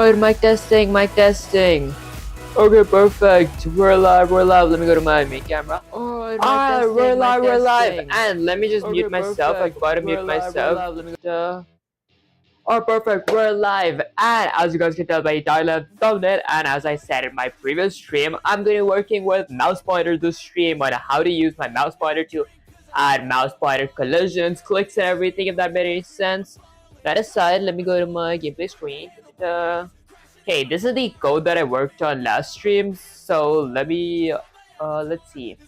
Alright, mic testing, mic testing. Okay, perfect. We're live, we're live. Let me go to my main camera. Alright, we're live. And let me just mute myself. I gotta mute myself. Oh, perfect. We're live. And as you guys can tell by the title and thumbnail, and as I said in my previous stream, I'm going to be working with mouse pointer this stream on how to use my mouse pointer to add mouse pointer collisions, clicks, and everything, if that made any sense. That aside, let me go to my gameplay screen. Okay, this is the code that I worked on last stream. So let's see. Okay,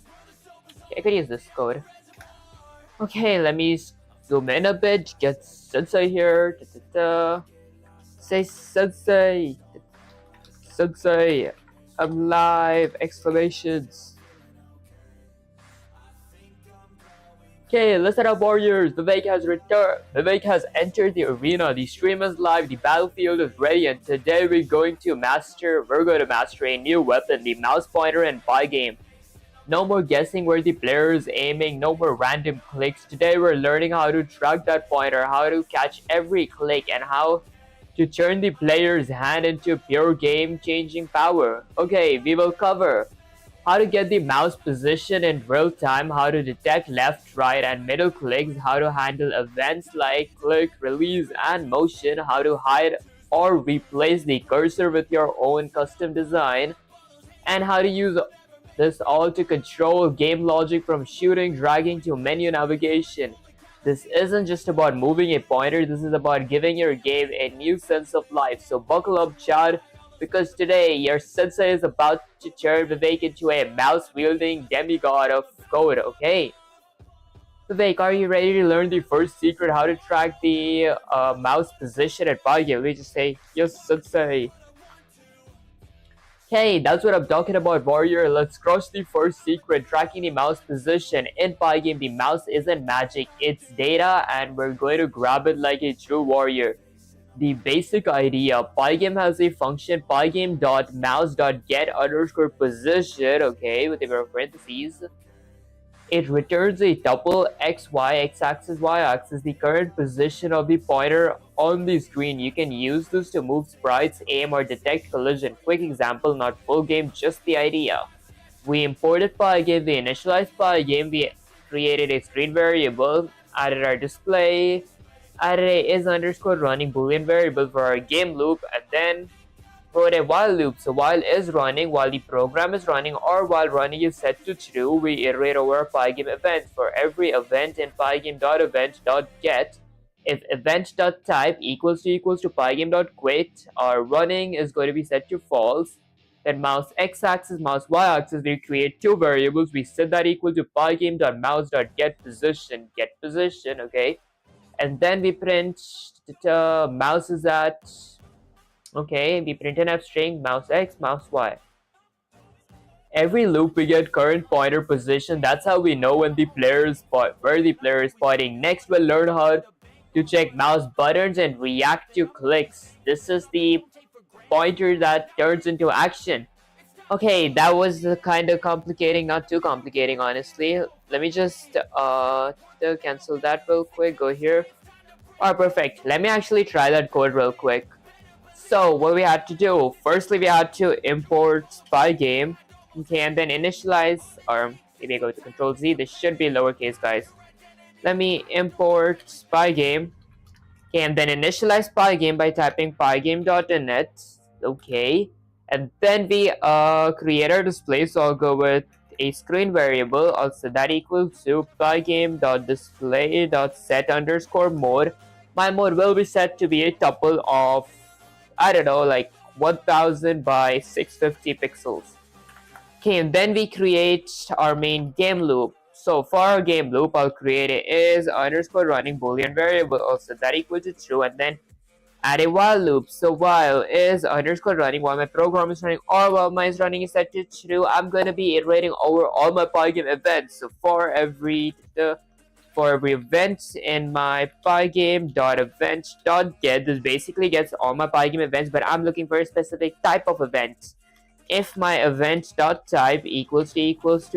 I could use this code. Okay, let me zoom in a bit, get Sensei here. Say Sensei. Sensei. I'm live! Exclamations. Okay, listen up, warriors. Vivek has returned. Vivek has entered the arena. The stream is live. The battlefield is ready, and today we're going to master a new weapon, the mouse pointer in Pygame. No more guessing where the player is aiming, no more random clicks. Today we're learning how to track that pointer, how to catch every click, and how to turn the player's hand into pure game-changing power. Okay, we will cover how to get the mouse position in real time, how to detect left, right, and middle clicks, how to handle events like click, release, and motion, how to hide or replace the cursor with your own custom design, and how to use this all to control game logic from shooting, dragging to menu navigation. This isn't just about moving a pointer, this is about giving your game a new sense of life. So buckle up, Chad, because today your sensei is about to turn Vivek into a mouse-wielding demigod of code, okay? Vivek, are you ready to learn the first secret, how to track the mouse position at Pygame? We just say, yes, sensei. Okay, that's what I'm talking about, warrior. Let's crush the first secret, tracking the mouse position. In Pygame, the mouse isn't magic, it's data, and we're going to grab it like a true warrior. The basic idea, Pygame has a function, pygame.mouse.get_position, okay, with a pair of parentheses. It returns a tuple x, y, x-axis, y-axis, the current position of the pointer on the screen. You can use this to move sprites, aim, or detect collision. Quick example, not full game, just the idea. We imported Pygame, we initialized Pygame, we created a screen variable, added our display, added a is_running boolean variable for our game loop, and then wrote a while loop. So while is running, while the program is running, or while running is set to true, we iterate over Pygame event. For every event in Pygame.event.get, if event.type equals to Pygame.quit, our running is going to be set to false. Then mouse x-axis, mouse y-axis, we create two variables. We set that equal to Pygame.mouse.getPosition, get position, okay? And then we print mouse is at, okay, we print an f string, mouse x, mouse y. Every loop we get current pointer position. That's how we know when the player is where the player is pointing. Next we'll learn how to check mouse buttons and react to clicks. This is the pointer that turns into action. Okay, that was kind of complicating, not too complicating honestly. Let me just cancel that real quick, go here. Alright, perfect. Let me actually try that code real quick. So what we had to do, firstly we had to import Pygame, okay, and then initialize, or maybe I go to Control Z, this should be lowercase, guys. Let me import Pygame, okay, and then initialize Pygame by typing pygame.init, okay, and then we create our display, so I'll go with a screen variable, also that equals to pygame.display.set_mode. My mode will be set to be a tuple of, I don't know, like 1000 by 650 pixels. Okay, and then we create our main game loop. So for our game loop, I'll create a is_running boolean variable, also that equals to true, and then add a while loop. So while is_running, while my program is running or while my running is set to true, I'm going to be iterating over all my Pygame events. So for every event in my Pygame.event.get, this basically gets all my Pygame events, but I'm looking for a specific type of event. If my event.type equals to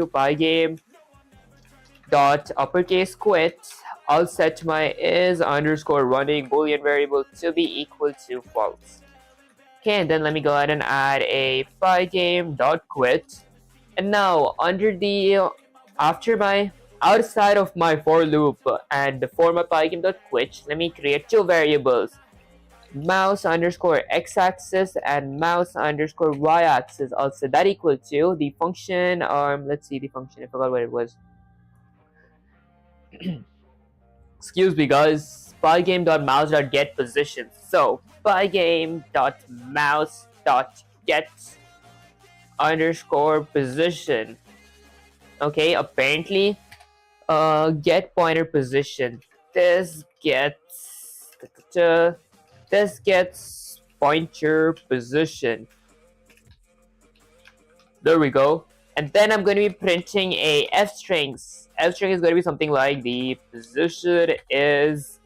Pygame.uppercase_quit, I'll set my is_running boolean variable to be equal to false. Okay, and then let me go ahead and add a pygame.quit. And now under the outside of my for loop and for my pygame.quit, let me create two variables, mouse underscore x-axis and mouse underscore y-axis. Also that equal to the function, let's see the function, I forgot what it was. Excuse me guys, pygame.mouse.get position. So pygame.mouse.get underscore position. Okay, apparently get pointer position. This gets pointer position. There we go. And then I'm going to be printing a f strings. F string is going to be something like the position is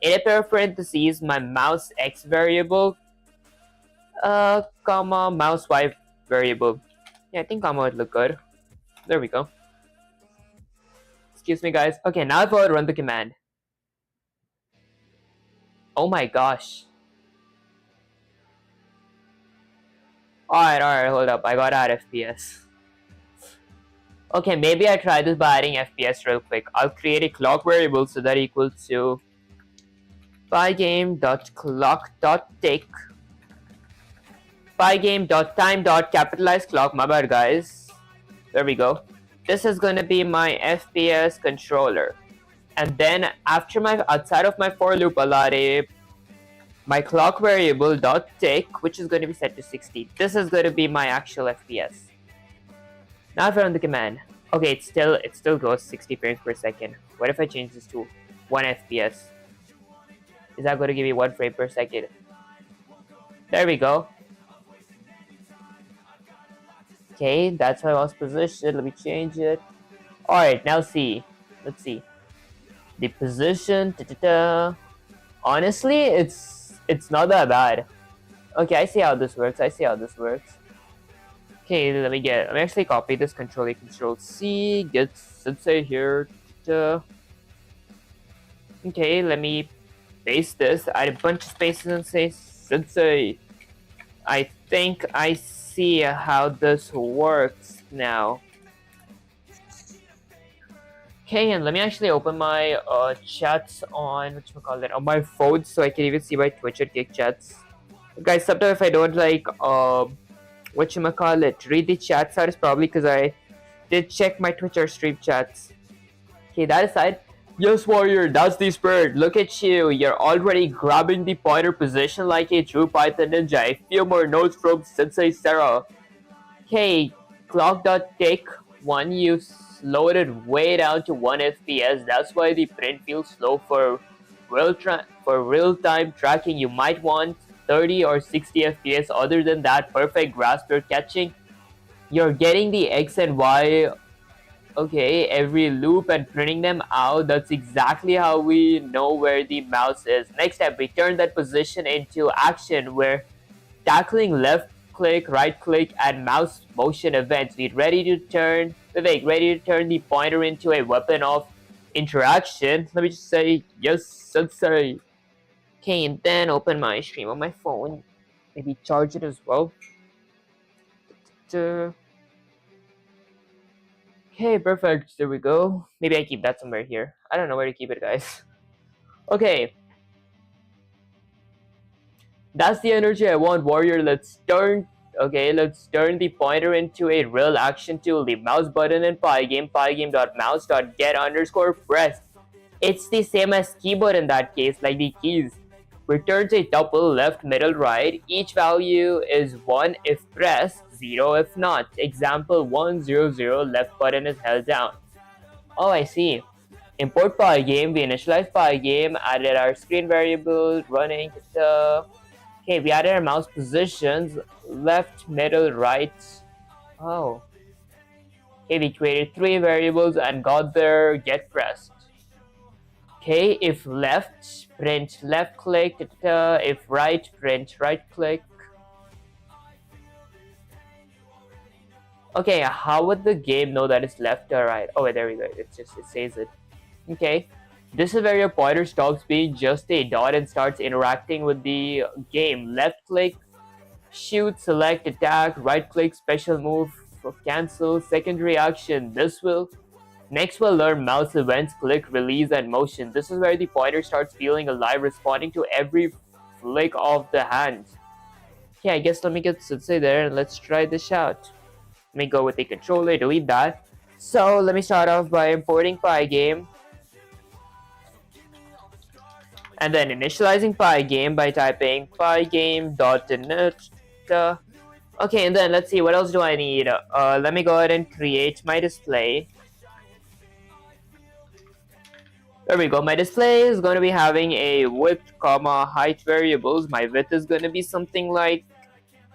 in a pair of parentheses my mouse x variable, comma mouse y variable. Yeah, I think comma would look good. There we go. Excuse me guys. Okay, now if I would run the command. Oh my gosh. Alright, hold up. I gotta add FPS. Okay, maybe I try this by adding FPS real quick. I'll create a clock variable so that equals to pygame.clock.tick pygame.time.capitalize clock. My bad guys. There we go. This is gonna be my FPS controller. And then after outside of my for loop, I'll add my clock variable dot tick, which is going to be set to 60. This is going to be my actual FPS. Now if I run the command, okay, it still goes 60 frames per second. What if I change this to 1 FPS? Is that going to give me 1 frame per second? There we go. Okay, that's my mouse position. Let me change it. Alright, now see. Let's see. The position. Honestly, it's not that bad. Okay, I see how this works. Okay, let me actually copy this, control A, control C, get Sensei here. Okay, let me paste this, add a bunch of spaces and say Sensei. I think I see how this works now. Okay, and let me actually open my chats on on my phone so I can even see my Twitch and Kick chats. Guys, sometimes if I don't read the chats out, it's probably because I did check my Twitch or stream chats. Okay, that aside, yes warrior, that's the spirit. Look at you, you're already grabbing the pointer position like a true Python ninja. A few more notes from Sensei Sarah. Okay, clock.tick, one you slowed it way down to 1 FPS. That's why the print feels slow. For real-time tracking, you might want 30 or 60 FPS. Other than that, perfect grasp you're catching. You're getting the X and Y, okay, every loop and printing them out. That's exactly how we know where the mouse is. Next step, we turn that position into action. We're tackling left click, right click, and mouse motion events. We're ready to turn the pointer into a weapon of interaction. Let me just say, yes, sensei. Okay, and then open my stream on my phone. Maybe charge it as well. Okay, perfect. There we go. Maybe I keep that somewhere here. I don't know where to keep it, guys. Okay. That's the energy I want, warrior. Let's turn the pointer into a real action tool. The mouse button in pygame.mouse.get underscore press. It's the same as keyboard in that case, like the keys. Returns a tuple left, middle, right. Each value is 1 if pressed, 0 if not. Example 1, 0, 0, left button is held down. Oh, I see. Import pygame, we initialize pygame, added our screen variable, running, okay, we added our mouse positions, left, middle, right. Oh. Okay, we created 3 variables and got their get pressed. Okay, if left, print left click, if right, print right click. Okay, how would the game know that it's left or right? Oh, wait, there we go, it says it. Okay, this is where your pointer stops being just a dot and starts interacting with the game. Left click shoot, select, attack, right click, special move, cancel, secondary action. Next we'll learn mouse events, click, release, and motion. This is where the pointer starts feeling alive, responding to every flick of the hand. Okay, I guess let me get Sensei there and let's try this out. Let me go with the controller, delete that. So let me start off by importing Pygame. And then initializing Pygame by typing pygame.init. Okay, and then let's see, what else do I need? Let me go ahead and create my display. There we go. My display is going to be having a width, comma, height variables. My width is going to be something like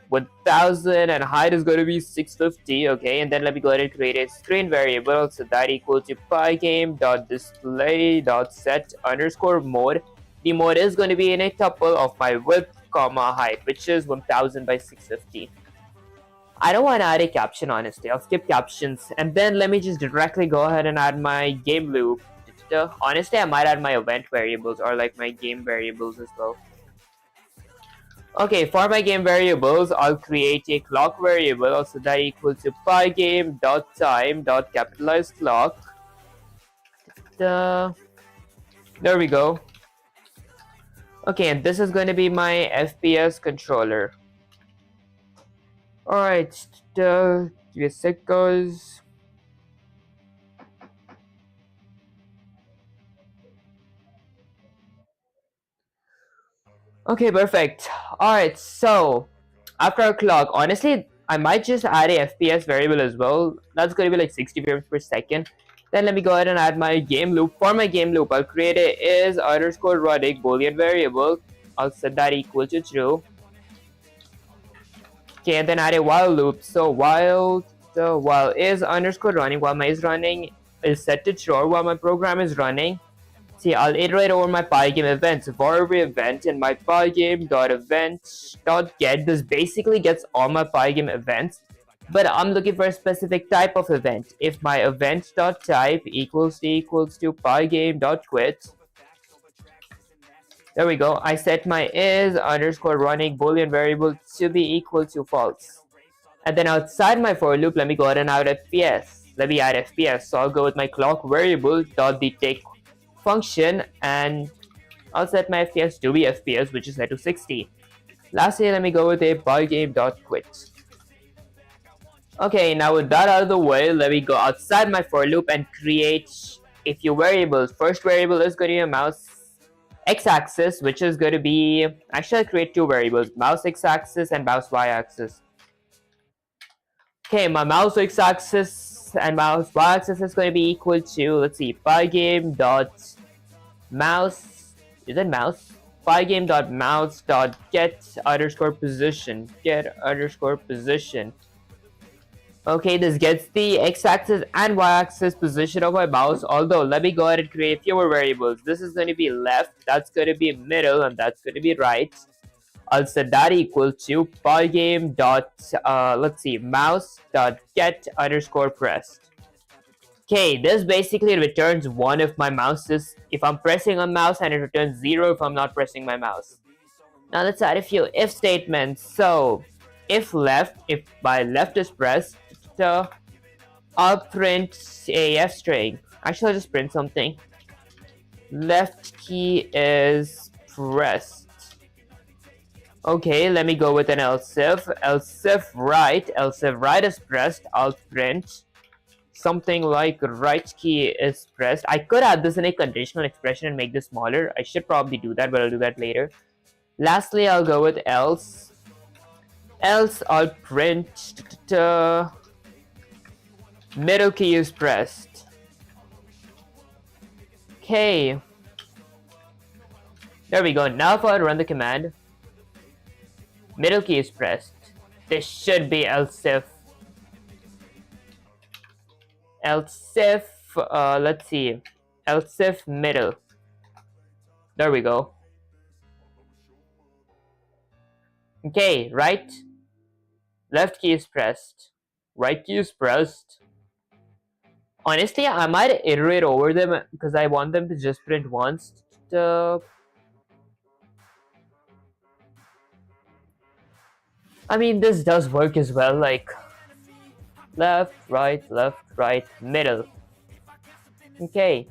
1000 and height is going to be 650. Okay, and then let me go ahead and create a screen variable. So that equals to pygame.display.set_mode. The mode is going to be in a tuple of my width, comma, height, which is 1000 by 650. I don't want to add a caption, honestly. I'll skip captions. And then let me just directly go ahead and add my game loop. Honestly, I might add my event variables or like my game variables as well. Okay, for my game variables, I'll create a clock variable. So that equals to pygame.time.capitalize clock. There we go. Okay, and this is going to be my FPS controller. Alright, give me a sec, guys. Okay, perfect. Alright, so after our clock, honestly, I might just add a FPS variable as well. That's going to be like 60 frames per second. Then let me go ahead and add my game loop. For my game loop, I'll create a is_running boolean variable. I'll set that equal to true. Okay, and then add a while loop. So while is_running, while my is running is set to true, while my program is running. See, I'll iterate over my Pygame events. For every event in my Pygame.event.get, this basically gets all my Pygame events. But I'm looking for a specific type of event. If my event.type equals to Pygame.quit, there we go. I set my is_running boolean variable to be equal to false. And then outside my for loop, let me go ahead and add FPS. Let me add FPS. So I'll go with my clock variable dot the take function, and I'll set my FPS to be FPS, which is set to 60. Lastly, let me go with a pygame.quit. Okay, now with that out of the way, let me go outside my for loop and create a few variables. First variable is going to be a mouse x-axis, which is going to be, actually I'll create two variables, mouse x-axis and mouse y-axis. Okay, my mouse x-axis and mouse y-axis is going to be equal to, let's see, pygame.mouse, is it mouse? Pygame.mouse.get_position, get_position. Okay, this gets the x-axis and y-axis position of my mouse, although let me go ahead and create a few more variables. This is going to be left, that's going to be middle, and that's going to be right. I'll set that equal to pygame dot let's see, mouse.get_pressed. Okay, this basically returns 1 if my mouse is, if I'm pressing a mouse, and it returns 0 if I'm not pressing my mouse. Now let's add a few if statements. So if my left is pressed, I'll print a f string. Actually, I'll just print something. Left key is pressed. Okay, let me go with an else if right is pressed. I'll print something like right key is pressed. I could add this in a conditional expression and make this smaller. I should probably do that, but I'll do that later. Lastly, I'll go with else I'll print middle key is pressed. Okay, there we go. Now if I run the command, middle key is pressed. This should be else if let's see, else if middle. There we go. Okay, right, left key is pressed, right key is pressed. Honestly, I might iterate over them because I want them to just print once. I mean, this does work as well, like left, right, middle. Okay.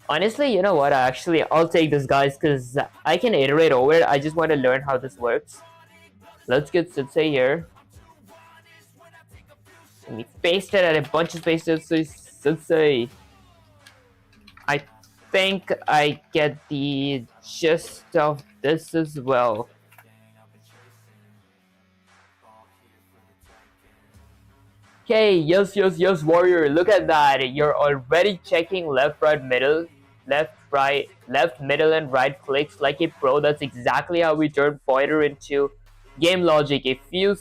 Honestly, you know what? I'll take this, guys, because I can iterate over it. I just want to learn how this works. Let's get Sensei here. Let me paste it at a bunch of spaces. Sensei. I think I get the gist of this as well. Okay, yes, warrior. Look at that. You're already checking left, right, middle, left, middle, and right clicks like a pro. That's exactly how we turn pointer into game logic. If you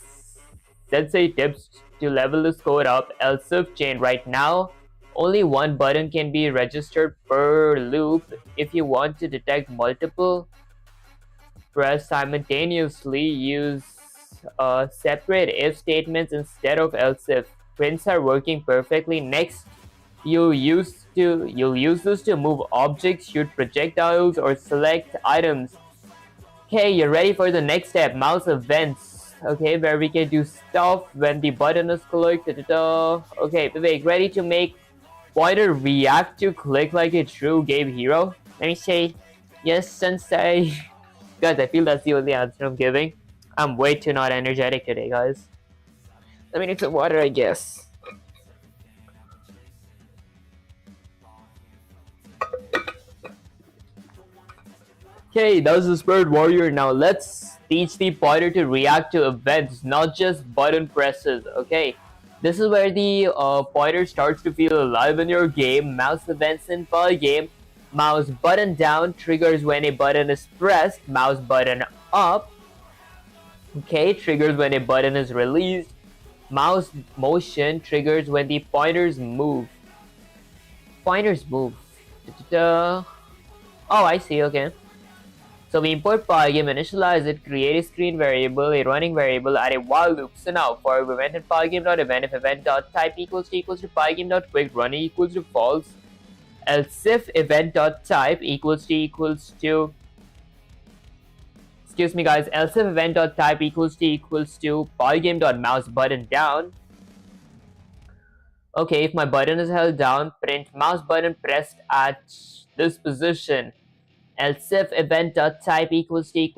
sensei tips to level the score up, else if chain right now, only one button can be registered per loop. If you want to detect multiple press simultaneously, use separate if statements instead of else if. Prints are working perfectly. Next, you'll use this to move objects, shoot projectiles, or select items. Okay, you're ready for the next step, mouse events. Okay, where we can do stuff when the button is clicked. Okay, Vivek, ready to make pointer react to click like a true game hero? Let me say, yes, sensei. Guys, I feel that's the only answer I'm giving. I'm way too not energetic today, guys. Let me need some water, I guess. Okay, that was the Spirit Warrior. Now let's teach the pointer to react to events, not just button presses. Okay, this is where the pointer starts to feel alive in your game. Mouse events in Pal game. Mouse button down triggers when a button is pressed. Mouse button up, okay, triggers when a button is released. Mouse motion triggers when the pointers move. Pointers move. Oh, I see, okay. So we import pygame, initialize it, create a screen variable, a running variable, add a while loop. So now for event and pygame.event, if event.type equals to pygame.quick, running equals to false, else if event.type equals to excuse me guys, else if event.type equals to pygame.mouse button down. Okay, if my button is held down, print mouse button pressed at this position. Else if event.type equals to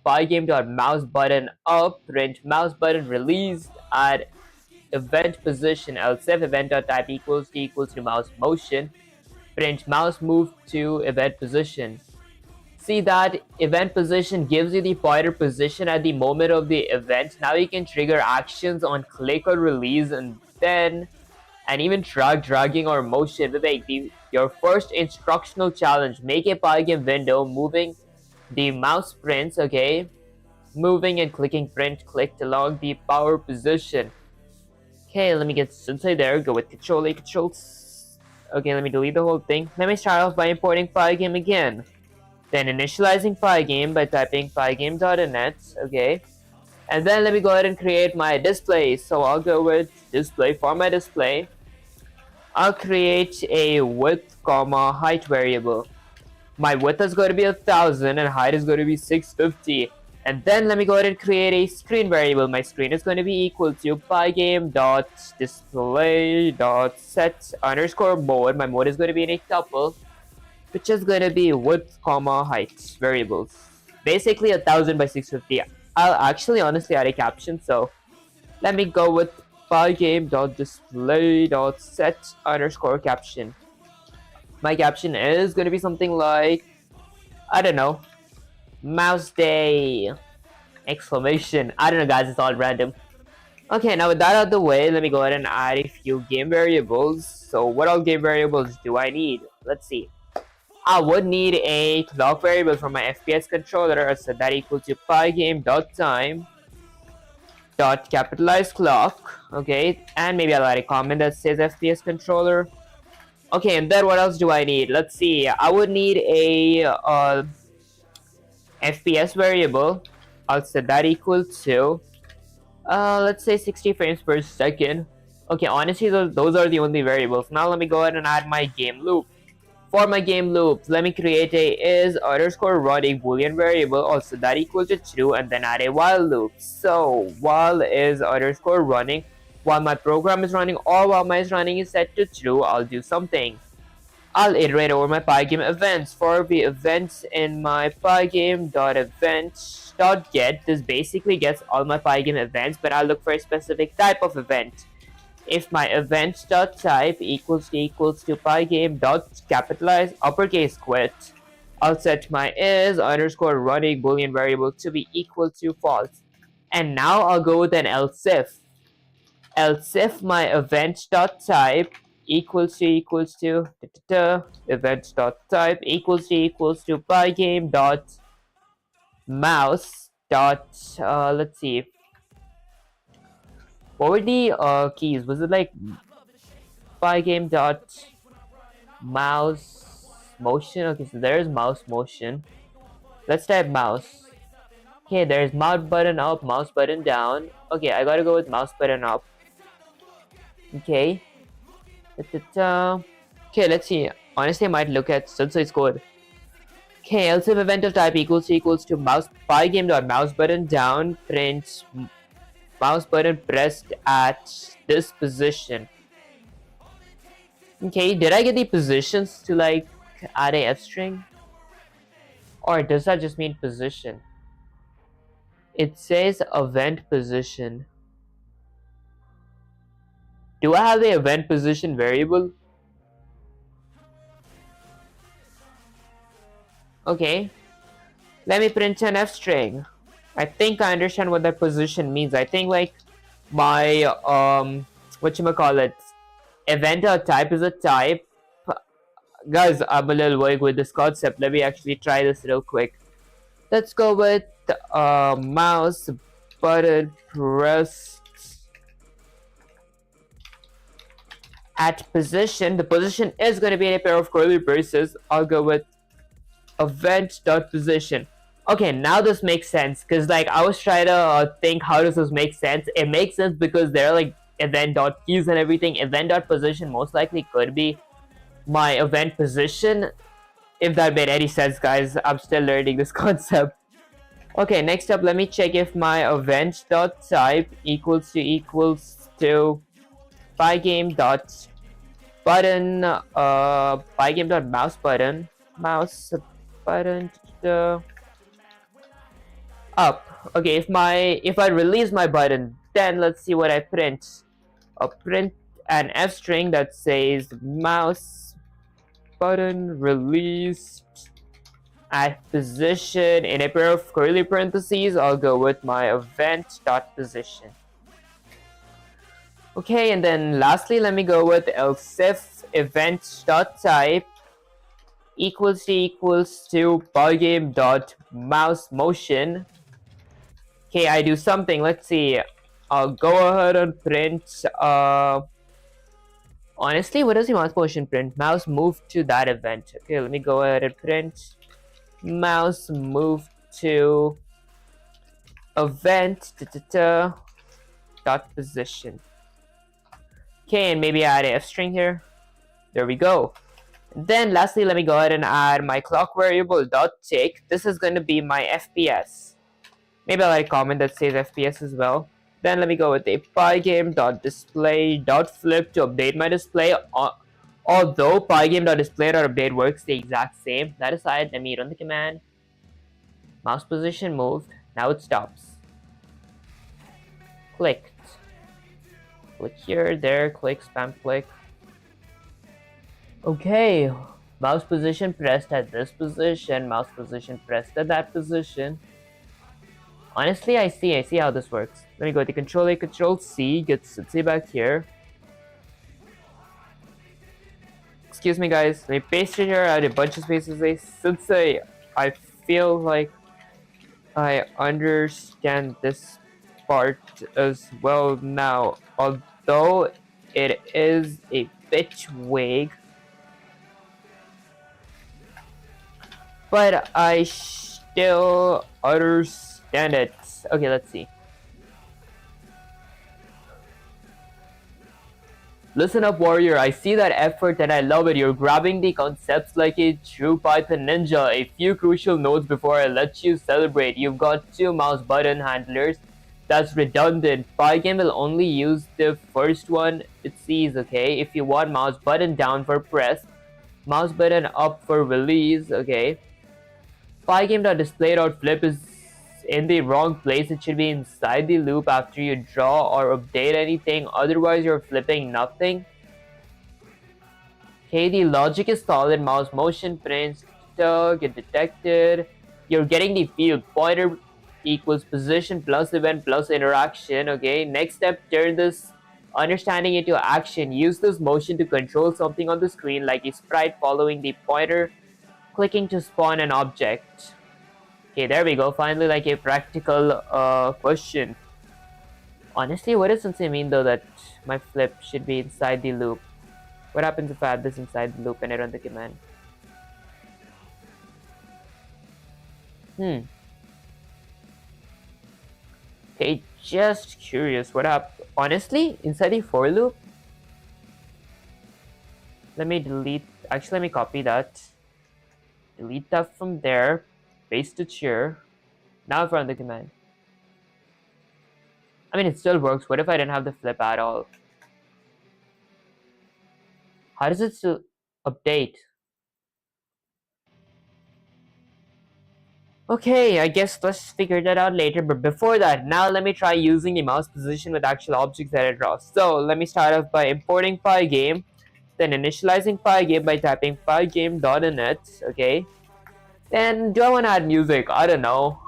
pygame.mouse button up, print mouse button released at event position. Else if event.type equals to mouse motion, print mouse moved to event position. See that event position gives you the pointer position at the moment of the event. Now you can trigger actions on click or release and even dragging or motion. Vivek, your first instructional challenge, make a pygame window moving the mouse prints, okay, moving and clicking print clicked along the power position. Okay, let me get Sensei there, go with control A, control S. Okay, let me delete the whole thing. Let me start off by importing pygame again. Then initializing pygame by typing pygame.init, okay. And then let me go ahead and create my display. So I'll go with display. For my display, I'll create a width comma height variable. My width is going to be 1000 and height is going to be 650. And then let me go ahead and create a screen variable. My screen is going to be equal to pygame.display.set underscore mode. My mode is going to be in a tuple, which is going to be width comma height variables. Basically 1000 by 650. I'll actually honestly add a caption, so let me go with pygame.display.set underscore caption. My caption is going to be something like, I don't know, mouse day exclamation. I don't know guys, it's all random. Okay, now with that out of the way, let me go ahead and add a few game variables. So what all game variables do I need? Let's see. I would need a clock variable from my FPS controller. So that equal to pygame.time dot capitalized clock, okay, and maybe I'll add a comment that says FPS controller. Okay, and then what else do I need? Let's see. I would need a FPS variable. I'll set that equal to let's say 60 frames per second. Okay, honestly those are the only variables. Now let me go ahead and add my game loop. For my game loops, let me create a is underscore running boolean variable, also that equals to true, and then add a while loop. So while is underscore running, while my program is running or while my is running is set to true, I'll do something. I'll iterate over my Pygame events. For the events in my Pygame.events.get, this basically gets all my Pygame events, but I'll look for a specific type of event. If my event.type equals to Pygame dot capitalize uppercase quit, I'll set my is underscore running boolean variable to be equal to false. And now I'll go with an else if. Else if my event.type equals to event.type equals to Pygame dot mouse dot let's see, what were the keys? Was it like Pygame dot mouse motion? Okay, so there's mouse motion. Let's type mouse. Okay, there's mouse button up, mouse button down. Okay, I gotta go with mouse button up. Okay. Okay, let's see. Honestly, I might look at so it's code. Okay, else if event of type equals to mouse Pygame dot mouse button down print mouse button pressed at this position. Okay, did I get the positions to like add a f string? Or does that just mean position? It says event position. Do I have the event position variable? Okay, let me print an f string. I think I understand what that position means. I think like my whatchamacallit, event type is a type. Guys, I'm a little vague with this concept. Let me actually try this real quick. Let's go with mouse button pressed at position. The position is going to be in a pair of curly braces. I'll go with event.position. Okay, now this makes sense because like I was trying to think how does this make sense. It makes sense because there are like event.keys and everything. Event.position most likely could be my event position. If that made any sense, guys, I'm still learning this concept. Okay, next up, let me check if my event.type equals to Pygame.button, Pygame.mouse button, mouse button up. Okay, if I release my button, then let's see what I print. I'll print an f string that says mouse button released at position in a pair of curly parentheses. I'll go with my event.position. Okay, and then lastly, let me go with else if event.type equals to Pygame.mouse motion. Okay, I do something. Let's see. I'll go ahead and print honestly, what does the mouse motion print? Mouse move to that event. Okay, let me go ahead and print mouse move to event dot position. Okay, and maybe add a f string here. There we go. Then lastly, let me go ahead and add my clock variable dot tick. This is going to be my FPS. Maybe I'll add a comment that says FPS as well. Then let me go with a pygame.display.flip to update my display. Although pygame.display.update works the exact same. That aside, let me run the command. Mouse position moved. Now it stops. Clicked. Click here, there, click, spam click. Okay. Mouse position pressed at this position. Mouse position pressed at that position. Honestly, I see how this works. Let me go to Control A, Control C, get C back here. Excuse me, guys. Let me paste it here. Add a bunch of spaces. Since I feel like I understand this part as well now, although it is a bit vague, but I still understand it. Okay, let's see. Listen up, warrior. I see that effort and I love it. You're grabbing the concepts like a true Python ninja. A few crucial notes before I let you celebrate. You've got two mouse button handlers. That's redundant. Pygame will only use the first one it sees, okay? If you want mouse button down for press, mouse button up for release, okay? Pygame.display.flip is in the wrong place. It should be inside the loop after you draw or update anything, otherwise you're flipping nothing. Okay, the logic is solid. Mouse motion prints get detected. You're getting the field pointer equals position plus event plus interaction. Okay, next step, turn this understanding into action. Use this motion to control something on the screen like a sprite following the pointer, clicking to spawn an object. Okay, there we go. Finally, like a practical question. Honestly, what does Sensei mean though that my flip should be inside the loop? What happens if I add this inside the loop and I run the command? Okay, just curious. What up? Honestly, inside the for loop? Let me delete. Actually, let me copy that. Delete that from there. Paste it here. Now I've run the command. I mean, it still works. What if I didn't have the flip at all? How does it still update? Okay, I guess let's figure that out later. But before that, now let me try using the mouse position with actual objects that I draw. So let me start off by importing Pygame, then initializing Pygame by typing pygame.init. Okay. Then do I want to add music? I don't know.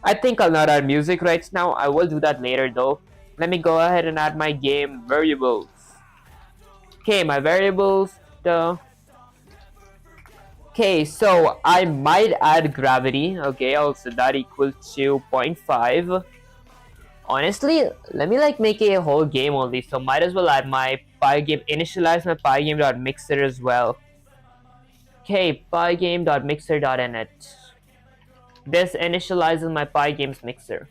I think I'll not add music right now. I will do that later though. Let me go ahead and add my game variables. Okay, my variables. Okay, so I might add gravity. Okay, also that equals to 0.5. Honestly, let me like make a whole game only. So might as well add my Pygame, initialize my Pygame.mixer as well. Okay, Pygame.mixer.init. This initializes my Pygame's mixer.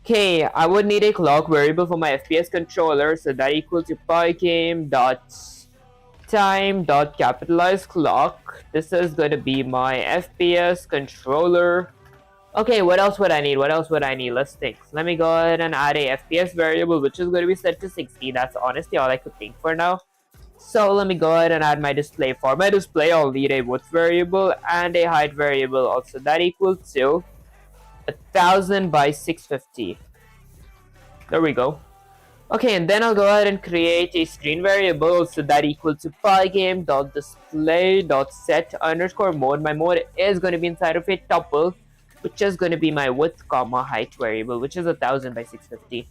Okay, I would need a clock variable for my FPS controller, so that equals to Pygame.time.capitalize clock. This is going to be my FPS controller. Okay, what else would I need? Let's think. Let me go ahead and add a FPS variable, which is going to be set to 60. That's honestly all I could think for now. So let me go ahead and add my display. For my display, I'll need a width variable and a height variable. Also, that equals to 1000 by 650. There we go. Okay, and then I'll go ahead and create a screen variable. So that equals to pygame.display.set_mode. My mode is going to be inside of a tuple, which is going to be my width comma height variable, which is 1000 by 650.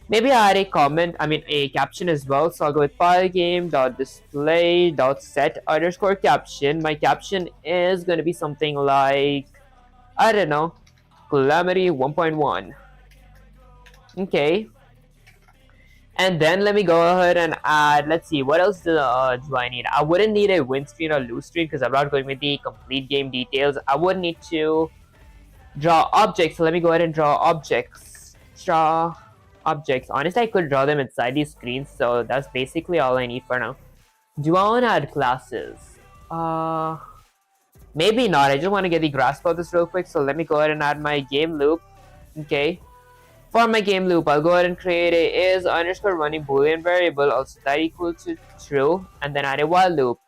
Maybe I add a caption as well. So I'll go with pygame.display.set_caption. My caption is going to be something like, I don't know, Calamity 1.1. Okay. And then let me go ahead and add, let's see, what else do I need? I wouldn't need a win screen or lose screen because I'm not going with the complete game details. I would need to draw objects. So let me go ahead and draw objects. Draw objects. Honestly, I could draw them inside these screens, so that's basically all I need for now. Do I want to add classes? Maybe not. I just want to get the grasp of this real quick, so let me go ahead and add my game loop. Okay. For my game loop, I'll go ahead and create a is_running boolean variable, also that equals to true, and then add a while loop.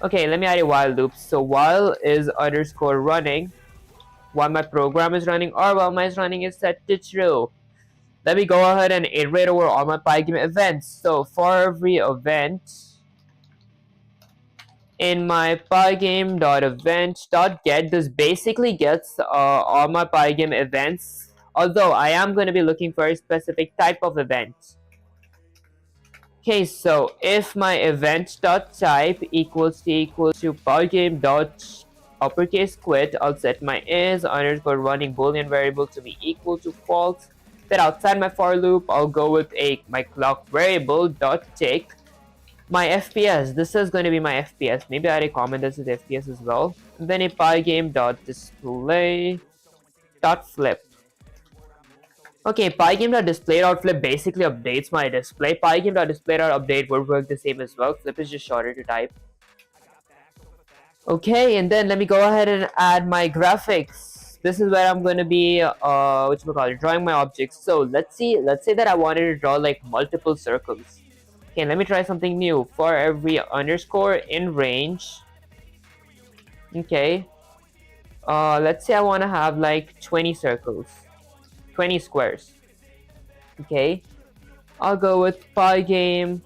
Okay, let me add a while loop. So while is _running, while my program is running or while my running is set to true. Let me go ahead and iterate over all my Pygame events. So for every event in my pygame.event.get, this basically gets all my Pygame events, although I am going to be looking for a specific type of event. Okay, so if my event.type equals to pygame.uppercase quit, I'll set my is_running boolean variable to be equal to false. Then outside my for loop, I'll go with my clock variable dot tick. My FPS, this is going to be my FPS. Maybe I had a comment that says FPS as well. And then a pygame.display.flip. Okay, pygame.display.flip basically updates my display. Pygame.display.update would work the same as well. Flip is just shorter to type. Okay, and then let me go ahead and add my graphics. This is where I'm going to be drawing my objects. So let's say that I wanted to draw like multiple circles. Okay, let me try something new. For every underscore in range. Okay. Let's say I want to have like 20 circles. 20 squares. Okay. I'll go with pygame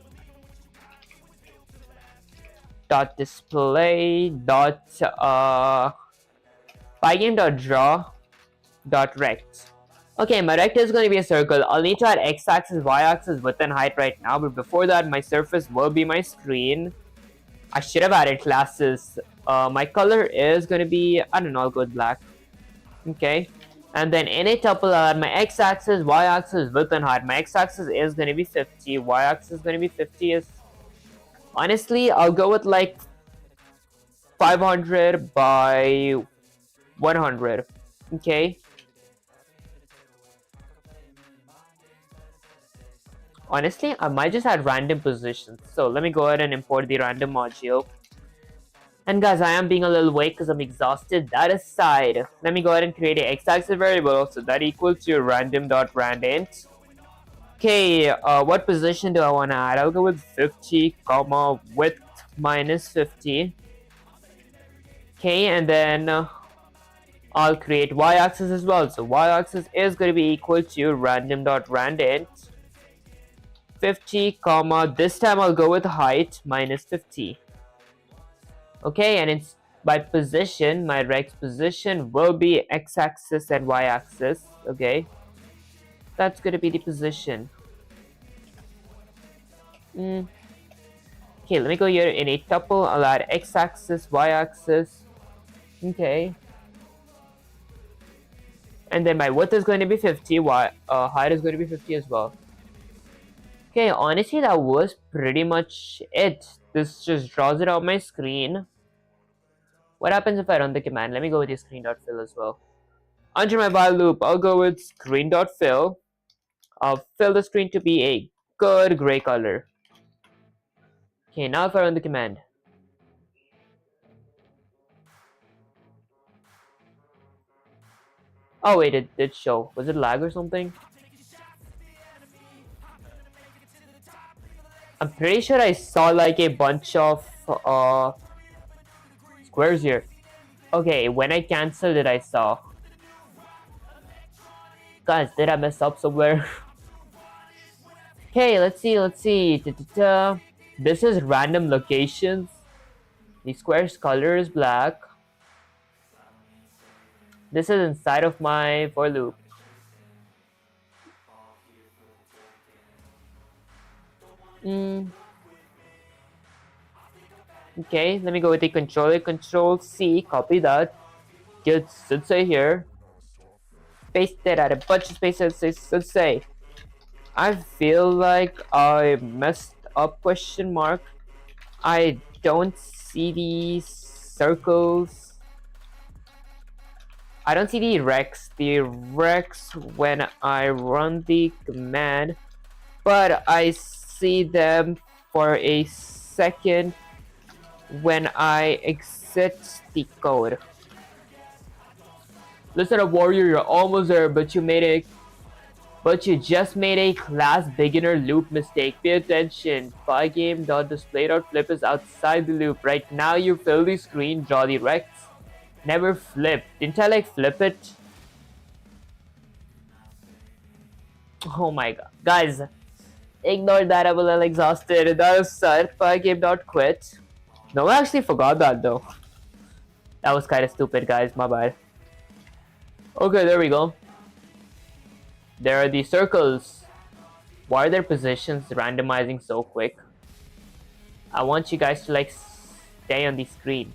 dot display dot pygame dot draw dot rect. Okay, my rect is going to be a circle. I'll need to add x-axis, y-axis, width and height right now, but before that my surface will be my screen. I should have added classes. My color is going to be, I don't know, I'll go with black. Okay, and then in a tuple I'll add my x-axis, y-axis, width and height. My x-axis is going to be 50, y-axis is going to be 50. Honestly, I'll go with like 500 by 100. Okay. Honestly, I might just add random positions. So let me go ahead and import the random module. And guys, I am being a little weak because I'm exhausted. That aside, let me go ahead and create a x-axis variable. So that equals to random.randint. Okay, what position do I want to add? I'll go with 50, comma, width minus 50. Okay, and then I'll create y-axis as well. So y-axis is going to be equal to random.randint 50, comma, this time I'll go with height minus 50. Okay, and it's by position, my rect position will be x-axis and y-axis. Okay, that's going to be the position. Okay, let me go here in a tuple. I'll add x-axis, y-axis. Okay, and then my width is going to be 50, height is going to be 50 as well. Okay, honestly, that was pretty much it. This just draws it on my screen. What happens if I run the command? Let me go with the screen.fill as well. Under my while loop, I'll go with screen.fill. I'll fill the screen to be a good gray color. Okay, now if I run the command. Oh wait, it did show. Was it lag or something? I'm pretty sure I saw like a bunch of squares here. Okay, when I canceled it, I saw. Guys, did I mess up somewhere? Okay, let's see. This is random locations. The square's color is black. This is inside of my for loop. Okay, let me go with the controller. Control C, copy that. It should say here. Paste it at a bunch of spaces. Should say. I feel like I messed up question mark. I don't see these circles. I don't see the recs. The recs when I run the command, but I see them for a second when I exit the code. Listen up, warrior, you're almost there, but you just made a class beginner loop mistake. Pay attention. Pygame.display.flip is outside the loop. Right now you fill the screen, draw the rects. Never flip. Didn't I like flip it? Oh my god. Guys, ignore that, I'm a little exhausted. That was sad. Pygame.quit. No, I actually forgot that though. That was kind of stupid, guys. My bad. Okay, there we go. There are these circles. Why are their positions randomizing so quick? I want you guys to like stay on the screen.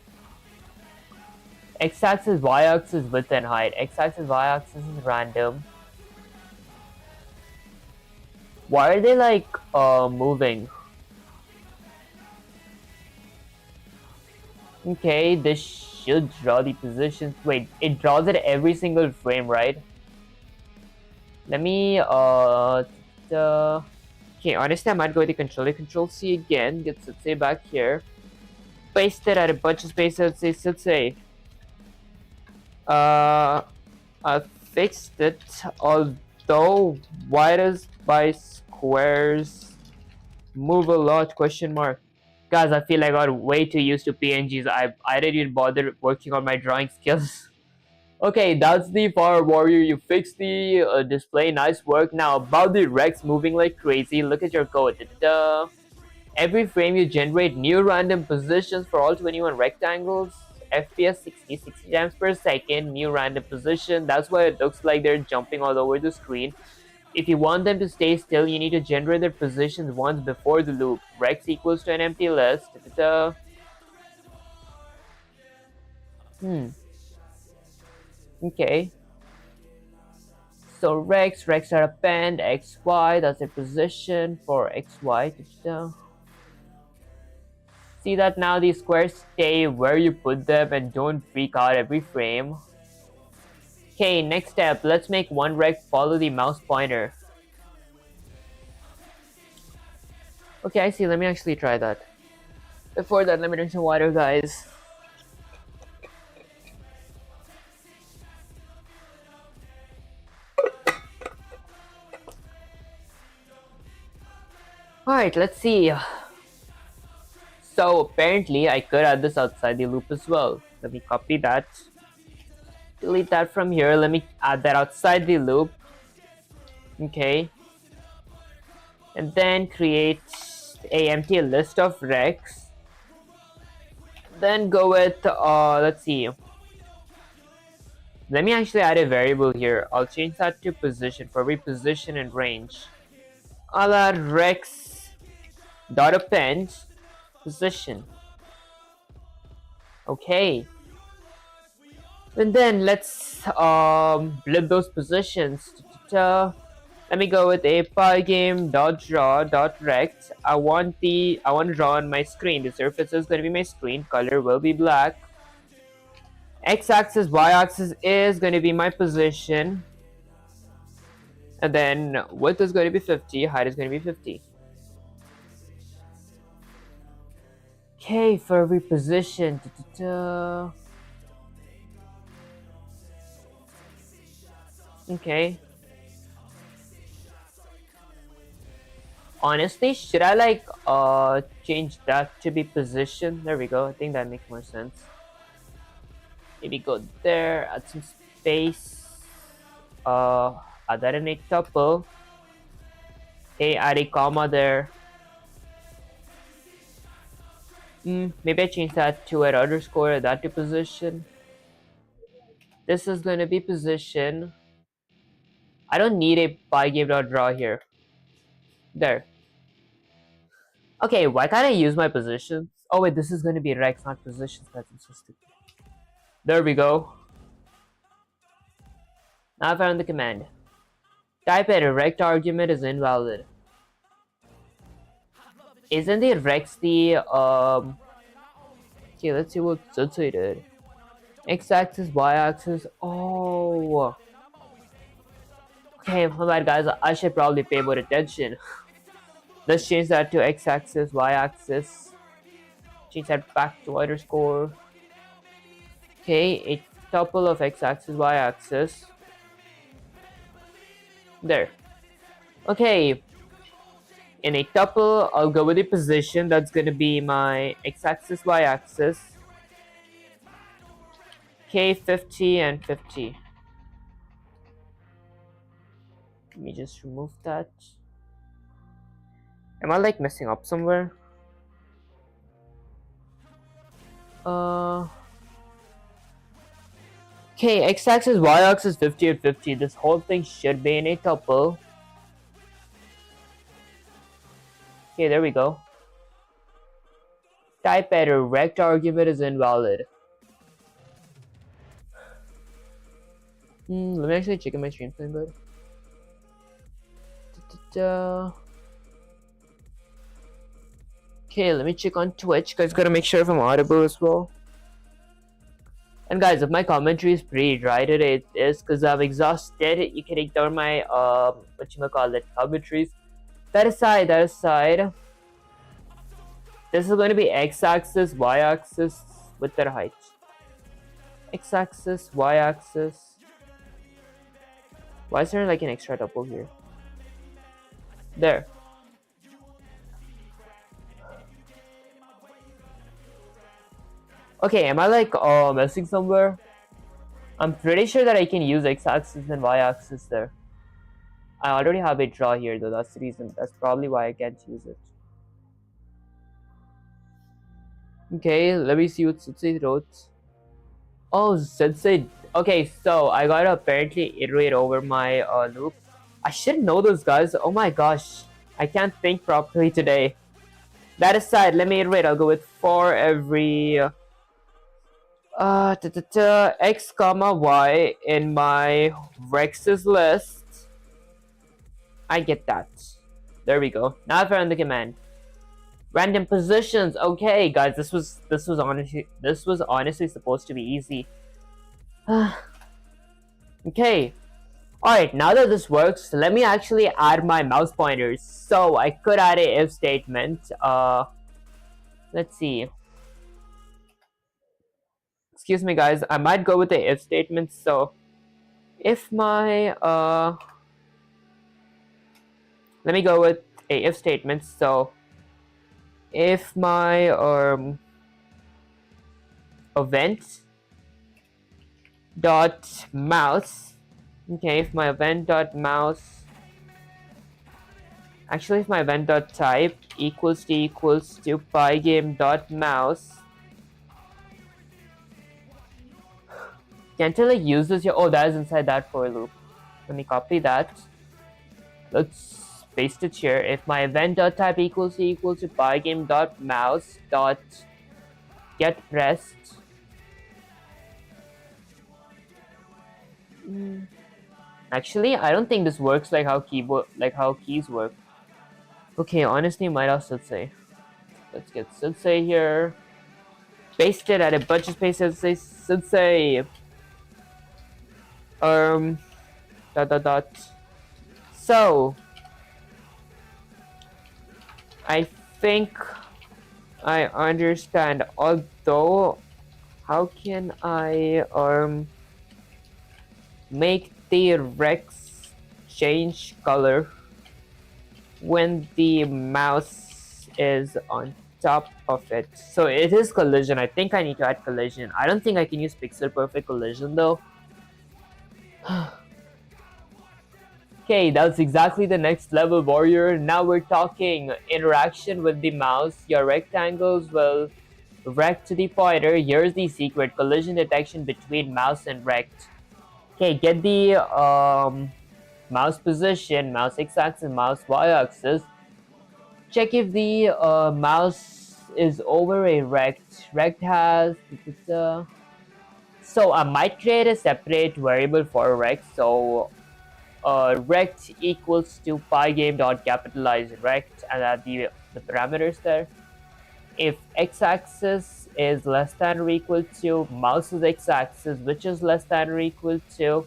X-axis, y-axis, width and height. X-axis, y-axis is random. Why are they like moving? Okay, this should draw the positions. Wait, it draws it every single frame, right? Let me okay, honestly I might go with the control C again, get Sensei back here. Paste it at a bunch of space, let's say Sensei. I fixed it, although why does my squares move a lot? Question mark. Guys, I feel like I got way too used to PNGs. I didn't even bother working on my drawing skills. Okay, that's the Fire Warrior. You fixed the display. Nice work. Now, about the Rex moving like crazy. Look at your code. Every frame you generate new random positions for all 21 rectangles. FPS 60 times per second. New random position. That's why it looks like they're jumping all over the screen. If you want them to stay still, you need to generate their positions once before the loop. Rex equals to an empty list. Okay. So Rex are append, XY, that's a position for XY. See that now these squares stay where you put them and don't freak out every frame. Okay, next step, let's make one Rex follow the mouse pointer. Okay, I see, let me actually try that. Before that, let me drink some water, guys. Alright, let's see. So apparently I could add this outside the loop as well. Let me copy that. Delete that from here. Let me add that outside the loop. Okay. And then create a empty list of Rex. Then go with, let's see. Let me actually add a variable here. I'll change that to position for reposition and range. I'll add Rex dot append position. Okay. And then let's blip those positions. Let me go with a pygame.draw.rect. I want to draw on my screen. The surface is going to be my screen. Color will be black. X-axis, Y-axis is going to be my position. And then width is going to be 50. Height is going to be 50. Okay, for reposition. Okay. Honestly, should I like change that to be position? There we go. I think that makes more sense. Maybe go there, add some space. Add that in a tuple. Okay, add a comma there. Maybe I change that to an underscore, that to position. This is going to be position. I don't need a pygame.draw here. There. Okay, why can't I use my positions? Oh wait, this is going to be Rex, not positions. That's so stupid. There we go. Now I found the command. Type a rect argument is invalid. Isn't the Rex the okay, let's see what Zutsu did. X-axis, Y-axis. Oh. Okay, my bad guys. I should probably pay more attention. Let's change that to X-axis, Y-axis. Change that back to underscore. Okay, a tuple of X-axis, Y-axis. There. Okay. In a tuple, I'll go with the position. That's gonna be my X-axis, Y-axis. Okay, 50 and 50. Let me just remove that. Am I like messing up somewhere? Okay, X-axis, Y-axis, 50 and 50. This whole thing should be in a tuple. Okay, there we go. Type error, rect argument is invalid. Let me actually check in my stream time, bud. Okay, let me check on Twitch, guys. Gotta make sure if I'm audible as well. And guys, if my commentary is pretty dry today, it is because I'm exhausted. You can ignore my what you call it, commentaries. That aside, this is going to be x-axis, y-axis with their height. X-axis, y-axis. Why is there like an extra double here? There. Okay, am I like missing somewhere? I'm pretty sure that I can use x-axis and y-axis there. I already have a draw here though, that's the reason. That's probably why I can't use it. Okay, let me see what Sensei wrote. Oh, Sensei. Okay, so I gotta apparently iterate over my loop. I should know those guys. Oh my gosh. I can't think properly today. That aside, let me iterate. I'll go with for every x comma y in my Rex's list. I get that. There we go. Now I found the command. Random positions. Okay, guys, this was honestly supposed to be easy. Okay. Alright, now that this works, let me actually add my mouse pointers. So I could add a if statement. Let's see. Excuse me guys, I might go with the if statement. So if my let me go with a if statement. So if my event dot mouse, okay, if my event dot mouse, actually if my event dot type equals to pygame dot mouse, can't I like use this here? Oh, that is inside that for loop. Let me copy that. Let's paste it here. If my event dot type equals to pygame dot mouse dot get pressed. Actually, I don't think this works like how keys work. Okay, honestly, might also say. Let's get Sensei here. Paste it at a bunch of space. Sensei. So I think I understand. Although, how can I make the Rex change color when the mouse is on top of it? So it is collision. I think I need to add collision. I don't think I can use pixel perfect collision though. Okay, that's exactly the next level, warrior. Now we're talking interaction with the mouse. Your rectangles will rect to the pointer. Here's the secret: collision detection between mouse and rect. Okay, get the mouse position, mouse x-axis, mouse y-axis. Check if the mouse is over a rect. Rect has so I might create a separate variable for rect. So rect equals to pygame dot capitalize rect, and add the parameters there. If x-axis is less than or equal to mouse's x-axis, which is less than or equal to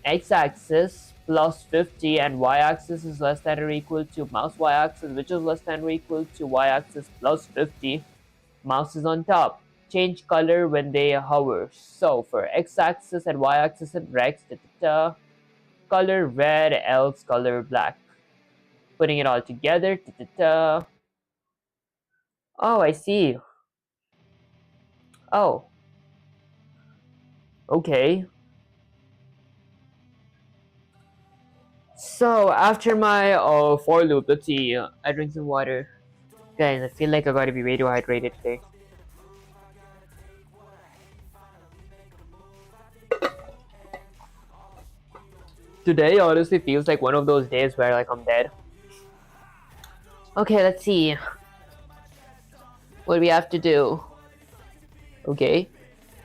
x-axis plus 50, and y-axis is less than or equal to mouse y-axis, which is less than or equal to y-axis plus 50, mouse is on top. Change color when they hover. So for x-axis and y-axis and rect, color red, else color black. Putting it all together. Oh, I see. Oh. Okay. So after my for loop, let's see. I drink some water. Guys, I feel like I gotta be way too hydrated today. Today honestly feels like one of those days where like I'm dead. Okay, let's see. What do we have to do? Okay.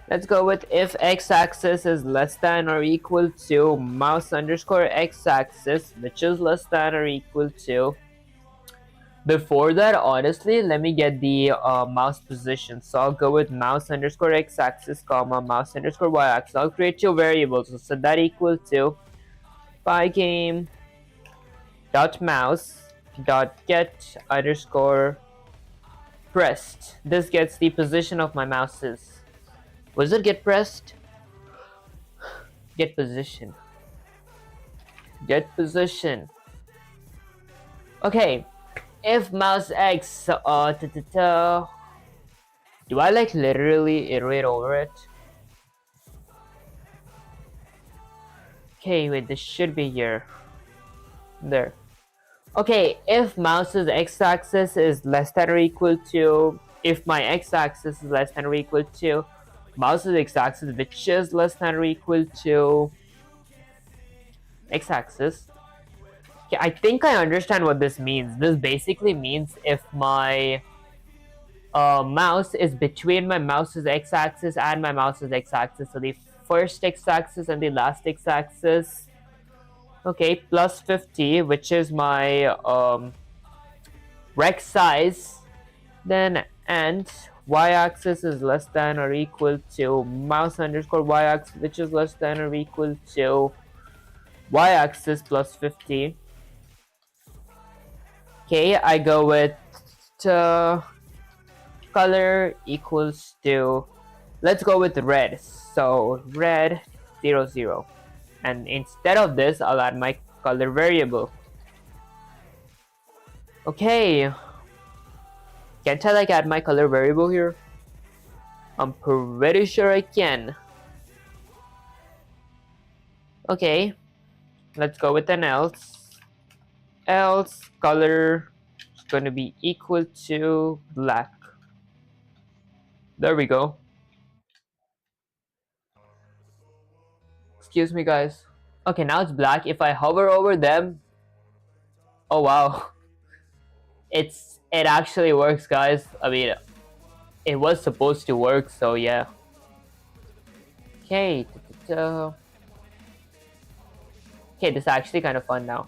Let's go with if x-axis is less than or equal to mouse underscore x-axis, which is less than or equal to Before that, honestly, let me get the mouse position. So I'll go with mouse underscore x-axis, comma, mouse underscore y-axis. I'll create two variables. So set that equal to pygame dot mouse dot get underscore pressed. This gets the position of my mouses. Was it get pressed? Get position. Get position. Okay. If mouse x do I like literally iterate over it? Okay, wait, this should be here. There. Okay, if mouse's x-axis is less than or equal to, if my x-axis is less than or equal to mouse's x-axis, which is less than or equal to x-axis. Okay, I think I understand what this means. This basically means if my mouse is between my mouse's x-axis and my mouse's x-axis, so the first x-axis and the last x-axis. Okay, plus 50, which is my rec size, then and y-axis is less than or equal to mouse underscore y-axis, which is less than or equal to y-axis plus 50. Okay, I go with color equals to, let's go with red. So red 0 0, and instead of this I'll add my color variable. Okay, can't I like add my color variable here? I'm pretty sure I can. Okay, let's go with an else color is going to be equal to black. There we go. Excuse me, guys. Okay, now it's black. If I hover over them, oh wow, it actually works, guys. I mean, it was supposed to work, so yeah. Okay, okay, this is actually kind of fun now.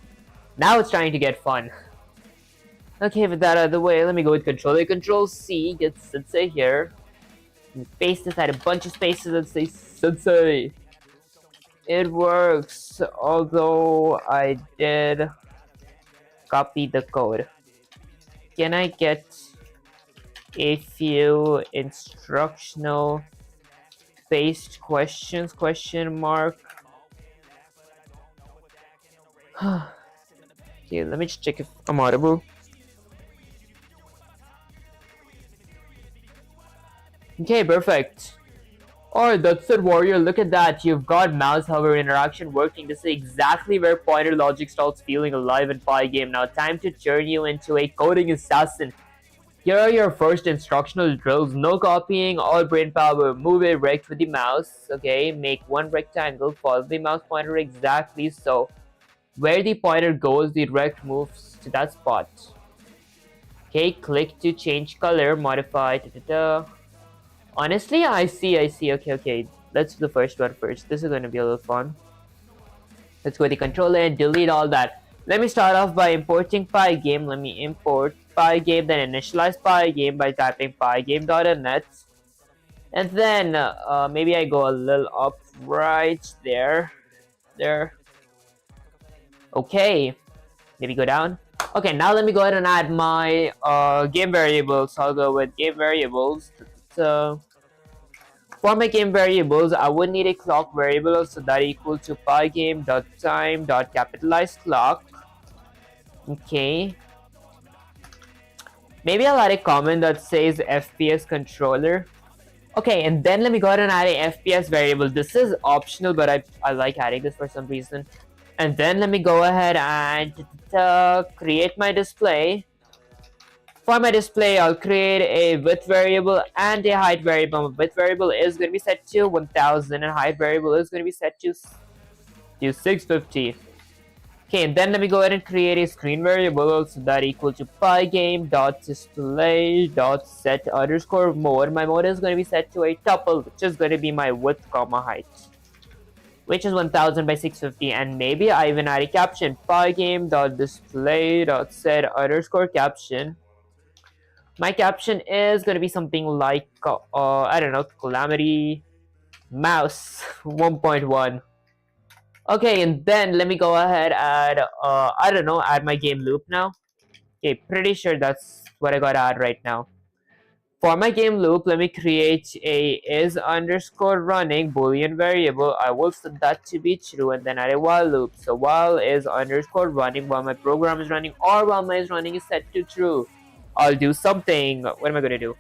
Now it's trying to get fun. Okay, with that out of the way, let me go with Control-A, Control-C, get Sensei here. Paste inside a bunch of spaces and say Sensei. It works, although I did copy the code. Can I get a few instructional based questions, question mark? Okay, let me just check if I'm audible. Okay, perfect. Alright, that's it, warrior. Look at that. You've got mouse hover interaction working. This is exactly where pointer logic starts feeling alive in Pygame. Now, time to turn you into a coding assassin. Here are your first instructional drills. No copying, all brain power. Move a rect with the mouse. Okay, make one rectangle. Follow the mouse pointer exactly so. Where the pointer goes, the rect moves to that spot. Okay, click to change color. Modify. Honestly, I see. Okay. Let's do the first one first. This is going to be a little fun. Let's go to the controller and delete all that. Let me start off by importing Pygame. Let me import Pygame, then initialize Pygame by typing pygame.net. And then maybe I go a little up right there. There. Okay. Maybe go down. Okay, now let me go ahead and add my game variables. So I'll go with game variables. So for my game variables, I would need a clock variable, so that equal to pygame.time.capitalize clock. Okay. Maybe I'll add a comment that says FPS controller. Okay, and then let me go ahead and add a FPS variable. This is optional, but I like adding this for some reason. And then let me go ahead and create my display. For my display, I'll create a width variable and a height variable. My width variable is going to be set to 1000 and height variable is going to be set to 650. Okay, and then let me go ahead and create a screen variable, so that equal to pygame.display.set underscore mode. My mode is going to be set to a tuple, which is going to be my width comma height. which is 1000 by 650, and maybe I even add a caption, pygame.display.set underscore caption. My caption is going to be something like, I don't know, Calamity Mouse 1.1. Okay, and then let me go ahead and, I don't know, add my game loop now. Okay, pretty sure that's what I gotta add right now. For my game loop, let me create a is underscore running boolean variable. I will set that to be true and then add a while loop. So while is underscore running while my program is running or while my is running is set to true. I'll do something. What am I gonna do?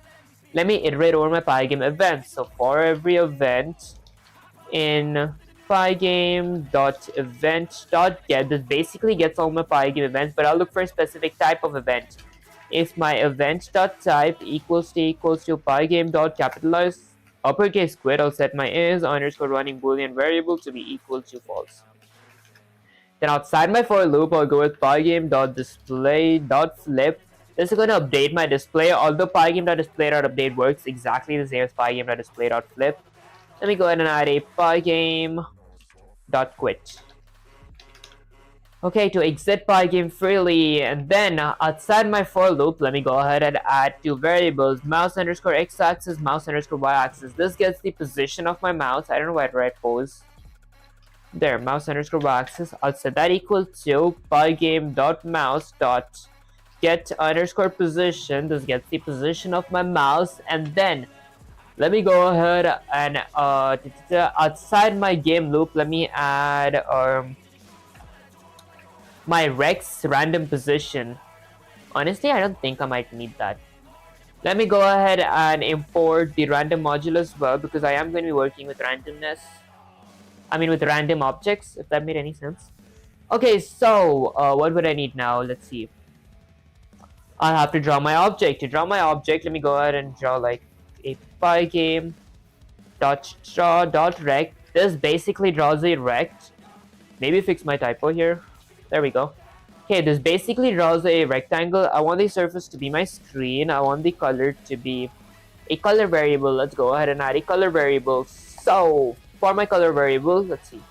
Let me iterate over my pygame event. So for every event in pygame.event.get, this basically gets all my pygame events, but I'll look for a specific type of event. If my event.type equals to pygame.capitalize uppercase quit, I'll set my is underscore running boolean variable to be equal to false. Then outside my for loop, I'll go with pygame.display.flip. This is going to update my display, although pygame.display.update works exactly the same as pygame.display.flip. Let me go ahead and add a pygame.quit. Okay, to exit pygame freely, and then outside my for loop, let me go ahead and add two variables, mouse underscore x-axis, mouse underscore y-axis. This gets the position of my mouse. I don't know why to write pose. There, mouse underscore y-axis. I'll set that equal to pygame.mouse.get underscore position. This gets the position of my mouse, and then let me go ahead and outside my game loop, let me add my Rex random position. Honestly, I don't think I might need that. Let me go ahead and import the random module as well, because I am going to be working with randomness. I mean with random objects, if that made any sense. Okay, so what would I need now? Let's see. I'll have to draw my object. To draw my object, let me go ahead and draw like a pygame.draw.rect. This basically draws a rect. Maybe fix my typo here. There we go. Okay, this basically draws a rectangle. I want the surface to be my screen. I want the color to be a color variable. Let's go ahead and add a color variable. So for my color variable, let's see.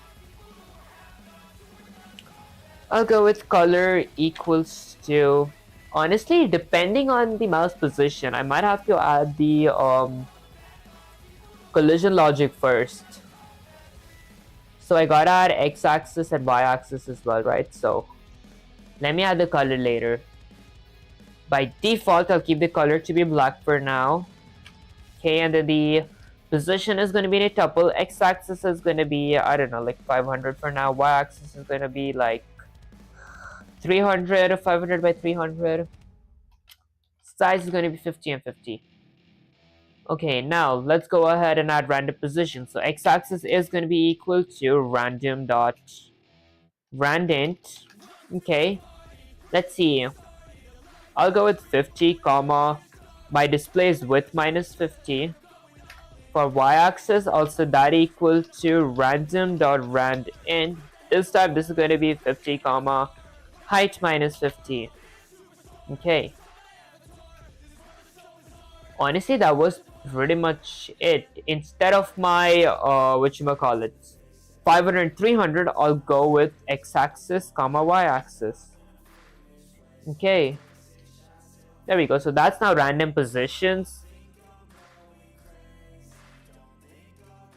I'll go with color equals to, honestly, depending on the mouse position, I might have to add the collision logic first. So I gotta add x-axis and y-axis as well, right? So let me add the color later. By default, I'll keep the color to be black for now. Okay, and then the position is going to be in a tuple. X-axis is going to be, I don't know, like 500 for now. Y-axis is going to be like 300 or 500 by 300. Size is going to be 50 and 50. Okay, now let's go ahead and add random position. So x-axis is going to be equal to random.randint. Okay, let's see. I'll go with 50, comma, my display is width minus 50. For y-axis, also that equal to random.randint. This time, this is going to be 50, comma, height minus 50. Okay. Honestly, that was pretty much it. Instead of my, 500 and 300, I'll go with x-axis, comma, y-axis. Okay. There we go. So that's now random positions.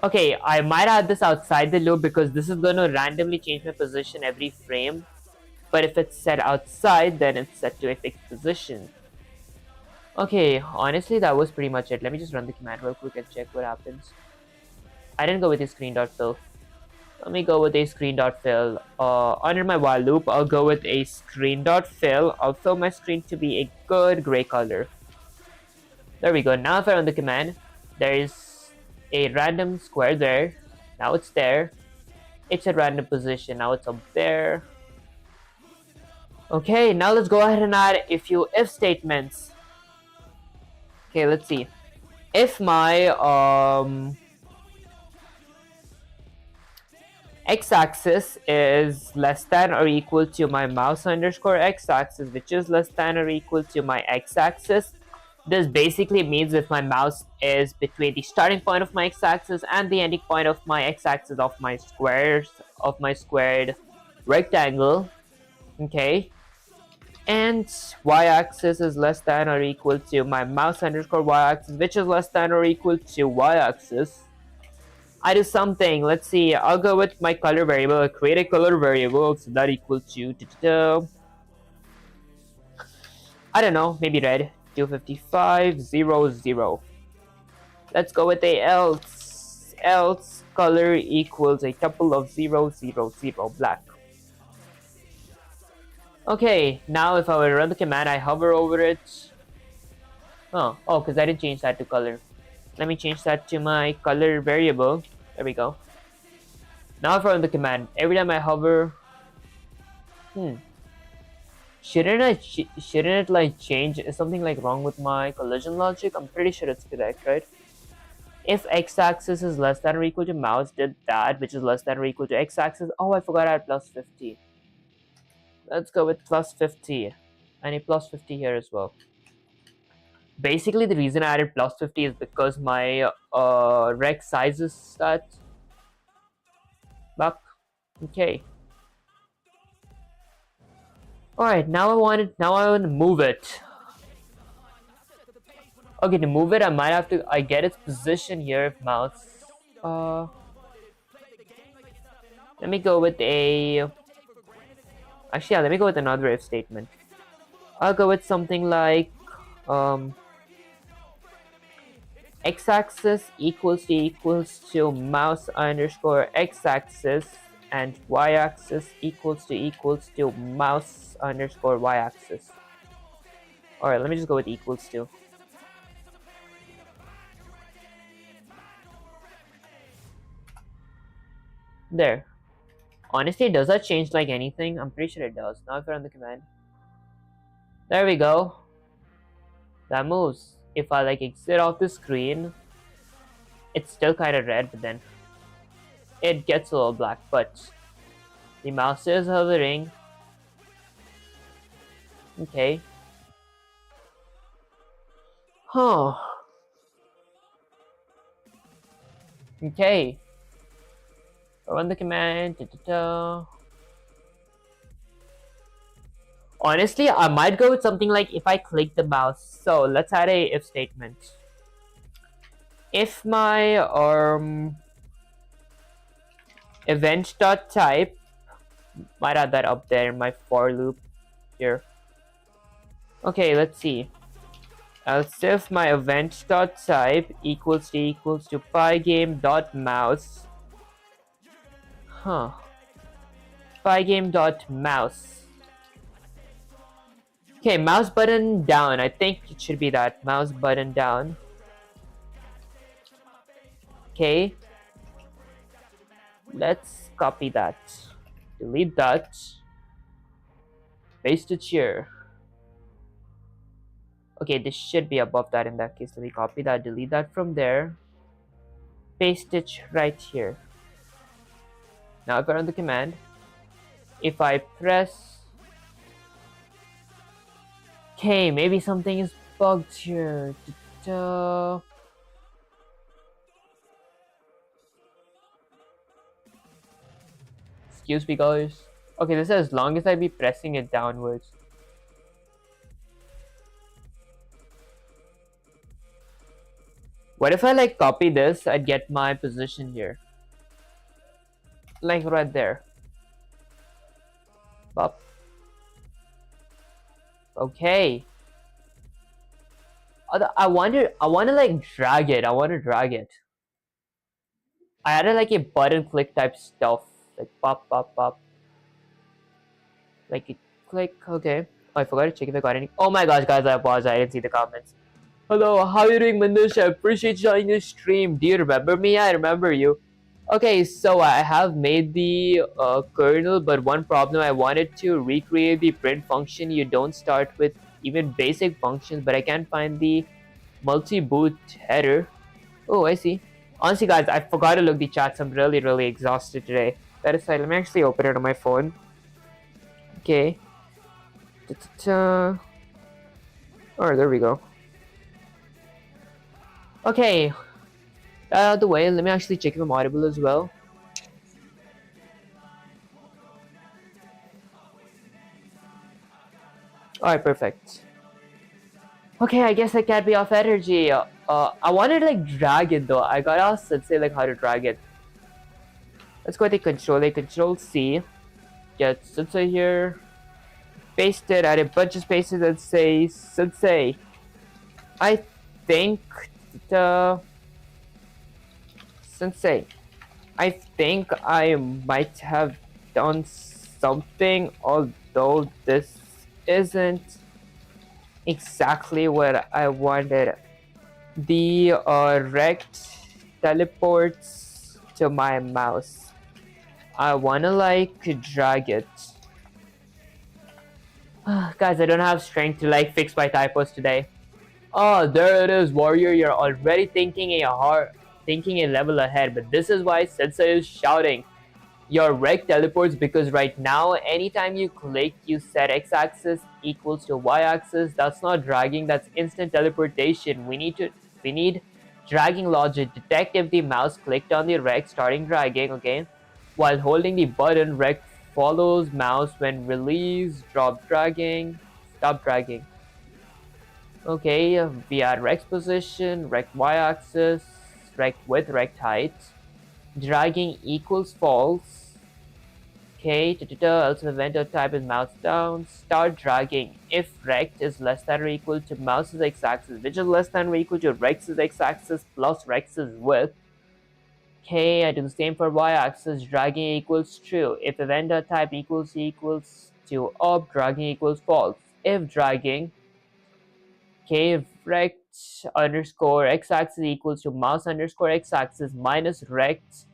Okay, I might add this outside the loop because this is going to randomly change my position every frame. But if it's set outside, then it's set to a fixed position. Okay, honestly, that was pretty much it. Let me just run the command real quick and check what happens. I didn't go with a screen.fill. Let me go with a screen.fill. Under my while loop, I'll go with a screen.fill. I'll fill my screen to be a good gray color. There we go. Now if I run the command, there is a random square there. Now it's there. It's at random position. Now it's up there. Okay, now let's go ahead and add a few if statements. Okay, let's see. If my x-axis is less than or equal to my mouse underscore x-axis, which is less than or equal to my x-axis, This basically means if my mouse is between the starting point of my x-axis and the ending point of my x-axis of my squared rectangle, okay, and y-axis is less than or equal to my mouse underscore y-axis, which is less than or equal to y-axis, I do something. Let's see, I'll go with my color variable. I'll create a color variable, so that equal to I don't know, maybe red. 25500. Let's go with a else color equals a tuple of 000 black. Okay, now if I were to run the command, I hover over it. Oh, because I didn't change that to color. Let me change that to my color variable. There we go. Now if I run the command, every time I hover, shouldn't it like change? Is something like wrong with my collision logic? I'm pretty sure it's correct, right? If x-axis is less than or equal to mouse did that, which is less than or equal to x-axis. Oh, I forgot I had plus 50. Let's go with plus 50. I need plus 50 here as well. Basically, the reason I added plus 50 is because my rec size is set back. Okay. Alright, now I want to move it. Okay, to move it, I might have to. I get its position here if mouse. Let me go with a. Actually, yeah, let me go with another if statement. I'll go with something like x-axis equals to mouse underscore x-axis, and y-axis equals to mouse underscore y-axis. Alright, let me just go with equals to. There. Honestly, does that change like anything? I'm pretty sure it does. Now if I run the command. There we go. That moves. If I like exit off the screen, it's still kind of red, but then it gets a little black. But the mouse is hovering. Okay. Huh. Okay. Run the command. Honestly, I might go with something like if I click the mouse. So let's add a if statement. If my event.type, might add that up there in my for loop here. Okay, let's see. Else if my event.type equals to pygame.mouse. Pygame.mouse. Okay, mouse button down. I think it should be that. Mouse button down. Okay. Let's copy that. Delete that. Paste it here. Okay, this should be above that in that case. Let me copy that, delete that from there. Paste it right here. Now if I run the command, if I press, okay, maybe something is bugged here. Excuse me, guys. Okay, this is as long as I be pressing it downwards. What if I like copy this? I'd get my position here. Like right there. Up. Okay. I want to like drag it. I want to drag it. I added like a button click type stuff. Like pop, pop, pop. Like it click. Okay. Oh, I forgot to check if I got any. Oh my gosh, guys, I apologize. I didn't see the comments. Hello, how are you doing, Mandish? I appreciate you joining the stream. Do you remember me? I remember you. Okay, so I have made the kernel, but one problem, I wanted to recreate the print function. You don't start with even basic functions, but I can't find the multi-boot header. Oh, I see. Honestly, guys, I forgot to look the chats. I'm really exhausted today. That aside, let me actually open it on my phone. Okay. Alright, there we go. Okay, out of the way, let me actually check if I'm audible as well. Alright, perfect. Okay, I guess I can't be off energy. I wanted to like drag it though. I gotta ask Sensei like how to drag it. Let's go to control A, control C. Get Sensei here. Paste it, add a bunch of spaces and say Sensei. I think the Sensei. I think I might have done something, although this isn't exactly what I wanted. The rect teleports to my mouse. I wanna like drag it. Guys, I don't have strength to like fix my typos today. Oh, there it is, warrior. You're already thinking a level ahead, but this is why Sensei is shouting. Your rect teleports because right now, anytime you click, you set x-axis equals to y-axis. That's not dragging, that's instant teleportation. We need dragging logic. Detect if the mouse clicked on the rect, starting dragging, okay? While holding the button, rect follows mouse when release, drop dragging, stop dragging. Okay, we add rect position, rect y-axis, rect width, rect height. Dragging equals false. Okay, also event type is mouse down. Start dragging if rect is less than or equal to mouse's x-axis, which is less than or equal to rect's x-axis plus rect's width. Okay, I do the same for y-axis. Dragging equals true. If event type equals to up, dragging equals false. If dragging, okay, rect underscore x-axis equals to mouse underscore x-axis minus rect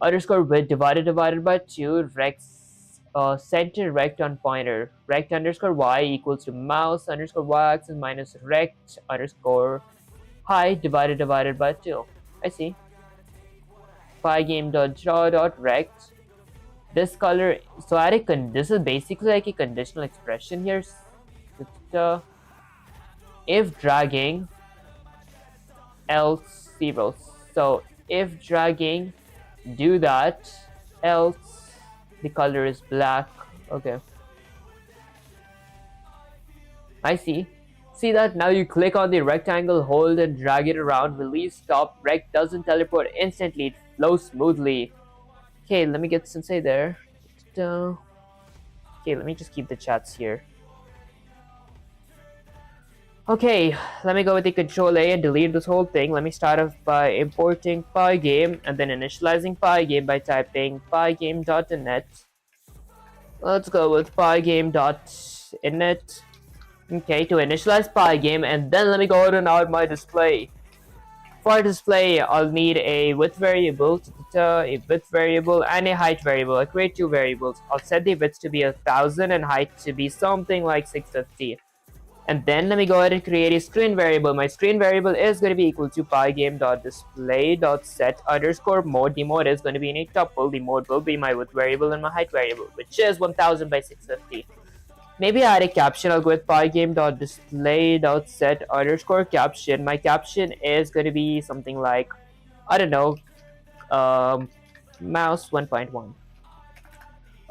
underscore width divided by 2, rect center rect on pointer, rect underscore y equals to mouse underscore y-axis minus rect underscore height divided by 2. I see. Pygame.draw.rect. This color, so this is basically like a conditional expression here. If dragging, else 0. So if dragging, do that, else the color is black. Okay, I see. See that? Now you click on the rectangle, hold and drag it around, release, stop. Rect doesn't teleport instantly, it flows smoothly. Okay, let me get Sensei there. Okay, let me just keep the chats here. Okay, let me go with the control A and delete this whole thing. Let me start off by importing Pygame and then initializing Pygame by typing pygame.init. Let's go with pygame.init. Okay, to initialize Pygame, and then let me go ahead and add my display. For display, I'll need a width variable, a width variable, and a height variable. I'll create two variables. I'll set the width to be 1000 and height to be something like 650. And then let me go ahead and create a screen variable. My screen variable is going to be equal to pygame.display.set underscore mode. The mode is going to be in a tuple. The mode will be my width variable and my height variable, which is 1000 by 650. Maybe I add a caption. I'll go with pygame.display.set underscore caption. My caption is going to be something like, I don't know, mouse 1.1.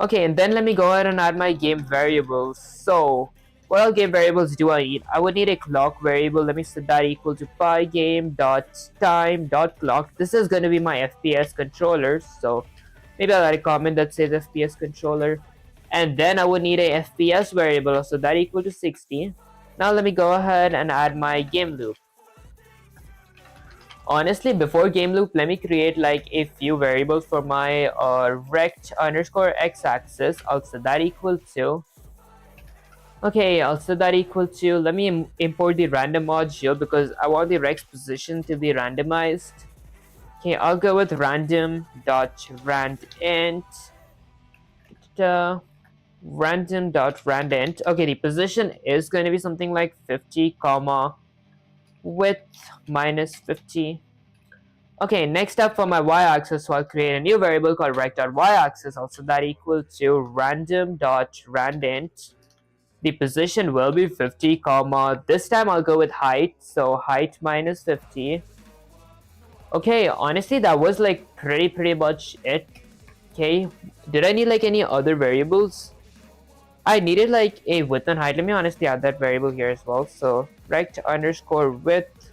Okay, and then let me go ahead and add my game variables. So what all game variables do I need? I would need a clock variable. Let me set that equal to pygame.time.clock. This is going to be my FPS controller. So maybe I'll add a comment that says FPS controller. And then I would need a FPS variable. So that equal to 60. Now let me go ahead and add my game loop. Honestly, before game loop, let me create like a few variables for my rect underscore x-axis. I'll set that equal to. Okay, I'll set that equal to, let me import the random module because I want the rect's position to be randomized. Okay, I'll go with random.randint. Random.randint. Okay, the position is going to be something like 50, comma, width minus 50. Okay, next up for my y-axis, so I'll create a new variable called rect.y-axis. I'll set that equal to random.randint. The position will be 50, comma, this time I'll go with height, so height minus 50. Okay, honestly, that was like pretty much it. Okay, did I need like any other variables? I needed like a width and height. Let me honestly add that variable here as well. So rect underscore width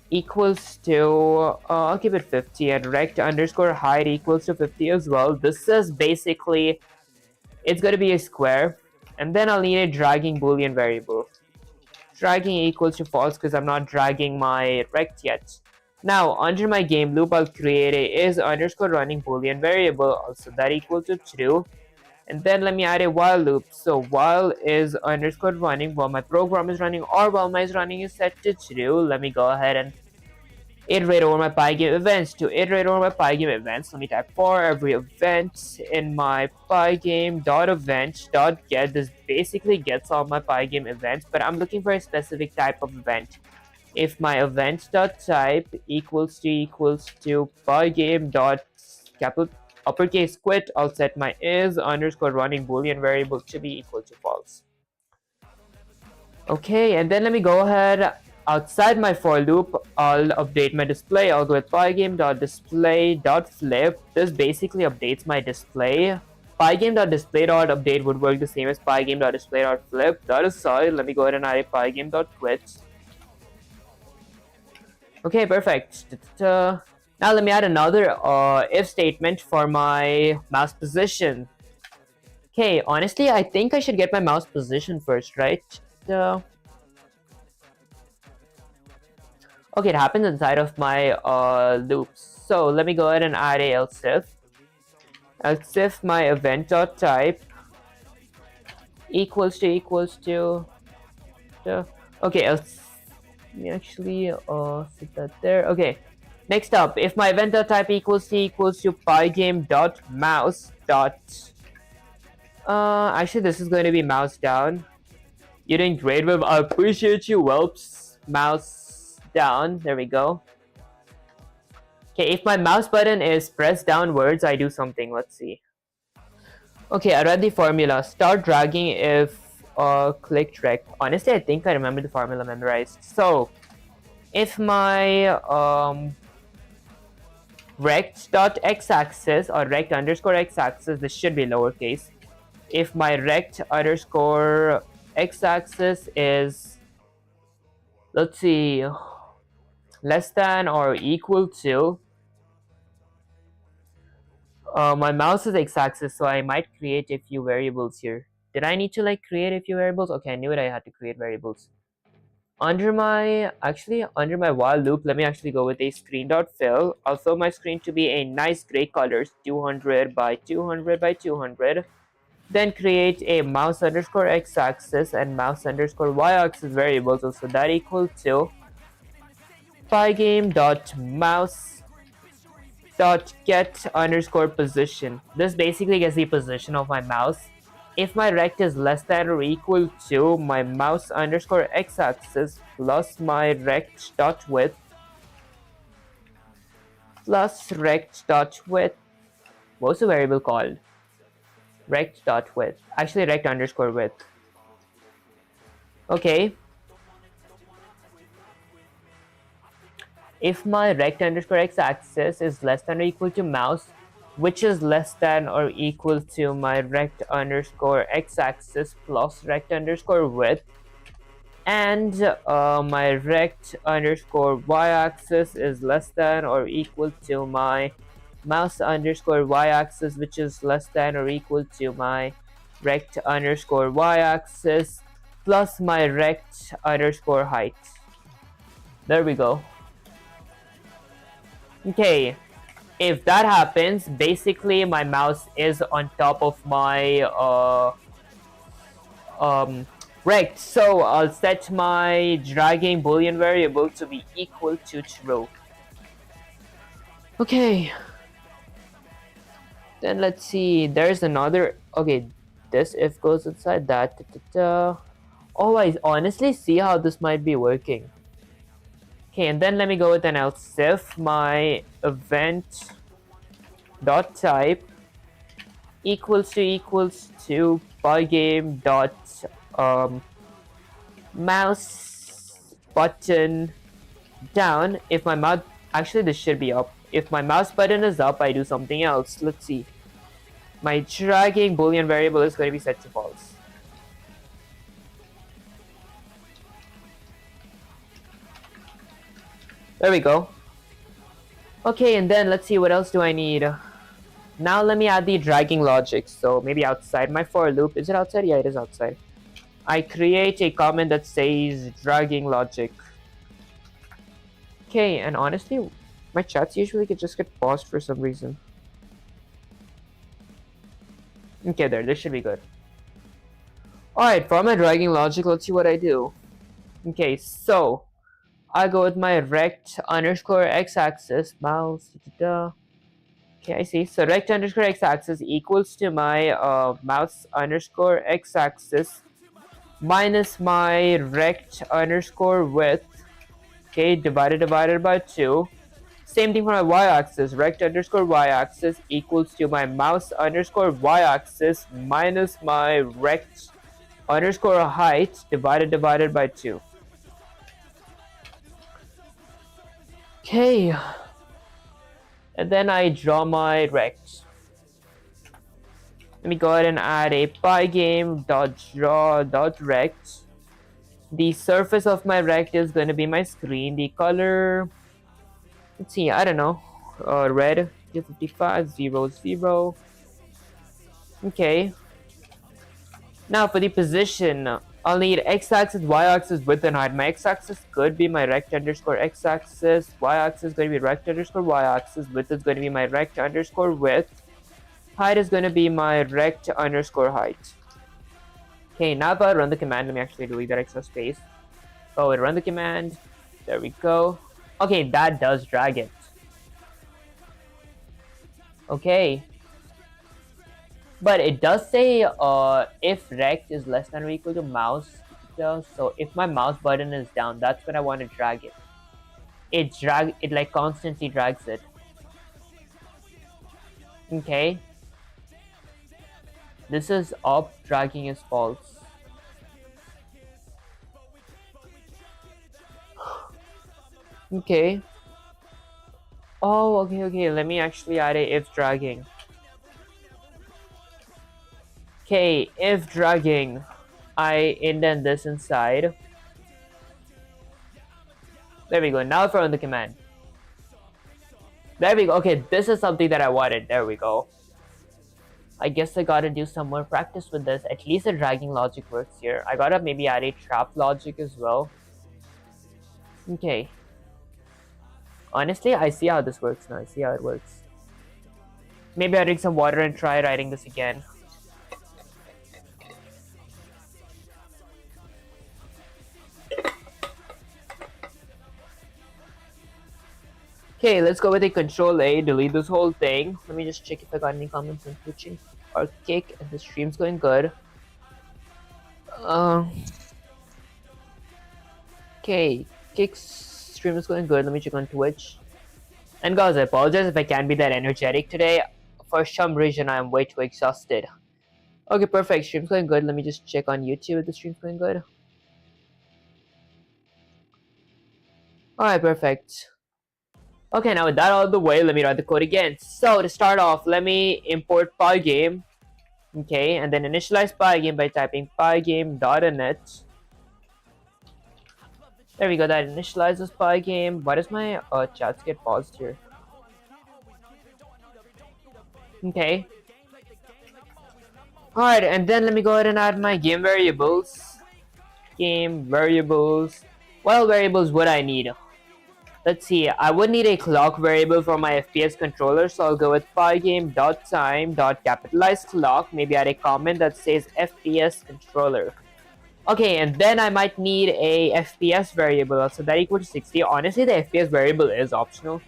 equals to, I'll keep it 50, and rect underscore height equals to 50 as well. This is basically, it's going to be a square. And then I'll need a dragging boolean variable. Dragging equals to false because I'm not dragging my rect yet. Now under my game loop, I'll create a is underscore running boolean variable, also that equals to true. And then let me add a while loop. So while is underscore running while my program is running or while my is running is set to true. Let me go ahead and iterate over my Pygame events. To iterate over my Pygame events, let me type for every event in my Pygame.event.get. This basically gets all my Pygame events, but I'm looking for a specific type of event. If my event.type equals to Pygame dot capital uppercase quit, I'll set my is underscore running boolean variable to be equal to false. Okay, and then let me go ahead outside my for loop. I'll update my display. I'll go with pygame.display.flip. This basically updates my display. Pygame.display.update would work the same as pygame.display.flip. That aside, let me go ahead and add a pygame.quit. Okay, perfect. Now let me add another if statement for my mouse position. Okay, honestly, I think I should get my mouse position first, right? Okay, it happens inside of my loops. So let me go ahead and add a else if. Else if my event.type equals to okay, else let me actually set that there. Okay. Next up, if my event.type equals to pygame.mouse dot actually this is going to be mouse down. You're doing great, Viv. I appreciate you, whelps. Mouse down. There we go. Okay, if my mouse button is pressed downwards, I do something. Let's see. Okay, I read the formula. Start dragging if clicked rect. Honestly, I think I remember the formula memorized. So, if my rect.x-axis or rect underscore x-axis, this should be lowercase. If my rect underscore x-axis is, let's see, less than or equal to, my mouse is x-axis, so I might create a few variables here. Did I need to like create a few variables? Okay, I knew it. I had to create variables. Under my while loop, let me actually go with a screen.fill. I'll fill my screen to be a nice gray colors, 200 by 200 by 200. Then create a mouse underscore x-axis and mouse underscore y-axis variables. So that equal to pygame.mouse dot get underscore position. This basically gets the position of my mouse. If my rect is less than or equal to my mouse underscore x-axis plus my rect dot width plus rect dot width. What's the variable called? Rect dot width. Actually, rect underscore width. Okay. If my rect underscore x-axis is less than or equal to mouse, which is less than or equal to my rect underscore x-axis plus rect underscore width, and my rect underscore y-axis is less than or equal to my mouse underscore y-axis, which is less than or equal to my rect underscore y-axis plus my rect underscore height. There we go. Okay, if that happens, basically my mouse is on top of my rect. So I'll set my dragging boolean variable to be equal to true. Okay. Then let's see. There's another. Okay, this if goes inside that. Oh, I honestly see how this might be working. Okay, and then let me go with an else if my event dot type equals to pygame dot mouse button down. If my Actually, this should be up. If my mouse button is up, I do something else. Let's see. My dragging boolean variable is going to be set to false. There we go. Okay, and then let's see, what else do I need? Now let me add the dragging logic. So maybe outside my for loop. Is it outside? Yeah, it is outside. I create a comment that says dragging logic. Okay, and honestly, my chats usually could just get paused for some reason. Okay, there, this should be good. Alright, for my dragging logic, let's see what I do. Okay, so I go with my rect underscore x-axis, mouse, okay, I see. So rect underscore x-axis equals to my mouse underscore x-axis minus my rect underscore width, okay, divided by 2. Same thing for my y-axis, rect underscore y-axis equals to my mouse underscore y-axis minus my rect underscore height divided by 2. Okay, and then I draw my rect. Let me go ahead and add a pygame.draw.rect. The surface of my rect is going to be my screen. The color, let's see, I don't know, red, 255, 0, 0. Okay. Now for the position, I'll need x-axis, y-axis, width, and height. My x-axis could be my rect underscore x-axis, y-axis is going to be rect underscore y-axis, width is going to be my rect underscore width, height is going to be my rect underscore height. Okay, now if I run the command, let me actually delete that extra space. Oh, run the command. There we go. Okay, that does drag it. Okay. But it does say if rect is less than or equal to mouse. So if my mouse button is down, that's when I want to drag it. It like constantly drags it. Okay. This is up, dragging is false. Okay. Oh, okay. Let me actually add a if dragging. Okay, if dragging, I indent this inside. There we go. Now if I run the command. There we go. Okay, this is something that I wanted. There we go. I guess I gotta do some more practice with this. At least the dragging logic works here. I gotta maybe add a trap logic as well. Okay. Honestly, I see how this works now. I see how it works. Maybe I'll drink some water and try writing this again. Okay, let's go with a control A, delete this whole thing. Let me just check if I got any comments on Twitching or Kick, and the stream's going good. Okay, Kick's stream is going good. Let me check on Twitch. And guys, I apologize if I can't be that energetic today. For some reason, I am way too exhausted. Okay, perfect. Stream's going good. Let me just check on YouTube if the stream's going good. Alright, perfect. Okay, now with that out of the way, let me write the code again. So to start off, let me import pygame. Okay, and then initialize pygame by typing pygame.init. There we go, that initializes pygame. Why does my chats get paused here? Okay. Alright, and then let me go ahead and add my game variables. Game variables. What variables would I need? Let's see, I would need a clock variable for my FPS controller, so I'll go with pygame.time.capitalize clock. Maybe add a comment that says FPS controller. Okay, and then I might need a FPS variable, so that equals to 60. Honestly, the FPS variable is optional.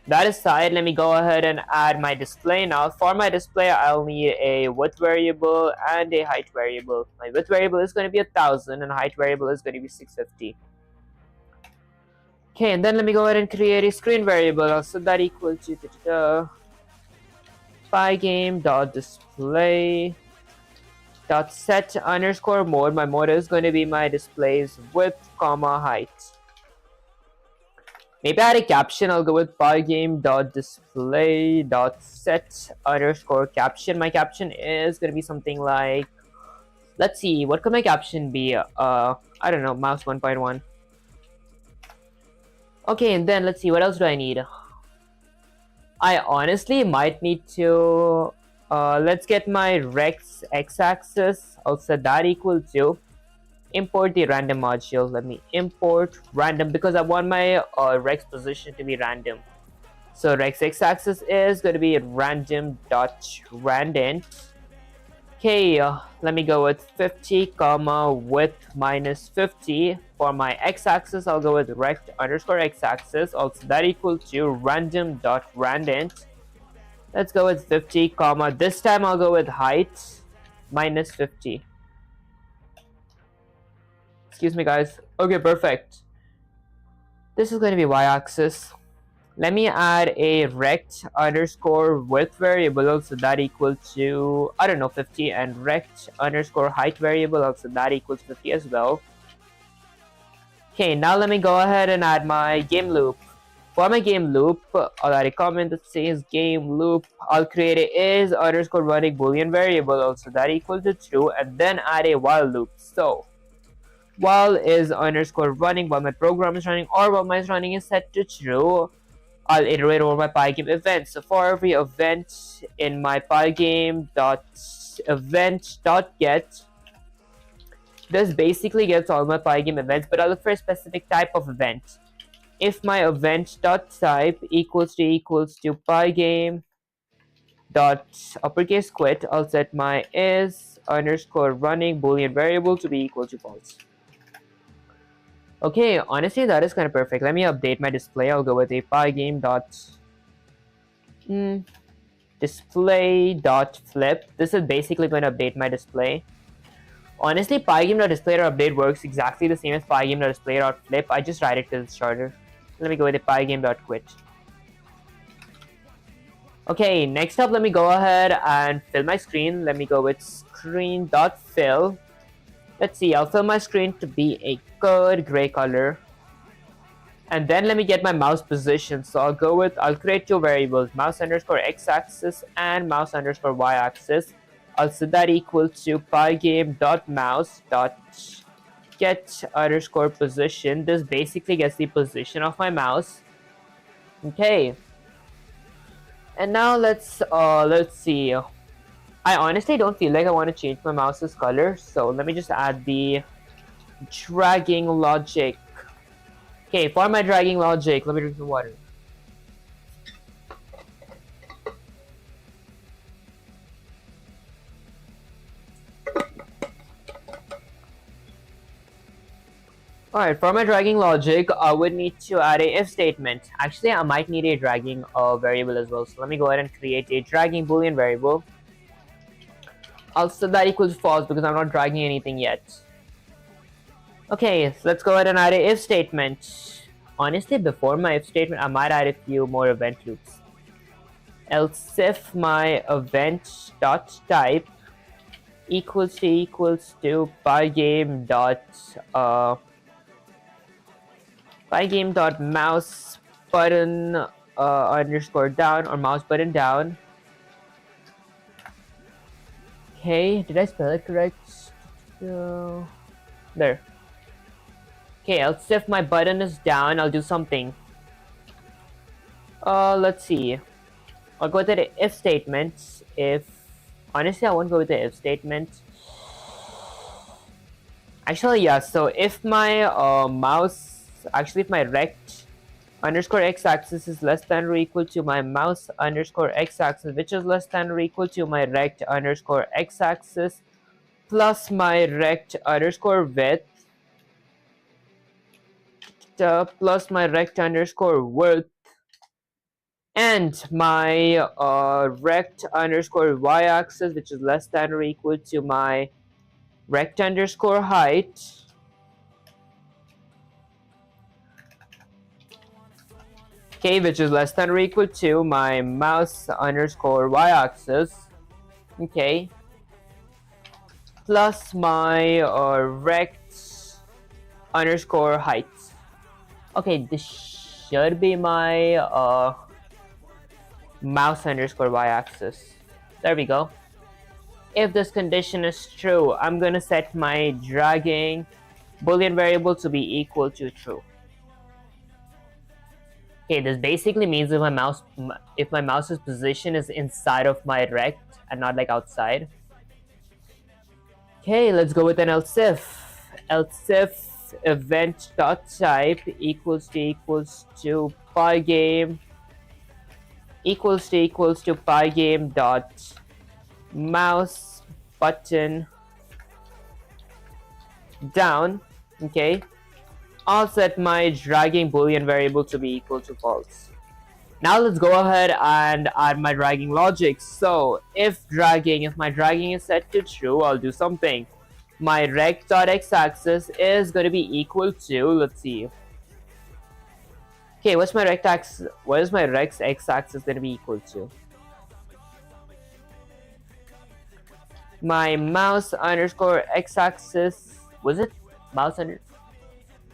That aside, let me go ahead and add my display now. For my display, I'll need a width variable and a height variable. My width variable is going to be 1000 and height variable is going to be 650. Okay, and then let me go ahead and create a screen variable. So that equals to pygame.display.set underscore mode. My mode is going to be my display's width, comma, height. Maybe add a caption. I'll go with pygame.display.set_caption. My caption is gonna be something like, let's see, what could my caption be? I don't know, mouse 1.1. Okay, and then let's see, what else do I need? I honestly might need to let's get my rex x-axis. I'll set that equal to import the random module. Let me import random because I want my rex position to be random. So rex x-axis is going to be random.randint. Okay, let me go with 50 comma width minus 50. For my x-axis, I'll go with rect_x-axis. Also that equal to random.randint. Let's go with 50 comma, this time I'll go with height minus 50. Excuse me guys. Okay, perfect. This is going to be y-axis. Let me add a rect_width variable, also that equal to, I don't know, 50, and rect_height variable, also that equals 50 as well. Okay, now let me go ahead and add my game loop. For my game loop, I'll add a comment that says game loop. I'll create a is_running boolean variable, also that equal to true, and then add a while loop. So while is_running, while my program is running or while my running is set to true, I'll iterate over my pygame event. So for every event in my pygame.event.get, this basically gets all my pygame events, but I'll look for a specific type of event. If my event.type equals to pygame dot uppercase quit, I'll set my is_running boolean variable to be equal to false. Okay, honestly, that is kind of perfect. Let me update my display. I'll go with a pygame.display.flip. This is basically going to update my display. Honestly, pygame.display.update works exactly the same as pygame.display.flip. I just write it because it's shorter. Let me go with a pygame.quit. Okay, next up, let me go ahead and fill my screen. Let me go with screen.fill. Let's see, I'll fill my screen to be a good gray color. And then let me get my mouse position. So I'll create two variables, mouse_x-axis and mouse_y-axis. I'll set that equal to pygame.mouse.get_position. This basically gets the position of my mouse. Okay. And now let's see. I honestly don't feel like I want to change my mouse's color, so let me just add the dragging logic. Okay, for my dragging logic, let me drink some water. Alright, for my dragging logic, I would need to add a if statement. Actually, I might need a dragging variable as well, so let me go ahead and create a dragging boolean variable. I'll set that equals false because I'm not dragging anything yet. Okay, so let's go ahead and add a if statement. Honestly, before my if statement, I might add a few more event loops. Else if my event.type equals to pygame.mouse button underscore down or mouse button down. Okay, did I spell it correct? There. Okay, else if my button is down, I'll do something. Let's see. I'll go with the if statement. Honestly, I won't go with the if statement. Actually, yeah, so if my if my rect_x-axis is less than or equal to my mouse_x-axis, which is less than or equal to my rect_x-axis plus my rect_width plus my rect_width and my rect_y-axis, which is less than or equal to my rect_height. Okay, which is less than or equal to my mouse_y-axis. Okay. Plus my rect_height. Okay, should be my mouse underscore y-axis. There we go. If this condition is true, I'm gonna set my dragging boolean variable to be equal to true. Okay, this basically means if my mouse's position is inside of my rect and not like outside. Okay, let's go with an else if. Else if event dot type equals to pygame equals to pygame dot mouse button down. Okay, I'll set my dragging boolean variable to be equal to false. Now let's go ahead and add my dragging logic. So if my dragging is set to true, I'll do something. My rect.x-axis is going to be equal to, let's see. Okay, what is my rect x-axis going to be equal to? My mouse underscore x-axis, was it mouse under?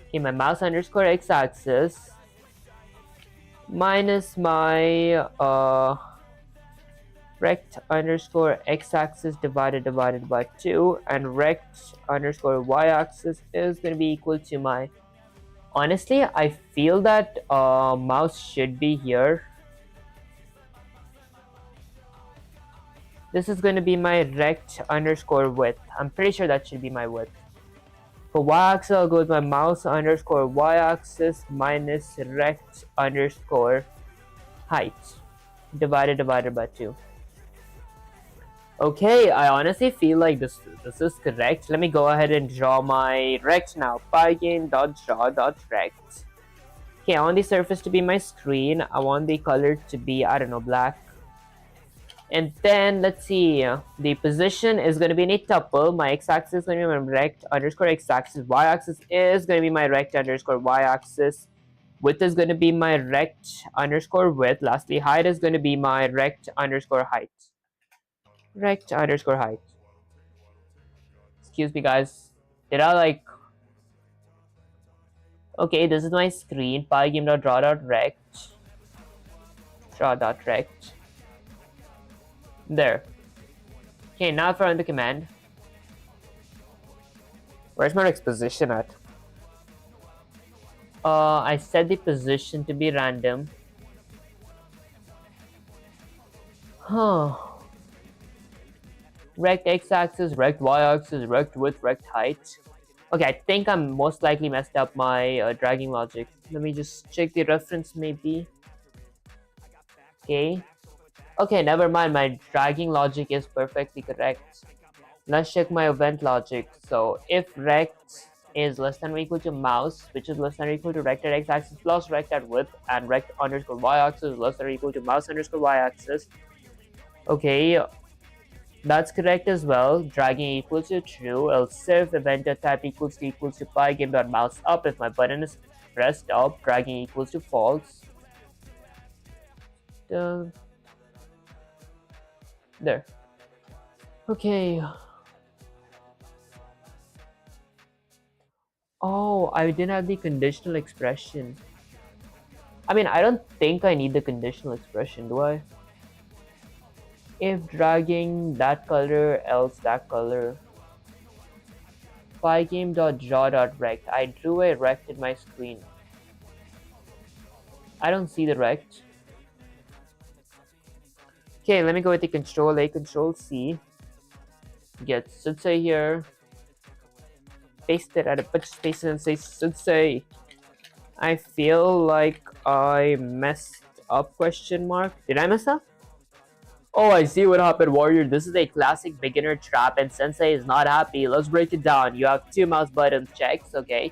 Okay, my mouse underscore x-axis minus my rect underscore x-axis divided by 2, and rect underscore y-axis is going to be equal to my, honestly I feel that mouse should be here. This is going to be my rect underscore width. I'm pretty sure that should be my width. For y-axis, I'll go with my mouse underscore y-axis minus rect underscore height divided by 2. Okay, I honestly feel like this is correct. Let me go ahead and draw my rect now. Pygame.draw.rect. Okay, I want the surface to be my screen. I want the color to be, I don't know, black. And then let's see, the position is going to be in a tuple. My x-axis is going to be my rect underscore x-axis. Y-axis is going to be my rect underscore y-axis. Width is going to be my rect underscore width. Lastly, height is going to be my rect underscore height. Rect underscore height. Excuse me, guys. Did I like... Okay, this is my screen. Pygame.draw.rect. Draw.rect. There. Okay, now if I run the command. Where's my next position at? I set the position to be random. Huh. Rect x-axis, rect y-axis, rect width, rect height. Okay, I think I'm most likely messed up my dragging logic. Let me just check the reference maybe. Okay. Okay, never mind. My dragging logic is perfectly correct. Let's check my event logic. So if rect is less than or equal to mouse, which is less than or equal to rect at x-axis plus rect at width, and rect underscore y-axis is less than or equal to mouse underscore y-axis. Okay, that's correct as well. Dragging equals to true. Else if event type equals to pygame.mouse up. If my button is pressed up, dragging equals to false. There. Okay. Oh, I didn't have the conditional expression. I mean, I don't think I need the conditional expression, do I? If dragging that color, else that color. Pygame.draw.rect. I drew a rect in my screen. I don't see the rect. Okay, let me go with the Control A, Control C. Get Sudsei here. Paste it at a bunch of spaces and say Sudsei. I feel like I messed up, question mark. Did I mess up? Oh, I see what happened, Warrior. This is a classic beginner trap and Sensei is not happy. Let's break it down. You have 2 mouse buttons checks, okay.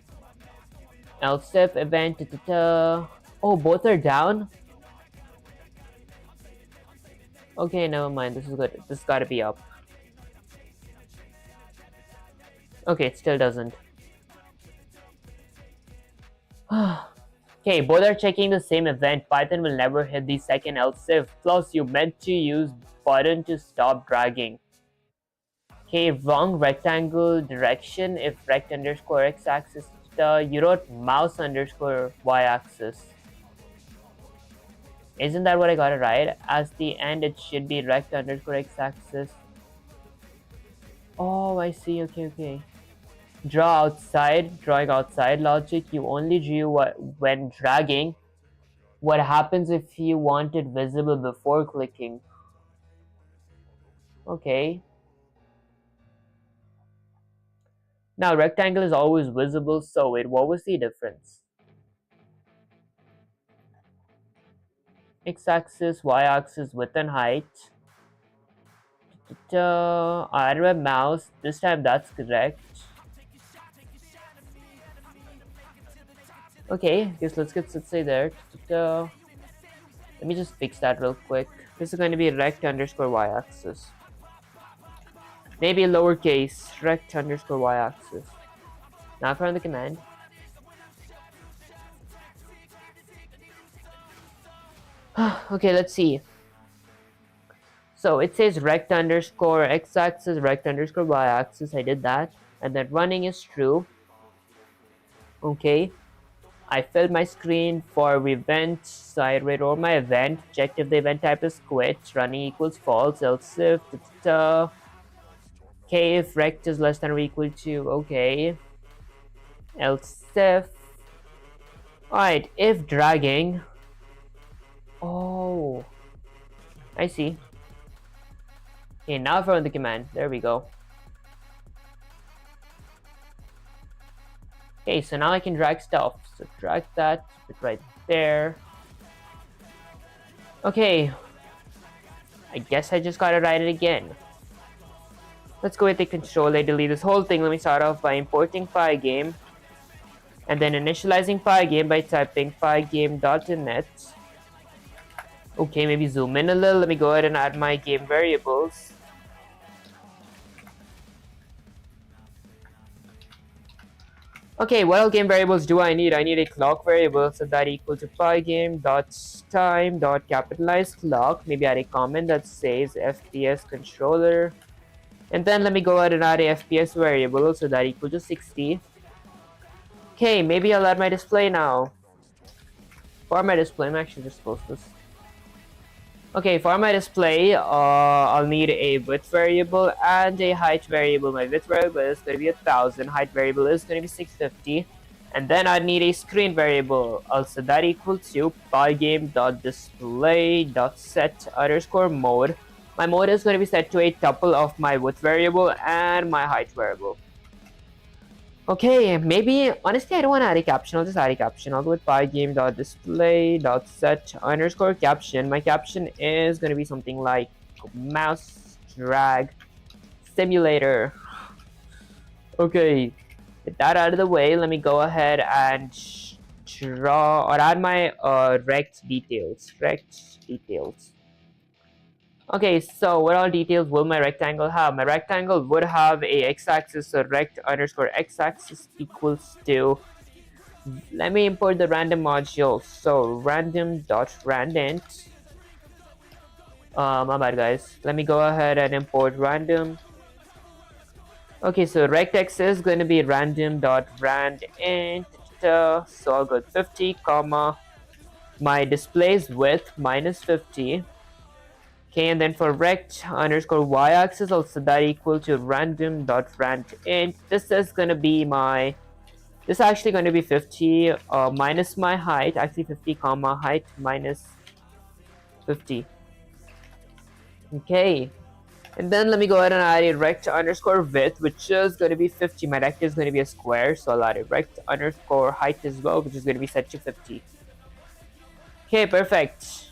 Else if event, oh, both are down? Okay, never mind. This is good. This gotta be up. Okay, it still doesn't. Okay, both are checking the same event. Python will never hit the second else if. Plus, you meant to use button to stop dragging. Okay, wrong rectangle direction. If rect underscore x-axis, you wrote mouse underscore y-axis. Isn't that what I got it right? As the end, it should be rect underscore x-axis. Oh, I see. Okay, okay. Draw outside, drawing outside logic. You only drew when dragging. What happens if you want it visible before clicking? Okay. Now rectangle is always visible, so wait, what was the difference? X-axis, y-axis, width and height. I added my mouse. This time that's correct. Okay, guess let's say there. Let me just fix that real quick. This is going to be rect underscore y-axis. Maybe lowercase rect underscore y-axis. Now run the command. Okay, let's see. So it says rect underscore x-axis, rect underscore y-axis. I did that. And then running is true. Okay. I filled my screen for event, so I read all my event, checked if the event type is quit, running equals false, else if, okay, if rect is less than or equal to, okay, else if, alright, if dragging, oh, I see. Okay, now for the command, there we go. Okay, so now I can drag stuff. So drag that, put it right there. Okay, I guess I just gotta write it again. Let's go with the controller, delete this whole thing. Let me start off by importing pygame. And then initializing pygame by typing pygame.init. Okay, maybe zoom in a little. Let me go ahead and add my game variables. Okay, what all game variables do I need? I need a clock variable, so that equal to pygame.time.capitalize clock. Maybe add a comment that says FPS controller. And then let me go ahead and add a FPS variable, so that equal to 60. Okay, maybe I'll add my display now. For my display, I'm actually just post this. Okay, for my display, I'll need a width variable and a height variable. My width variable is going to be 1000, height variable is going to be 650. And then I need a screen variable, also that equal to pygame.display.set underscore mode. My mode is going to be set to a tuple of my width variable and my height variable. Okay, maybe, honestly, I don't want to add a caption. I'll just add a caption. I'll go with pygame.display.set underscore caption. My caption is going to be something like mouse drag simulator. Okay, with that out of the way, let me go ahead and draw or add my rect details. Okay, so what all details will my rectangle have? My rectangle would have a x-axis, so rect underscore x-axis equals to, let me import the random module, so random.randint. My bad guys, let me go ahead and import random. Okay, so rect x is going to be random.randint, so I'll go 50 comma my display's width minus 50. Okay, and then for rect underscore y-axis, also that equal to random.randint. This is gonna be my, this is actually going to be 50 minus my height, actually 50 comma height minus 50. Okay, and then let me go ahead and add a rect underscore width, which is going to be 50. My rect is going to be a square, so I'll add a rect underscore height as well, which is going to be set to 50. Okay, perfect.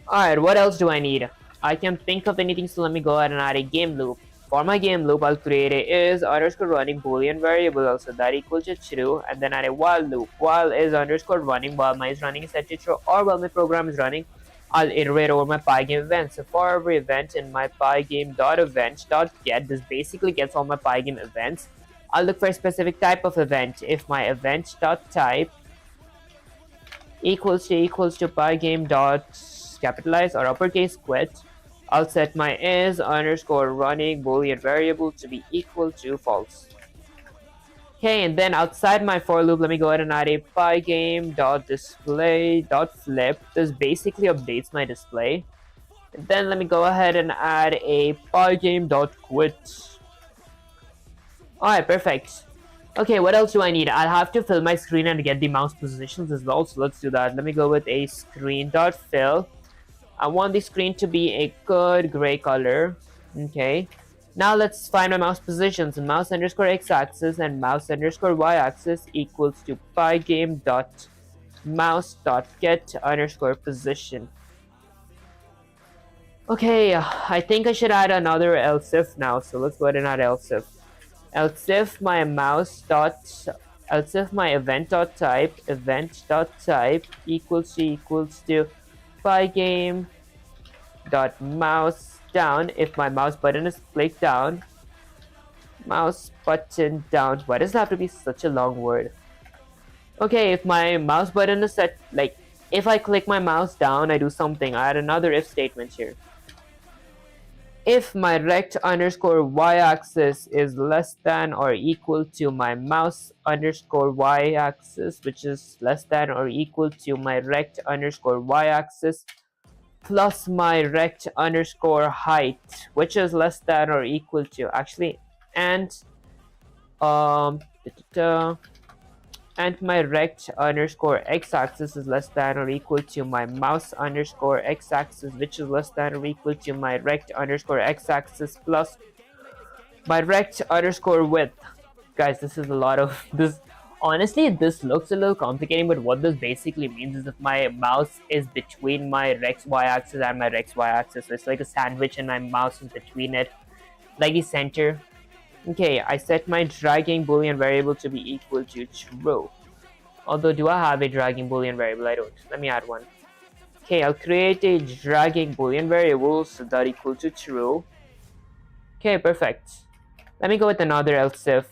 Alright, what else do I need? I can't think of anything, so let me go ahead and add a game loop. For my game loop, I'll create a is underscore running boolean variable, also that equals to true, and then add a while loop. While is underscore running, while my is running is set to true, or while my program is running, I'll iterate over my pygame event. So for every event in my pygame.event.get, this basically gets all my pygame events. I'll look for a specific type of event. If my event.type equals to pygame.capitalize or uppercase quit, I'll set my is underscore running boolean variable to be equal to false. Okay, and then outside my for loop, let me go ahead and add a pygame.display.flip. This basically updates my display. And then let me go ahead and add a pygame.quit. Alright, perfect. Okay, what else do I need? I'll have to fill my screen and get the mouse positions as well, so let's do that. Let me go with a screen.fill. I want the screen to be a good gray color. Okay. Now let's find my mouse positions. Mouse underscore x-axis and mouse underscore y-axis equals to pygame.mouse.get underscore position. Okay, I think I should add another else if now, so let's go ahead and add else if. Else if my event.type equals to pygame.mouse down. If my mouse button is clicked down, mouse button down. Why does it have to be such a long word? Okay, if my mouse button is set, like if I click my mouse down, I do something. I add another if statement here. If my rect underscore y-axis is less than or equal to my mouse underscore y-axis, which is less than or equal to my rect underscore y-axis, plus my rect underscore height, which is less than or equal to, actually, and my rect underscore x-axis is less than or equal to my mouse underscore x-axis, which is less than or equal to my rect underscore x-axis plus my rect underscore width. Guys, this is a lot of this. Honestly, this looks a little complicated, but what this basically means is if my mouse is between my rex y-axis and my rex y-axis, so it's like a sandwich and my mouse is between it, like the center. Okay, I set my dragging boolean variable to be equal to true. Although, do I have a dragging boolean variable? I don't. Let me add one. Okay, I'll create a dragging boolean variable so that equal to true. Okay, perfect. Let me go with another else if.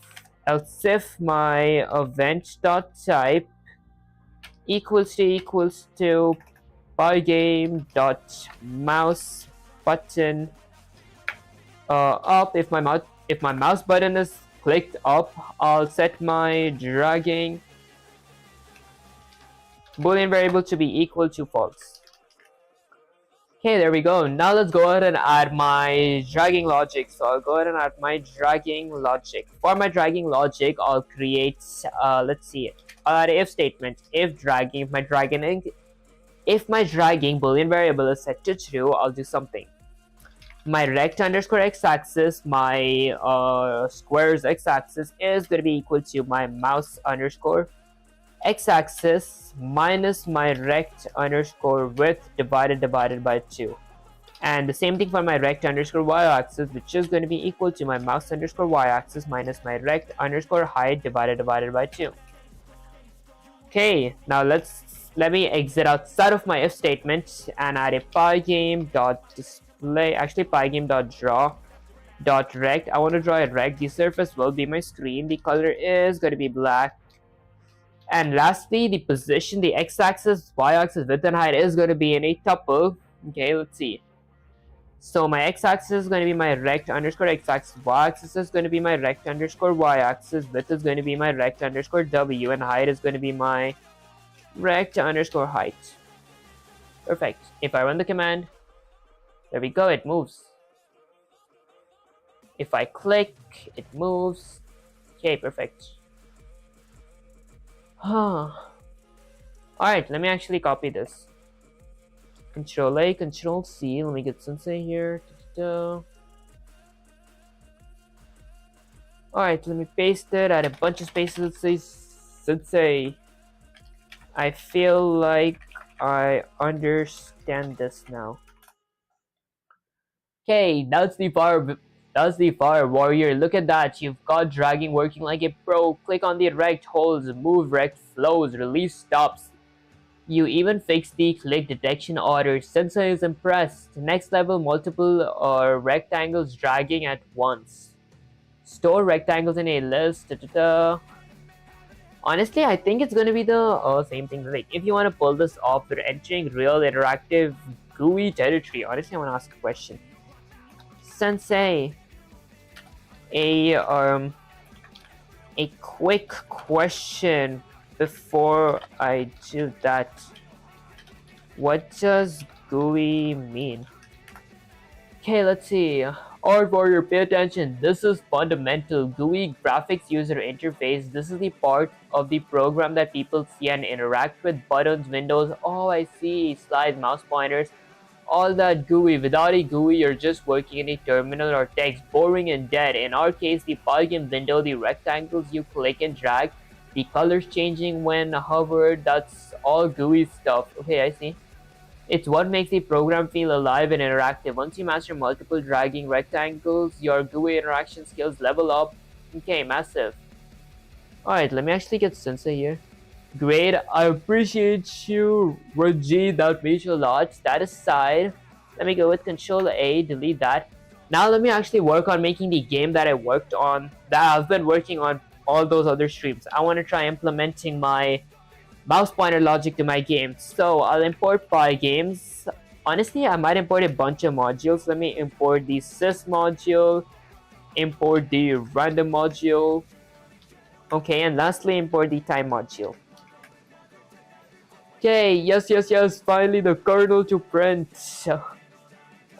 Else if my event.type equals to pygame.mouse button up. If my mouse button is clicked up, I'll set my dragging boolean variable to be equal to false. Okay, there we go. Now let's go ahead and add my dragging logic. So I'll go ahead and add my dragging logic. For my dragging logic, I'll create let's see, I'll add an if statement. If my dragging boolean variable is set to true, I'll do something. My rect underscore x-axis, my squares x-axis is going to be equal to my mouse underscore x-axis minus my rect underscore width divided by 2. And the same thing for my rect underscore y-axis, which is going to be equal to my mouse underscore y-axis minus my rect underscore height divided by 2. Okay, now let me exit outside of my if statement and add a pygame.display, actually pygame.draw.rect. I want to draw a rect. The surface will be my screen. The color is going to be black. And lastly, the position, the x-axis, y-axis, width and height is going to be in a tuple. Okay, let's see. So my x-axis is going to be my rect underscore x-axis, y-axis is going to be my rect underscore y-axis, width is going to be my rect underscore w, and height is going to be my rect underscore height. Perfect. If I run the command, there we go, it moves. If I click, it moves. Okay, perfect. Alright, let me actually copy this. Control A, Control C. Let me get Sensei here. Alright, let me paste it. Add a bunch of spaces. Let's say Sensei. I feel like I understand this now. Okay, that's the fire warrior. Look at that. You've got dragging working like a pro. Click on the rect holds, move rect flows, release stops. You even fixed the click detection order. Sensei is impressed. Next level, multiple rectangles dragging at once. Store rectangles in a list. Honestly, I think it's going to be the same thing. Like, if you want to pull this off, you're entering real interactive GUI territory. Honestly, I want to ask a question. Sensei, a quick question before I do that. What does GUI mean? Okay, let's see. Art Warrior, pay attention. This is fundamental. GUI, graphics user interface. This is the part of the program that people see and interact with. Buttons, windows. Oh, I see. Slides, mouse pointers. All that GUI. Without a GUI, you're just working in a terminal or text. Boring and dead. In our case, the polygon window, the rectangles you click and drag, the colors changing when hovered. That's all GUI stuff. Okay, I see. It's what makes the program feel alive and interactive. Once you master multiple dragging rectangles, your GUI interaction skills level up. Okay, massive. Alright, let me actually get Sensei here. Great, I appreciate you, Raji. That means a lot. That aside, let me go with Control A, delete that. Now let me actually work on making the game that I worked on, that I've been working on all those other streams. I want to try implementing my mouse pointer logic to my game. So I'll import Pygames. Honestly, I might import a bunch of modules. Let me import the sys module, import the random module. Okay, and lastly, import the time module. Okay, yes, finally the kernel to print.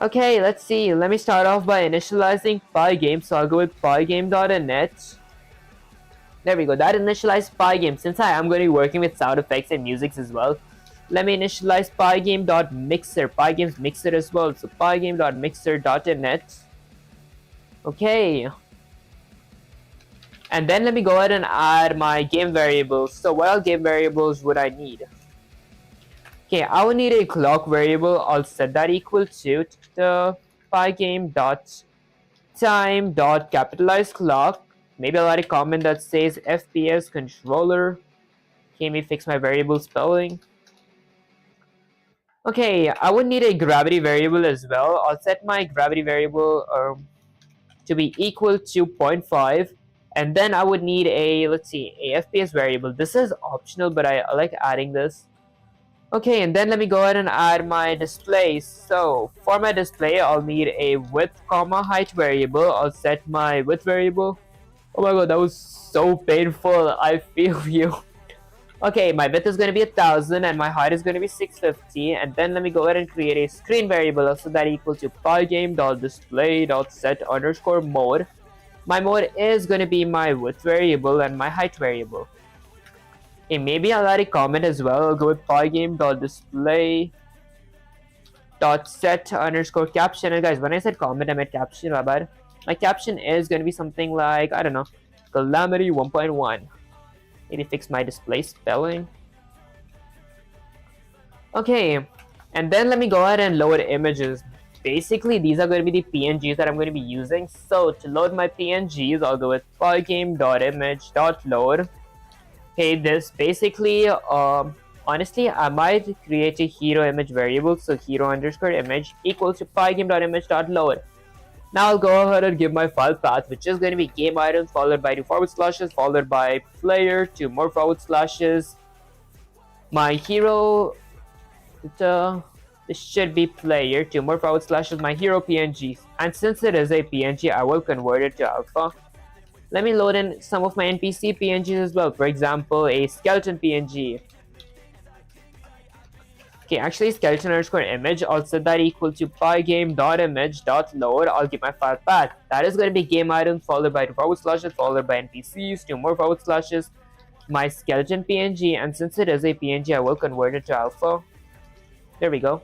Okay, let's see. Let me start off by initializing Pygame. So I'll go with pygame.init. There we go, that initialized Pygame. Since I am going to be working with sound effects and music as well, let me initialize pygame.mixer, Pygame's mixer as well. So pygame.mixer.init. Okay. And then let me go ahead and add my game variables. So what all game variables would I need? Okay, I will need a clock variable. I'll set that equal to the pygame.time.capitalize clock. Maybe I'll add a comment that says FPS controller. Okay, let me fix my variable spelling. Okay, I would need a gravity variable as well. I'll set my gravity variable to be equal to 0.5. And then I would need a, let's see, a FPS variable. This is optional, but I like adding this. Okay, and then let me go ahead and add my display. So for my display, I'll need a width, height variable. I'll set my width variable. Oh my god, that was so painful. I feel you. Okay, my width is going to be 1000 and my height is going to be 650. And then let me go ahead and create a screen variable. Also that equal to pygame.display.set_mode. My mode is going to be my width variable and my height variable. Okay, maybe I'll add a comment as well. I'll go with pygame.display.set_caption. And guys, when I said comment, I meant caption. My bad. My caption is going to be something like, I don't know, Calamity 1.1. Maybe fix my display spelling. Okay, and then let me go ahead and load images. Basically, these are going to be the PNGs that I'm going to be using. So to load my PNGs, I'll go with pygame.image.load. Okay, this basically, honestly, I might create a hero image variable. So hero_image equals to pygame.image.load. Now I'll go ahead and give my file path, which is going to be game items followed by 2 forward slashes followed by player, 2 more forward slashes. My hero, this should be player, 2 more forward slashes, my hero PNG. And since it is a PNG, I will convert it to alpha. Let me load in some of my NPC PNGs as well. For example, a skeleton PNG. Okay, actually skeleton_image, I'll set that equal to pygame.image.load. I'll give my file path. That is going to be game items followed by 2 forward slashes followed by NPCs, 2 more forward slashes, my skeleton PNG, and since it is a PNG, I will convert it to alpha. There we go.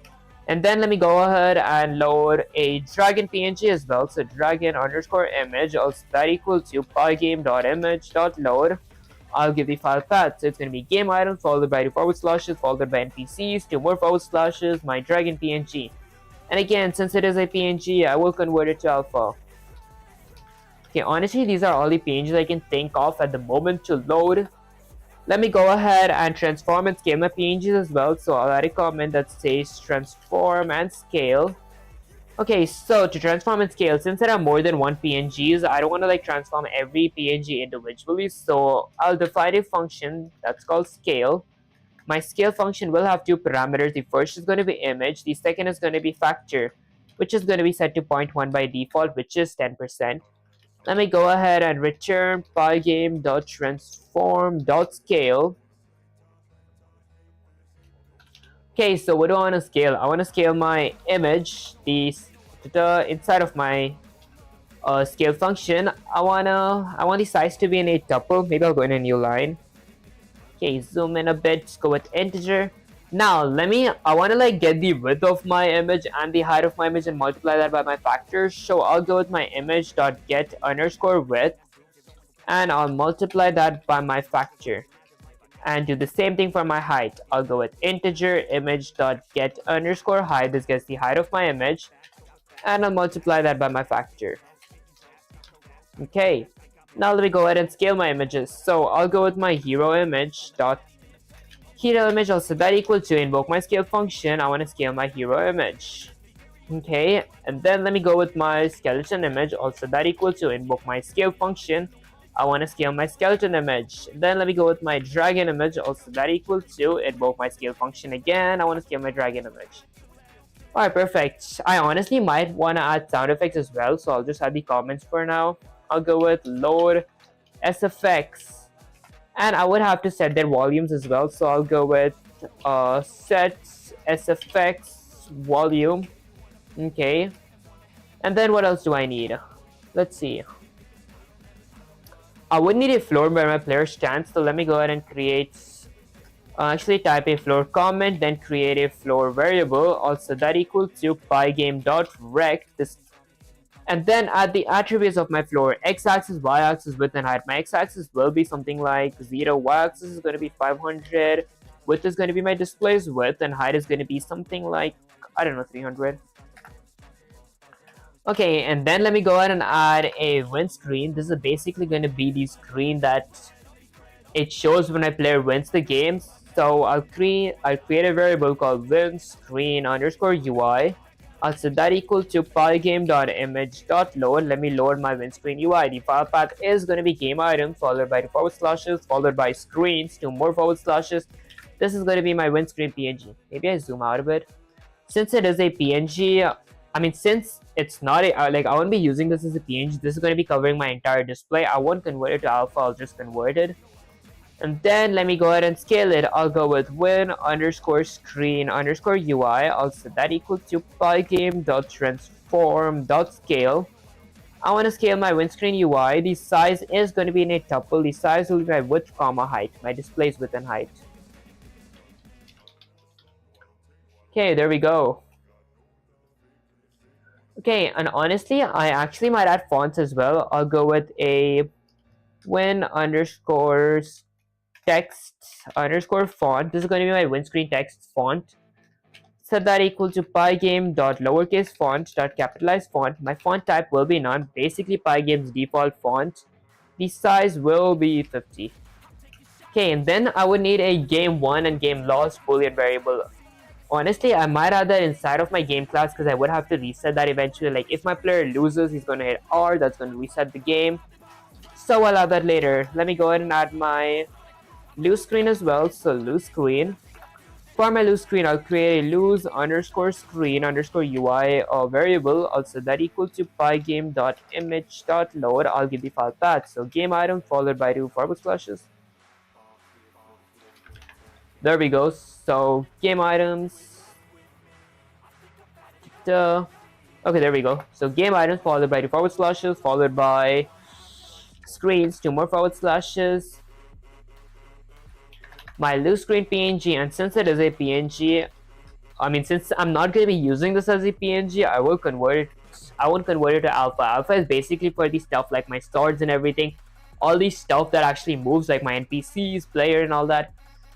And then let me go ahead and load a dragon PNG as well. So dragon_image, I'll set that equal to pygame.image.load. I'll give the file path. So it's going to be game item followed by 2 forward slashes followed by NPCs, 2 more forward slashes, my dragon PNG. And again, since it is a PNG, I will convert it to alpha. Okay, honestly, these are all the PNGs I can think of at the moment to load. Let me go ahead and transform and scale my PNGs as well. So I'll add a comment that says transform and scale. Okay, so to transform and scale, since there are more than 1 PNGs, I don't want to like transform every PNG individually. So I'll define a function that's called scale. My scale function will have 2 parameters. The first is going to be image. The second is going to be factor, which is going to be set to 0.1 by default, which is 10%. let me go ahead and return pygame.transform.scale. Okay, so what do I want to scale? I want to scale my image, the inside of my scale function. I want the size to be in a tuple. Maybe I'll go in a new line. Okay, zoom in a bit, just go with integer. Now I want to like get the width of my image and the height of my image and multiply that by my factor. So I'll go with my image.get_width and I'll multiply that by my factor. And do the same thing for my height. I'll go with integer image.get_height. This gets the height of my image and I'll multiply that by my factor. Okay, now let me go ahead and scale my images. So I'll go with my hero image I'll set that equal to invoke my scale function. I want to scale my hero image. Okay, and then let me go with my skeleton image. I'll set that equal to invoke my scale function. I want to scale my skeleton image. Then let me go with my dragon image. I'll set that equal to invoke my scale function again. I want to scale my dragon image. Alright, perfect. I honestly might want to add sound effects as well, so I'll just add the comments for now. I'll go with load SFX, and I would have to set their volumes as well, so I'll go with set SFX volume. Okay, and then what else do I need? Let's see. I would need a floor where my player stands, so let me go ahead and create actually type a floor comment, then create a floor variable, also that equal to pygame.rect this, and then add the attributes of my floor: x-axis, y-axis, width and height. My x-axis will be something like 0, y-axis is going to be 500, width is going to be my display's width, and height is going to be something like, I don't know, 300. Okay, and then let me go ahead and add a win screen. This is basically going to be the screen that it shows when my player wins the game. So I'll create a variable called win_screen_UI. I'll set that equal to pygame.image.load. Let me load my win screen UI. The file path is going to be game item followed by the forward slashes followed by screens, 2 more forward slashes. This is going to be my win screen PNG. Maybe I zoom out a bit. Since it is a PNG, I mean, since it's not a I won't be using this as a PNG. This is going to be covering my entire display. I won't convert it to alpha. I'll just convert it. And then let me go ahead and scale it. I'll go with win_screen_UI. I'll set that equal to pygame.transform.scale. I want to scale my win screen UI. The size is going to be in a tuple. The size will be my width, height. My display's width and height. Okay, there we go. Okay, and honestly, I actually might add fonts as well. I'll go with a win_text_font. This is going to be my win screen text font. Set that equal to pygame.lowercase font.capitalized font. My font type will be none. Basically, pygame's default font. The size will be 50. Okay, and then I would need a game won and game lost boolean variable. Honestly, I might add that inside of my game class because I would have to reset that eventually. Like if my player loses, he's going to hit R. That's going to reset the game. So I'll add that later. Let me go ahead and add my lose screen as well. So lose screen. For my lose screen, I'll create a lose_screen_UI variable. Also that equal to pygame.image.load. I'll give the file path. So game item followed by 2 forward slashes. There we go. So game items. Okay, there we go. So game items followed by 2 forward slashes followed by screens, 2 more forward slashes. My lose screen PNG, and since it is a PNG, I mean, since I'm not going to be using this as a PNG, I won't convert it to alpha. Alpha is basically for the stuff like my swords and everything, all these stuff that actually moves, like my NPCs, player, and all that.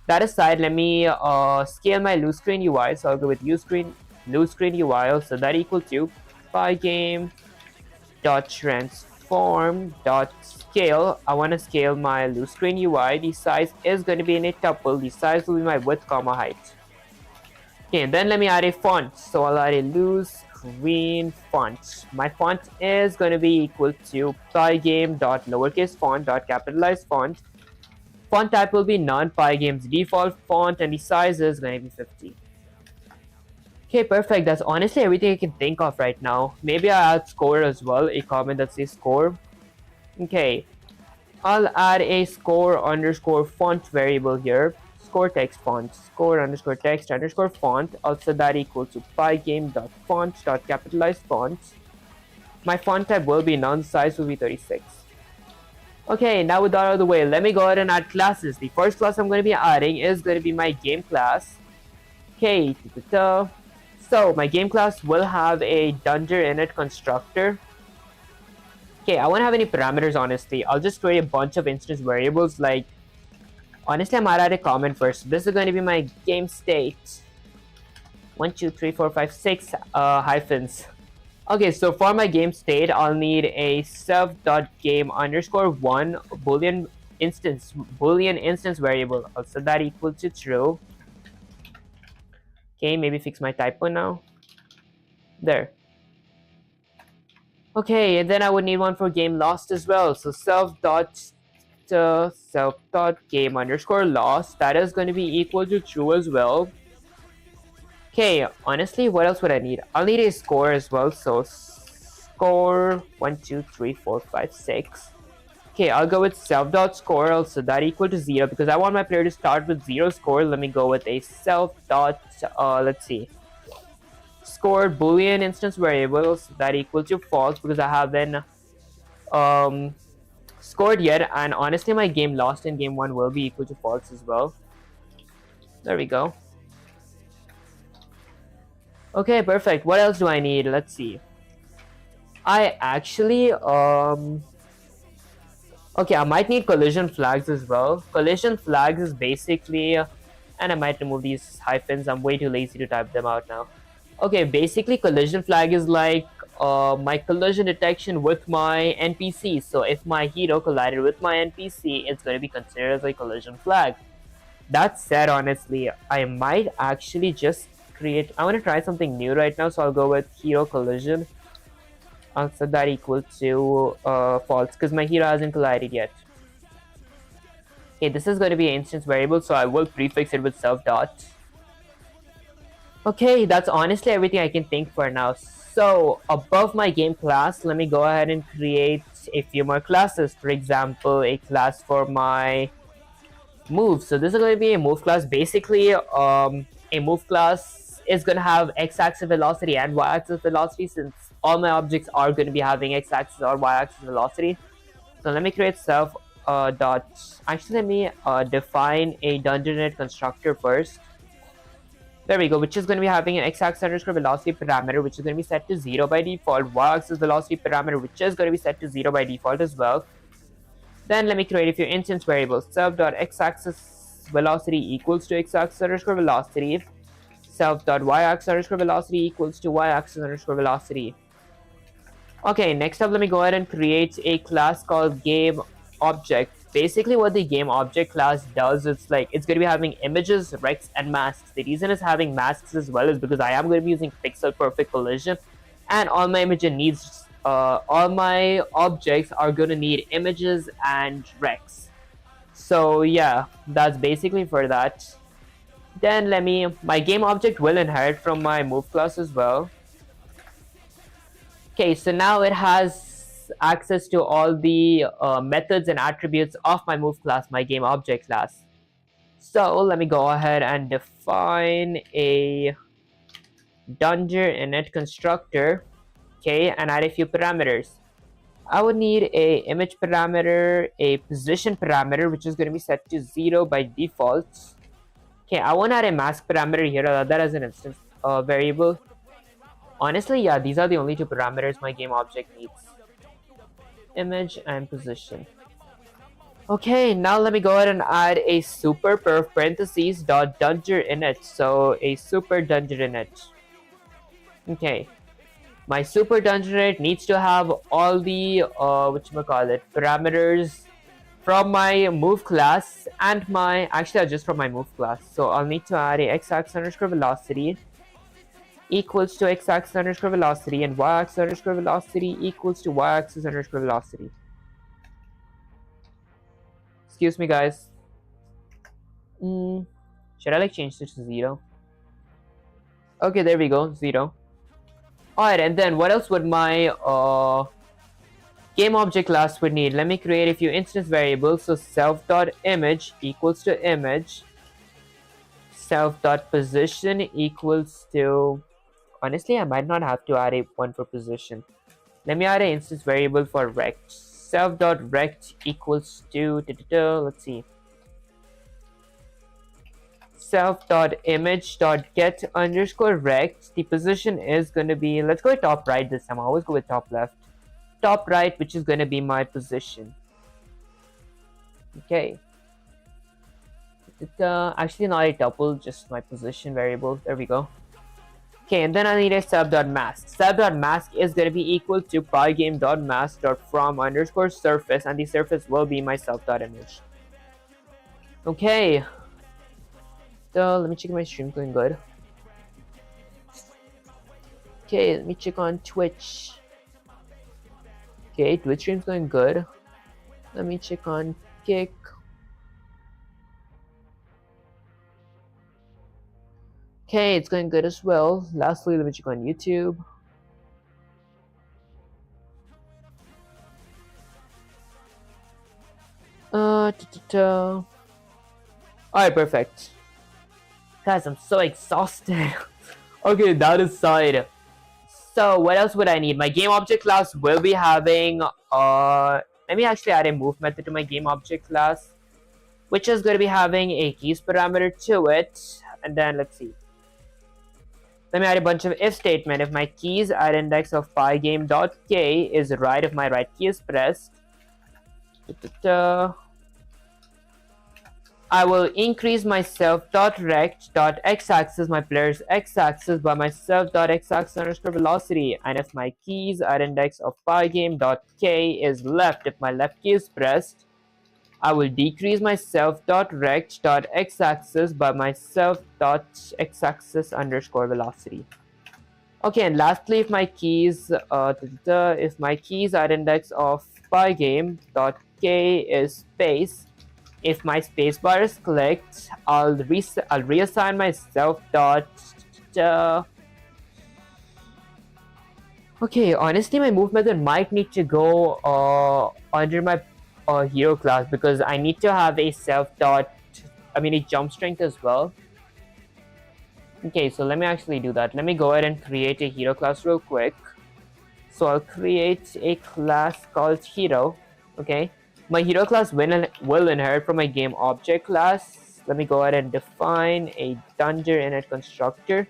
That aside, let me scale my lose screen UI. So I'll go with lose screen UI. So that equal to pygame.transform.scale. I want to scale my lose screen UI. The size is going to be in a tuple. The size will be my width, height. Okay, and then let me add a font. So I'll add a lose screen font. My font is going to be equal to pygame.lowercase font.capitalized font. Font type will be none. Pygame's default font, and the size is going to be 50. Okay, perfect. That's honestly everything I can think of right now. Maybe I'll add score as well. A comment that says score. Okay, I'll add a score underscore font variable here. Score text font, score underscore text underscore font. Also that equals to pygame.font.capitalized font. My font type will be none, size will be 36. Okay, now with that out of the way, let me go ahead and add classes. The first class I'm going to be adding is going to be my game class. Okay, so my game class will have a dungeon init constructor. Okay, I won't have any parameters, honestly. I'll just create a bunch of instance variables. Like, honestly, I might add a comment first. This is going to be my game state. 1, 2, 3, 4, 5, 6 hyphens. Okay, so for my game state, I'll need a self.game underscore 1 boolean instance variable. I'll set that equal to true. Okay, maybe fix my typo now. There. Okay, and then I would need one for game lost as well. So self.game underscore lost, that is going to be equal to true as well. Okay, honestly, what else would I need? I'll need a score as well. So score 1, 2, 3, 4, 5, 6. Okay, I'll go with self.score, also that equal to 0 because I want my player to start with 0 score. Let me go with a let's see, score boolean instance variables that equal to false because I haven't scored yet, and honestly my game lost in game 1 will be equal to false as well. There we go. Okay, perfect. What else do I need? Let's see. I actually okay, I might need collision flags as well. Collision flags is basically and I might remove these hyphens. I'm way too lazy to type them out now. Okay, basically collision flag is like my collision detection with my NPC. So if my hero collided with my NPC, it's going to be considered as a collision flag. That said, honestly, I might actually just I want to try something new right now, so I'll go with hero collision. I'll set that equal to false because my hero hasn't collided yet. Okay, this is going to be an instance variable, so I will prefix it with self dot. Okay, that's honestly everything I can think for now. So above my game class, let me go ahead and create a few more classes. For example, a class for my move. So this is going to be a move class. Basically, a move class is going to have x-axis velocity and y-axis velocity, since all my objects are going to be having x-axis or y-axis velocity. So let me create self dot. Actually, let me define a dungeon init constructor first. There we go, which is going to be having an x-axis underscore velocity parameter, which is going to be set to 0 by default. Y-axis velocity parameter, which is going to be set to 0 by default as well. Then let me create a few instance variables. Self.x-axis velocity equals to x-axis underscore velocity. Self.y-axis underscore velocity equals to y-axis underscore velocity. Okay, next up, let me go ahead and create a class called game object. Basically, what the game object class does is like it's going to be having images, recs, and masks. The reason it's having masks as well is because I am going to be using pixel perfect collision, and all my all my objects are going to need images and recs. So yeah, that's basically for that. Then my game object will inherit from my move class as well. Okay, so now it has access to all the methods and attributes of my move class, my game object class. So let me go ahead and define a dungeon init constructor, okay, and add a few parameters. I would need a image parameter, a position parameter, which is going to be set to 0 by default. Okay, I want to add a mask parameter here, that as an instance variable. Honestly, yeah, these are the only two parameters my game object needs. Image and position. Okay, now let me go ahead and add a super parentheses dot dungeon init. So a super dungeon init. Okay. My super dungeon init needs to have all the parameters from my move class and just from my move class. So I'll need to add a x-axis underscore velocity equals to x-axis underscore velocity and y-axis underscore velocity equals to y-axis underscore velocity. Excuse me, guys. Should I change this to 0? Okay, there we go, 0. Alright, and then what else would my game object class would need, let me create a few instance variables. So self.image equals to image, self.position equals to, honestly I might not have to add a one for position. Let me add an instance variable for rect. Self.rect equals to, let's see, self.image.get underscore rect. The position is going to be, let's go with top right this time. I always go with top left. Top right, which is going to be my position. Okay. Actually not a tuple, just my position variable. There we go. Okay, and then I need a sub.mask. Sub.mask is going to be equal to pygame.mask.from underscore surface, and the surface will be my self.image. Okay. So let me check my stream going good. Okay, let me check on Twitch. Okay, Twitch stream's going good. Let me check on Kick. Okay, it's going good as well. Lastly, let me check on YouTube. Alright, perfect. Guys, I'm so exhausted. Okay, that aside. So, what else would I need? My game object class will be having, let me actually add a move method to my game object class, which is going to be having a keys parameter to it. And then, let's see. Let me add a bunch of if statement. If my keys at index of pygame.k is right, if my right key is pressed, I will increase my self.rect.x-axis, my player's x-axis, by my self.x-axis underscore velocity. And if my keys at index of pygame.k is left, if my left key is pressed, I will decrease my self.rect.x-axis by my self.x-axis underscore velocity. Okay, and lastly, if my keys at index of pygame.k is space, if my spacebar is clicked, I'll reassign my Okay, honestly, my move method might need to go under my hero class, because I need to have a a jump strength as well. Okay, so let me actually do that. Let me go ahead and create a hero class real quick. So I'll create a class called hero. Okay, my hero class will inherit from my game object class. Let me go ahead and define a dunger init constructor.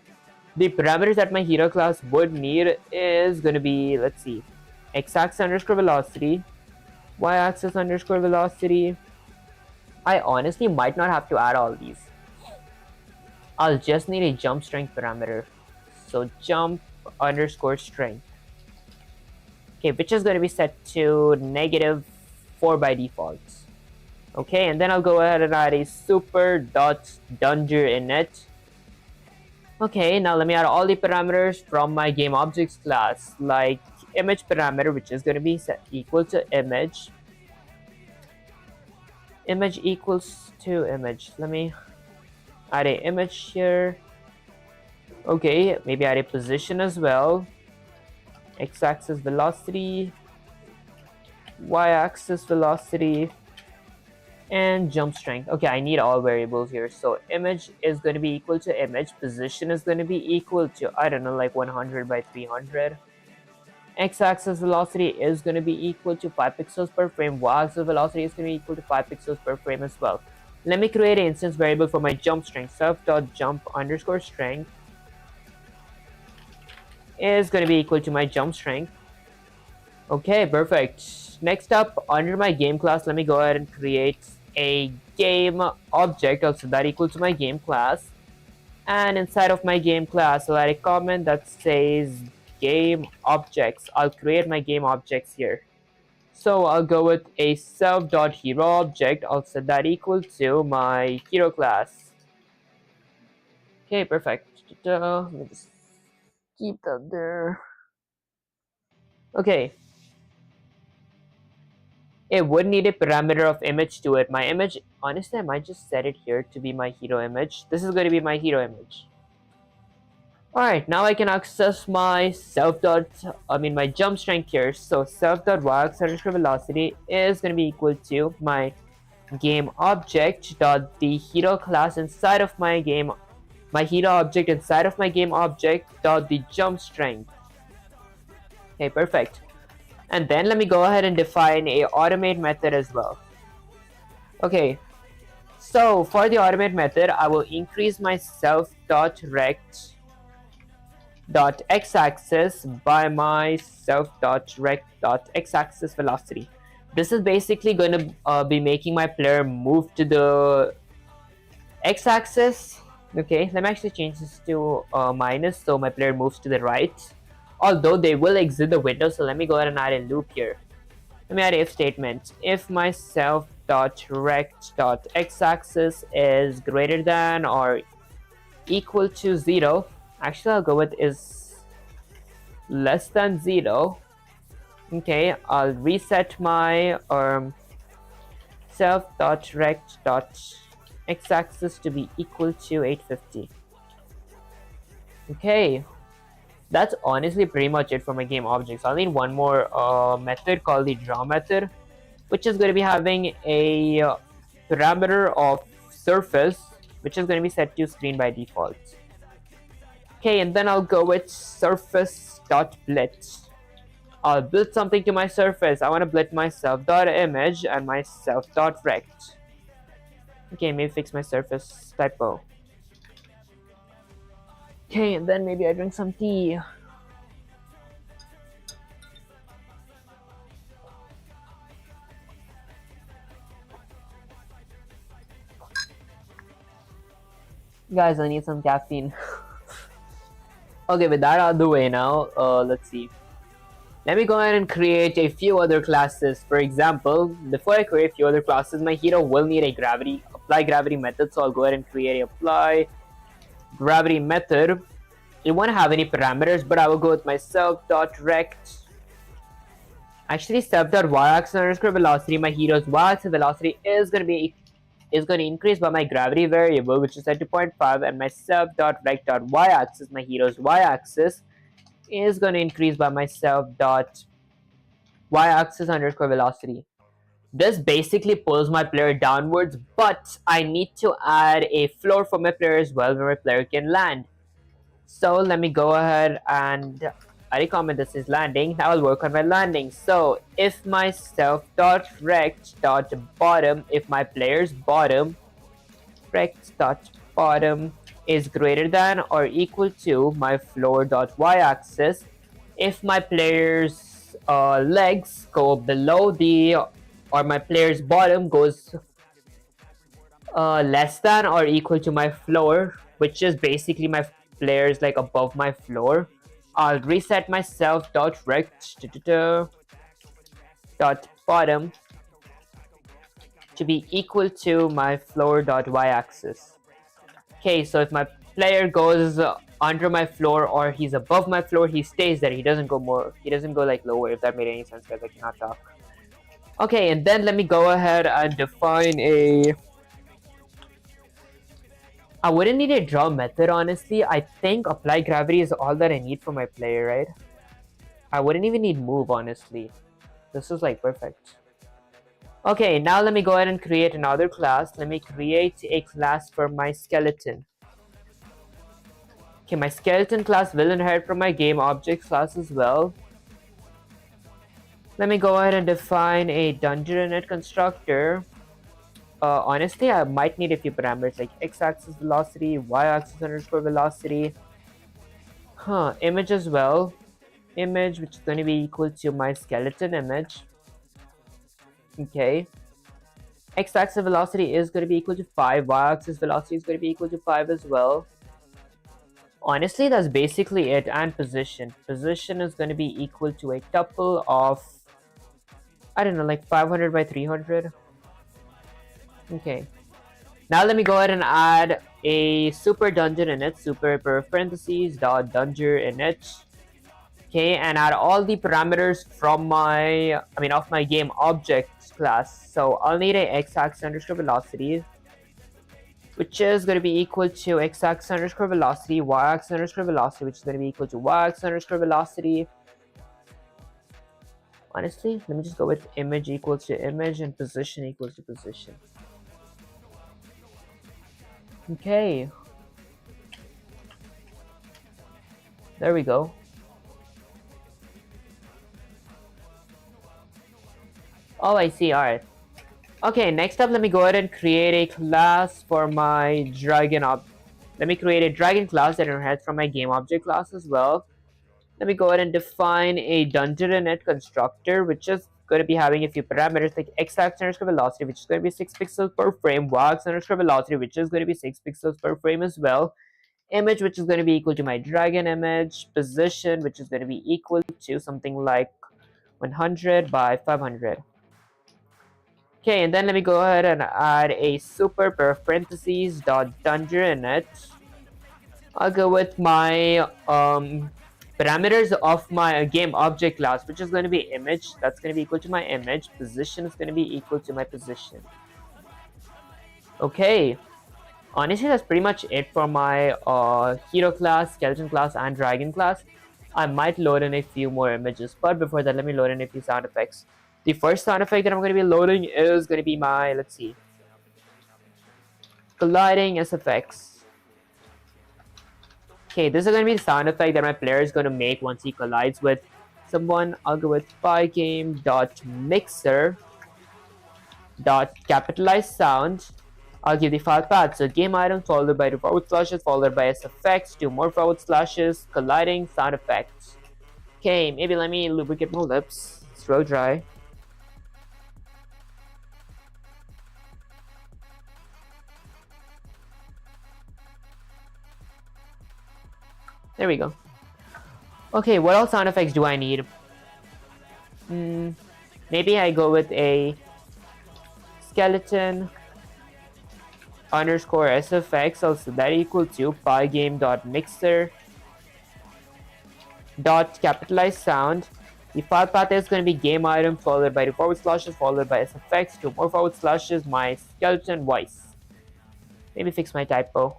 The parameters that my hero class would need is going to be, let's see, x-axis underscore velocity, y-axis underscore velocity. I honestly might not have to add all these. I'll just need a jump strength parameter. So jump underscore strength. Okay, which is going to be set to -4 by default. Okay, and then I'll go ahead and add a super.dunger init. Okay, now let me add all the parameters from my game objects class, like image parameter, which is going to be set equal to image. Image equals to image. Let me add a image here. Okay, maybe add a position as well. X-axis velocity, y-axis velocity, and jump strength. Okay, I need all variables here. So image is going to be equal to image. Position is going to be equal to, I don't know, like 100 by 300. X-axis velocity is going to be equal to 5 pixels per frame. Y-axis velocity is going to be equal to 5 pixels per frame as well. Let me create an instance variable for my jump strength. Self.jump underscore strength is going to be equal to my jump strength. Okay, perfect. Next up, under my game class, let me go ahead and create a game object, also that equal to my game class. And inside of my game class, I'll add a comment that says game objects. I'll create my game objects here. So I'll go with a self.hero object. I'll set that equal to my hero class. Okay, perfect. Let me just keep that there. Okay. It would need a parameter of image to it. My image, honestly, I might just set it here to be my hero image. This is going to be my hero image. Alright, now I can access my my jump strength here. So self.y_velocity is going to be equal to my game object dot the hero class inside of my hero object inside of my game object dot the jump strength. Okay, perfect. And then let me go ahead and define a automate method as well. Okay, so for the automate method, I will increase my self.rect dot x-axis by my self.rect dot x-axis velocity. This is basically going to be making my player move to the x-axis. Okay, let me actually change this to minus, so my player moves to the right, although they will exit the window. So let me go ahead and add a loop here. Let me add if statement. If my self.rect x-axis is greater than or equal to 0, actually I'll go with is less than 0. Okay, I'll reset my self.rect x-axis to be equal to 850. Okay, that's honestly pretty much it for my game objects. I'll need one more method called the draw method, which is going to be having a parameter of surface, which is going to be set to screen by default. Okay, and then I'll go with surface.blit. I'll build something to my surface. I want to blit myself.image and myself.rect. Okay, maybe fix my surface typo. Okay, and then maybe I drink some tea. Guys, I need some caffeine. Okay, with that out of the way now, let's see. Let me go ahead and create a few other classes. For example, before I create a few other classes, my hero will need a apply gravity method. So I'll go ahead and create a apply gravity method. It won't have any parameters, but I will go with my self.rect. Actually, self.y-axis underscore velocity. My hero's y-axis velocity is going to increase by my gravity variable, which is set to 0.5, and my self.rect.y-axis, my hero's y-axis, is going to increase by my self.y-axis underscore velocity. This basically pulls my player downwards, but I need to add a floor for my player as well, where my player can land. So let me go ahead and I comment this is landing. Now I'll work on my landing. So if my self.rect.bottom, if my player's bottom rect.bottom is greater than or equal to my floor.y-axis, if my player's legs go below or my player's bottom goes less than or equal to my floor, which is basically my players like above my floor, I'll reset my self.rect.bottom to be equal to my floor.y-axis. Okay, so if my player goes under my floor or he's above my floor, he stays there. He doesn't go like lower, if that made any sense, guys. I cannot talk. Okay, and then let me go ahead and define I wouldn't need a draw method, honestly. I think apply gravity is all that I need for my player, right? I wouldn't even need move, honestly. This is like perfect. Okay, now let me go ahead and create another class. Let me create a class for my skeleton. Okay, my skeleton class will inherit from my game object class as well. Let me go ahead and define a dungeon init constructor. Honestly, I might need a few parameters like x-axis velocity, y-axis underscore velocity. Image as well. Image, which is going to be equal to my skeleton image. Okay. X-axis velocity is going to be equal to 5. Y-axis velocity is going to be equal to 5 as well. Honestly, that's basically it. And position. Position is going to be equal to a tuple of, I don't know, like 500 by 300. Okay. Now let me go ahead and add a super dungeon init, super parentheses dot dungeon init. Okay, and add all the parameters from of my game objects class. So I'll need a x-axis underscore velocity. which is going to be equal to x-axis underscore velocity, y-axis underscore velocity, which is going to be equal to y-axis underscore velocity. Honestly, let me just go with image equals to image and position equals to position. Okay. There we go. Oh, I see. Alright. Okay, next up, let me go ahead and create a class for my dragon Let me create a dragon class that inherits from my game object class as well. Let me go ahead and define a dungeon constructor, which is going to be having a few parameters like x-axis underscore velocity, which is going to be 6 pixels per frame, y-axis underscore velocity, which is going to be 6 pixels per frame as well, image, which is going to be equal to my dragon image, position, which is going to be equal to something like 100 by 500. Okay, and then let me go ahead and add a super parentheses dot dungeon init. I'll go with my parameters of my game object class, which is going to be image. That's going to be equal to my image. Position is going to be equal to my position. Okay, honestly, that's pretty much it for my hero class, skeleton class, and dragon class. I might load in a few more images, but before that, let me load in a few sound effects. The first sound effect that I'm going to be loading is going to be my, let's see, colliding SFX. Okay, this is going to be the sound effect that my player is going to make once he collides with someone. I'll go with pygame.mixer.capitalize sound. I'll give the file path. So game item followed by 2 forward slashes followed by SFX, 2 more forward slashes, colliding sound effects. Okay, maybe let me lubricate my lips. It's real dry. There we go. Okay, what else sound effects do I need? Maybe I go with a skeleton underscore SFX, also that equal to pygame.mixer.capitalize sound. The file path is going to be game item followed by 2 forward slashes followed by SFX, 2 more forward slashes, my skeleton voice. Maybe fix my typo.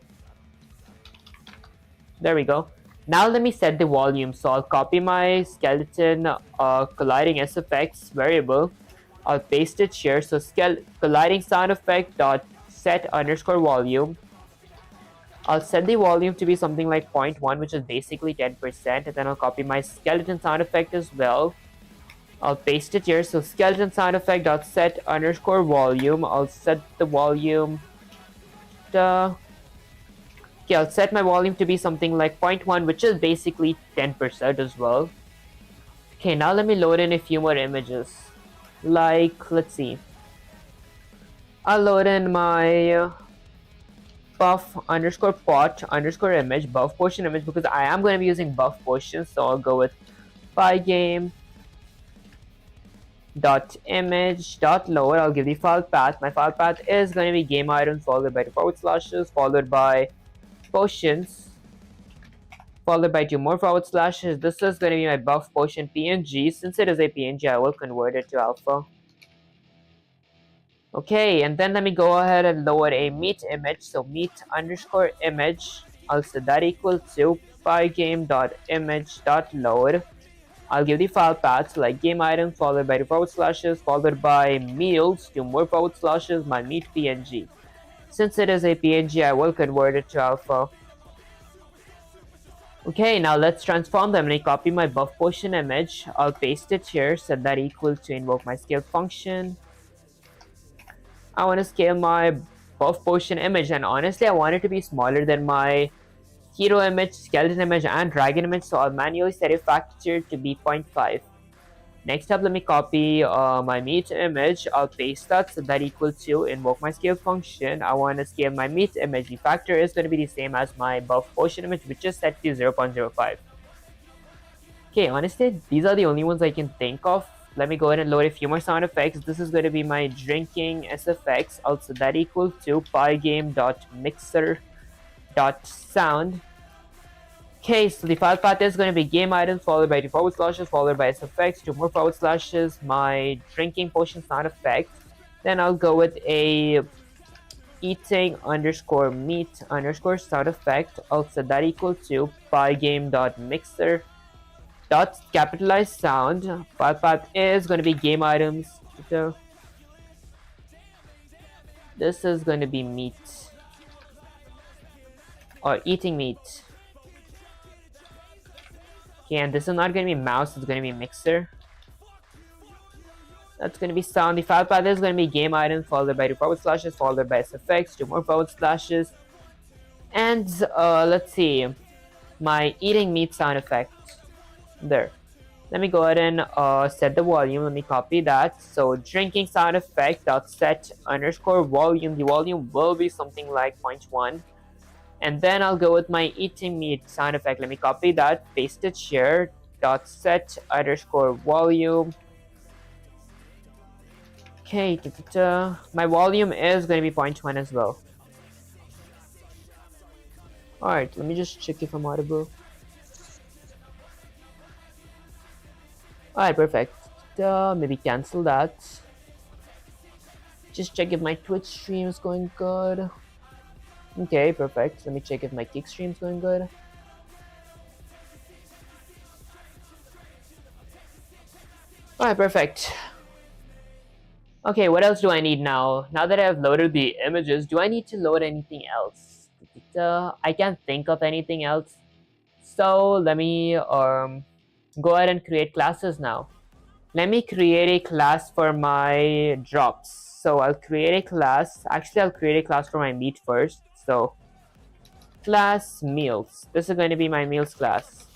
There we go. Now let me set the volume. So I'll copy my skeleton colliding SFX variable. I'll paste it here. So colliding sound effect dot set underscore volume. I'll set the volume to be something like 0.1, which is basically 10%, and then I'll copy my skeleton sound effect as well. I'll paste it here. So skeleton sound effect dot set underscore volume. I'll set the volume to okay, I'll set my volume to be something like 0.1, which is basically 10% as well. Okay, now let me load in a few more images. Like, let's see. I'll load in my buff underscore pot underscore image, buff potion image, because I am going to be using buff potions. So I'll go with pygame dot image dot load. I'll give the file path. My file path is going to be game item followed by 2 forward slashes followed by potions followed by 2 more forward slashes. This is going to be my buff potion PNG. Since it is a PNG, I will convert it to alpha. Okay, and then let me go ahead and load a meat image. So meat underscore image, I'll set that equal to pygame.image.load. I'll give the file path like game item followed by 2 forward slashes followed by meals, 2 more forward slashes, my meat PNG. Since it is a PNG, I will convert it to alpha. Okay, now let's transform them. Let me copy my buff potion image. I'll paste it here, set that equal to invoke my scale function. I want to scale my buff potion image, and honestly I want it to be smaller than my hero image, skeleton image, and dragon image, so I'll manually set a factor to be 0.5. Next up, let me copy my meat image. I'll paste that, so that equal to invoke my scale function. I want to scale my meat image. The factor is going to be the same as my buff potion image, which is set to 0.05. Okay, honestly, these are the only ones I can think of. Let me go ahead and load a few more sound effects. This is going to be my drinking SFX. Also, that equal to pygame.mixer.sound. Okay, so the file path is going to be game item followed by 2 forward slashes followed by SFX, 2 more forward slashes, my drinking potion sound effect. Then I'll go with a eating underscore meat underscore sound effect. I'll set that equal to pygame.mixer dot capitalized sound. File path is going to be game items. So this is going to be meat or eating meat. Okay, and this is not going to be mouse, it's going to be mixer. That's going to be sound. The file path is going to be game items followed by 2// followed by sfx, 2 more // and let's see, my eating meat sound effect there. Let me go ahead and set the volume. Let me copy that. So drinking sound effect dot set underscore volume. The volume will be something like 0.1. And then I'll go with my eating meat sound effect. Let me copy that, paste it here. Dot set underscore volume. Okay, my volume is going to be 0.1 as well. Alright, let me just check if I'm audible. Alright, perfect. Maybe cancel that. Just check if my Twitch stream is going good. Okay, perfect. Let me check if my Kick stream is going good. Alright, perfect. Okay, what else do I need now? Now that I've loaded the images, do I need to load anything else? I can't think of anything else. So let me go ahead and create classes now. Let me create a class for my drops. So I'll create a class. Actually, I'll create a class for my meat first. So class meals. This is going to be my meals class.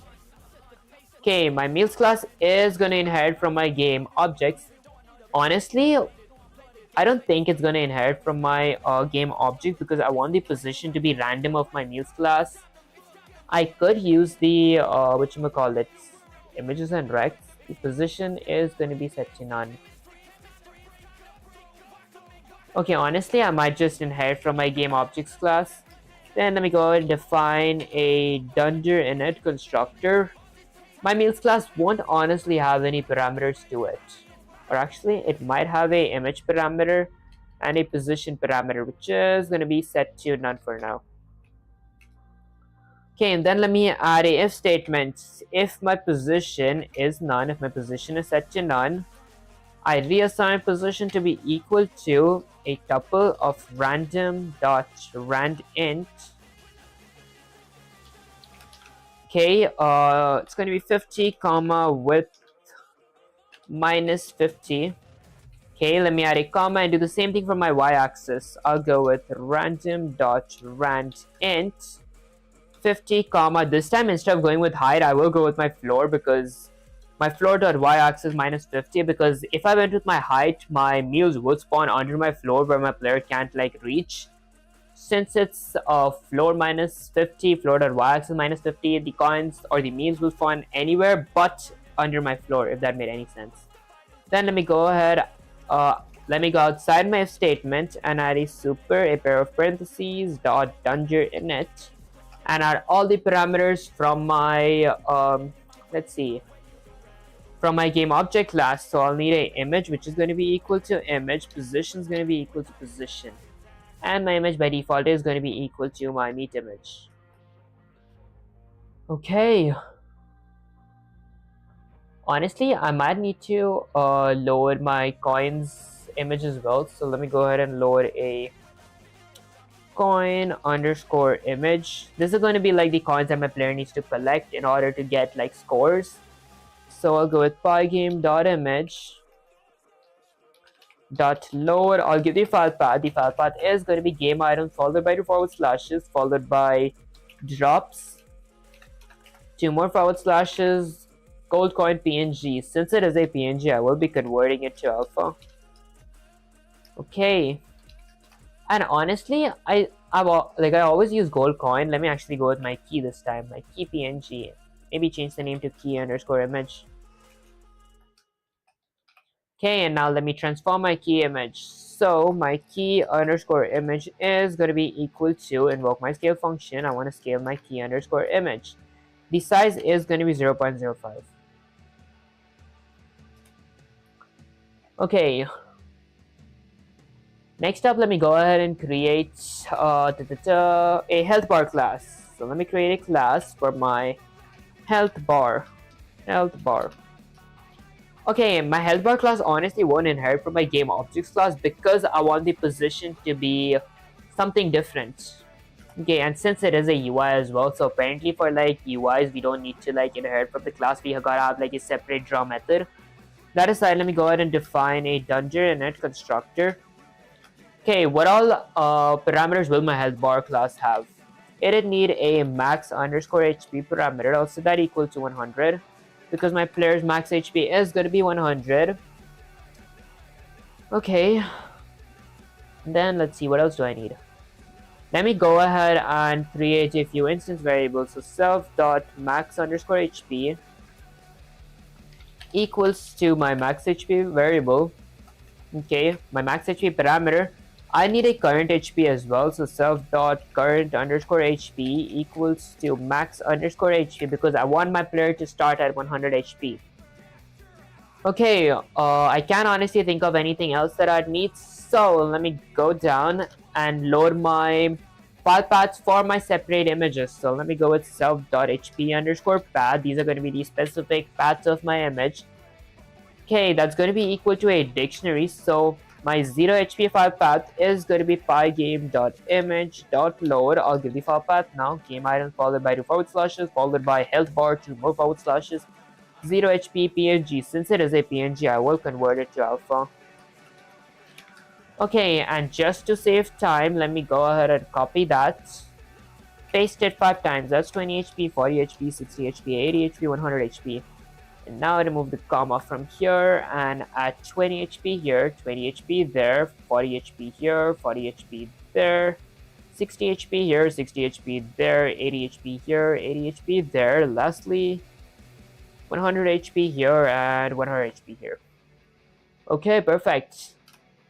Okay, my meals class is going to inherit from my game objects. Honestly, I don't think it's going to inherit from my game object because I want the position to be random of my meals class. I could use the whatchamacallit, images and recs. The position is going to be set to none. Okay, honestly, I might just inherit from my game objects class. Then let me go ahead and define a dunder init constructor. My meals class won't honestly have any parameters to it. Or actually, it might have a image parameter and a position parameter, which is going to be set to none for now. Okay, and then let me add a if statement. If my position is none, if my position is set to none, I reassign position to be equal to a tuple of random.randint. Okay, it's going to be 50 comma width minus 50. Okay, let me add a comma and do the same thing for my y-axis. I'll go with random.randint 50 comma. This time, instead of going with height, I will go with my floor because my floor.y-axis minus 50, because if I went with my height, my meals would spawn under my floor where my player can't like reach. Since it's floor minus 50, floor.y-axis minus 50, the coins or the meals will spawn anywhere but under my floor, if that made any sense. Then let me go ahead, let me go outside my if statement and add a super, a pair of parentheses, dot dunder init, and add all the parameters from my, let's see, from my game object class. So I'll need a image, which is going to be equal to image, position is going to be equal to position, and my image by default is going to be equal to my meat image. Okay. Honestly, I might need to load my coins image as well. So let me go ahead and load a coin underscore image. This is going to be like the coins that my player needs to collect in order to get like scores. So I'll go with pygame.image dot load. I'll give the file path. The file path is going to be game items followed by 2 / followed by drops, 2 more / gold coin PNG. Since it is a PNG, I will be converting it to alpha. Okay. And honestly, I always use gold coin. Let me actually go with my key this time. My key PNG. Maybe change the name to key underscore image. Okay, and now let me transform my key image. So my key underscore image is going to be equal to invoke my scale function. I want to scale my key underscore image. The size is going to be 0.05. Okay. Next up, let me go ahead and create a health bar class. So let me create a class for my health bar. Health bar. Okay, my health bar class honestly won't inherit from my game objects class because I want the position to be something different. Okay, and since it is a UI as well, so apparently for like UIs we don't need to like inherit from the class. We gotta have like a separate draw method. That aside, let me go ahead and define a dungeon init constructor. Okay, what all parameters will my health bar class have? It'd need a max underscore HP parameter. I'll set that equal to 100 because my player's max HP is going to be 100. Okay, then let's see, what else do I need? Let me go ahead and create a few instance variables. So self.max underscore HP equals to my max HP variable. Okay, my max HP parameter. I need a current HP as well, so self.current underscore HP equals to max underscore HP because I want my player to start at 100 HP. Okay, I can't honestly think of anything else that I'd need, so let me go down and load my file paths for my separate images. So let me go with self.hp underscore path. These are going to be the specific paths of my image. Okay, that's going to be equal to a dictionary, so my 0 HP file path is going to be pygame.image.load. I'll give the file path now. Game item followed by 2 forward slashes, followed by health bar, 2 more forward slashes, 0 HP PNG. Since it is a PNG, I will convert it to alpha. Okay, and just to save time, let me go ahead and copy that. Paste it 5 times. That's 20 HP, 40 HP, 60 HP, 80 HP, 100 HP. And now remove the comma from here and add 20 HP here, 20 HP there, 40 HP here, 40 HP there, 60 HP here, 60 HP there, 80 HP here, 80 HP there. Lastly, 100 HP here and 100 HP here. Okay, perfect.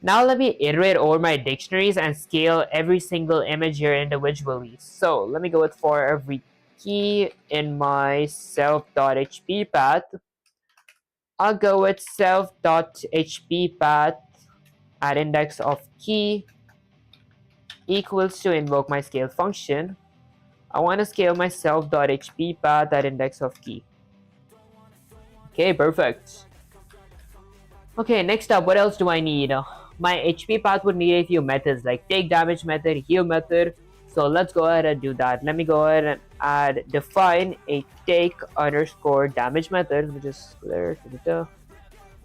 Now let me iterate over my dictionaries and scale every single image here individually. So let me go with for every key in my self.hp path. I'll go with self.hp path at index of key equals to invoke my scale function. I want to scale my self.hp path at index of key. Okay, perfect. Okay, next up, what else do I need? My HP path would need a few methods like take damage method, heal method. So let's go ahead and do that. Let me go ahead and define a take underscore damage method, which is there.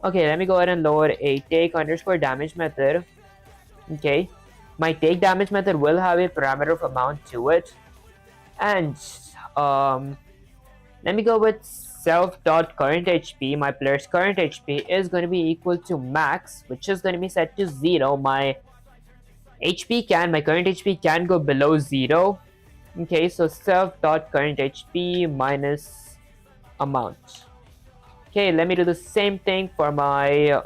Okay, let me go ahead and load a take underscore damage method. Okay, my take damage method will have a parameter of amount to it, and let me go with self.current HP. My player's current HP is going to be equal to max, which is going to be set to 0. My current HP can go below 0. Okay, so self.current HP minus amount. Okay, let me do the same thing for my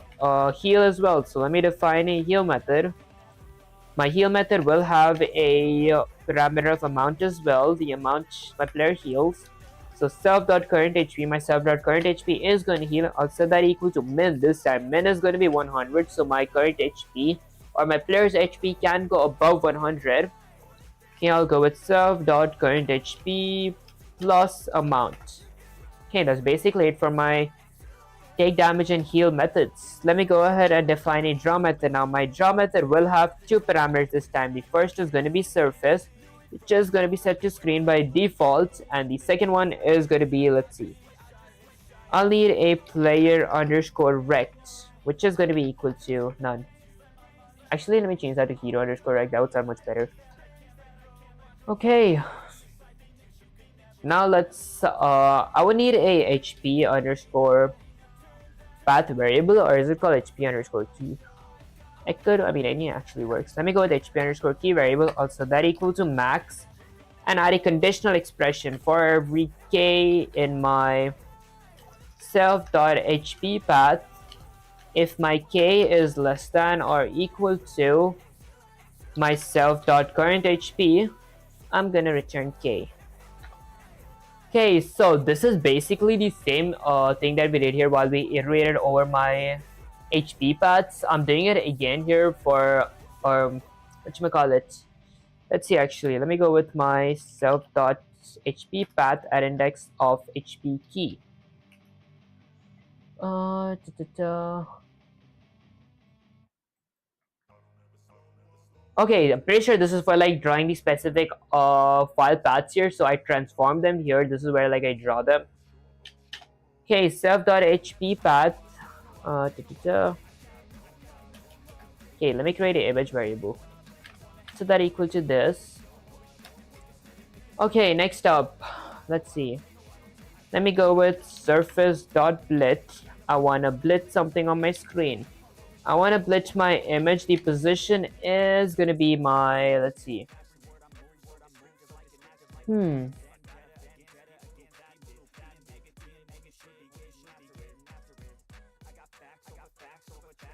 heal as well. So let me define a heal method. My heal method will have a parameter of amount as well, the amount my player heals. So self.current HP, my self.current HP is going to heal. I'll set that equal to min this time. Min is going to be 100, so my current HP or my player's HP can go above 100. Okay, I'll go with self.current HP plus amount. Okay, that's basically it for my take damage and heal methods. Let me go ahead and define a draw method. Now my draw method will have 2 parameters this time. The first is going to be surface, which is going to be set to screen by default, and the second one is going to be, let's see, I'll need a player underscore rect, which is going to be equal to none. Actually, let me change that to hero underscore rect. That would sound much better. Okay, now let's I would need a HP underscore path variable, or is it called HP underscore key? Any actually works. Let me go with HP underscore key variable, also that equal to max, and add a conditional expression for every k in my self.hp path. If my k is less than or equal to my self.current HP, I'm gonna return k. Okay, so this is basically the same thing that we did here while we iterated over my HP paths. I'm doing it again here for whatchamacallit. Let's see actually. Let me go with my self.hp path at index of HP key. Da, da, da. Okay, I'm pretty sure this is for like drawing the specific file paths here. So I transform them here. This is where like I draw them. Okay, self.hp path. Da, da, da. Okay, let me create an image variable. So that equal to this. Okay, next up, let's see. Let me go with surface.blit. I want to blit something on my screen. I want to blit my image. The position is going to be my, let's see.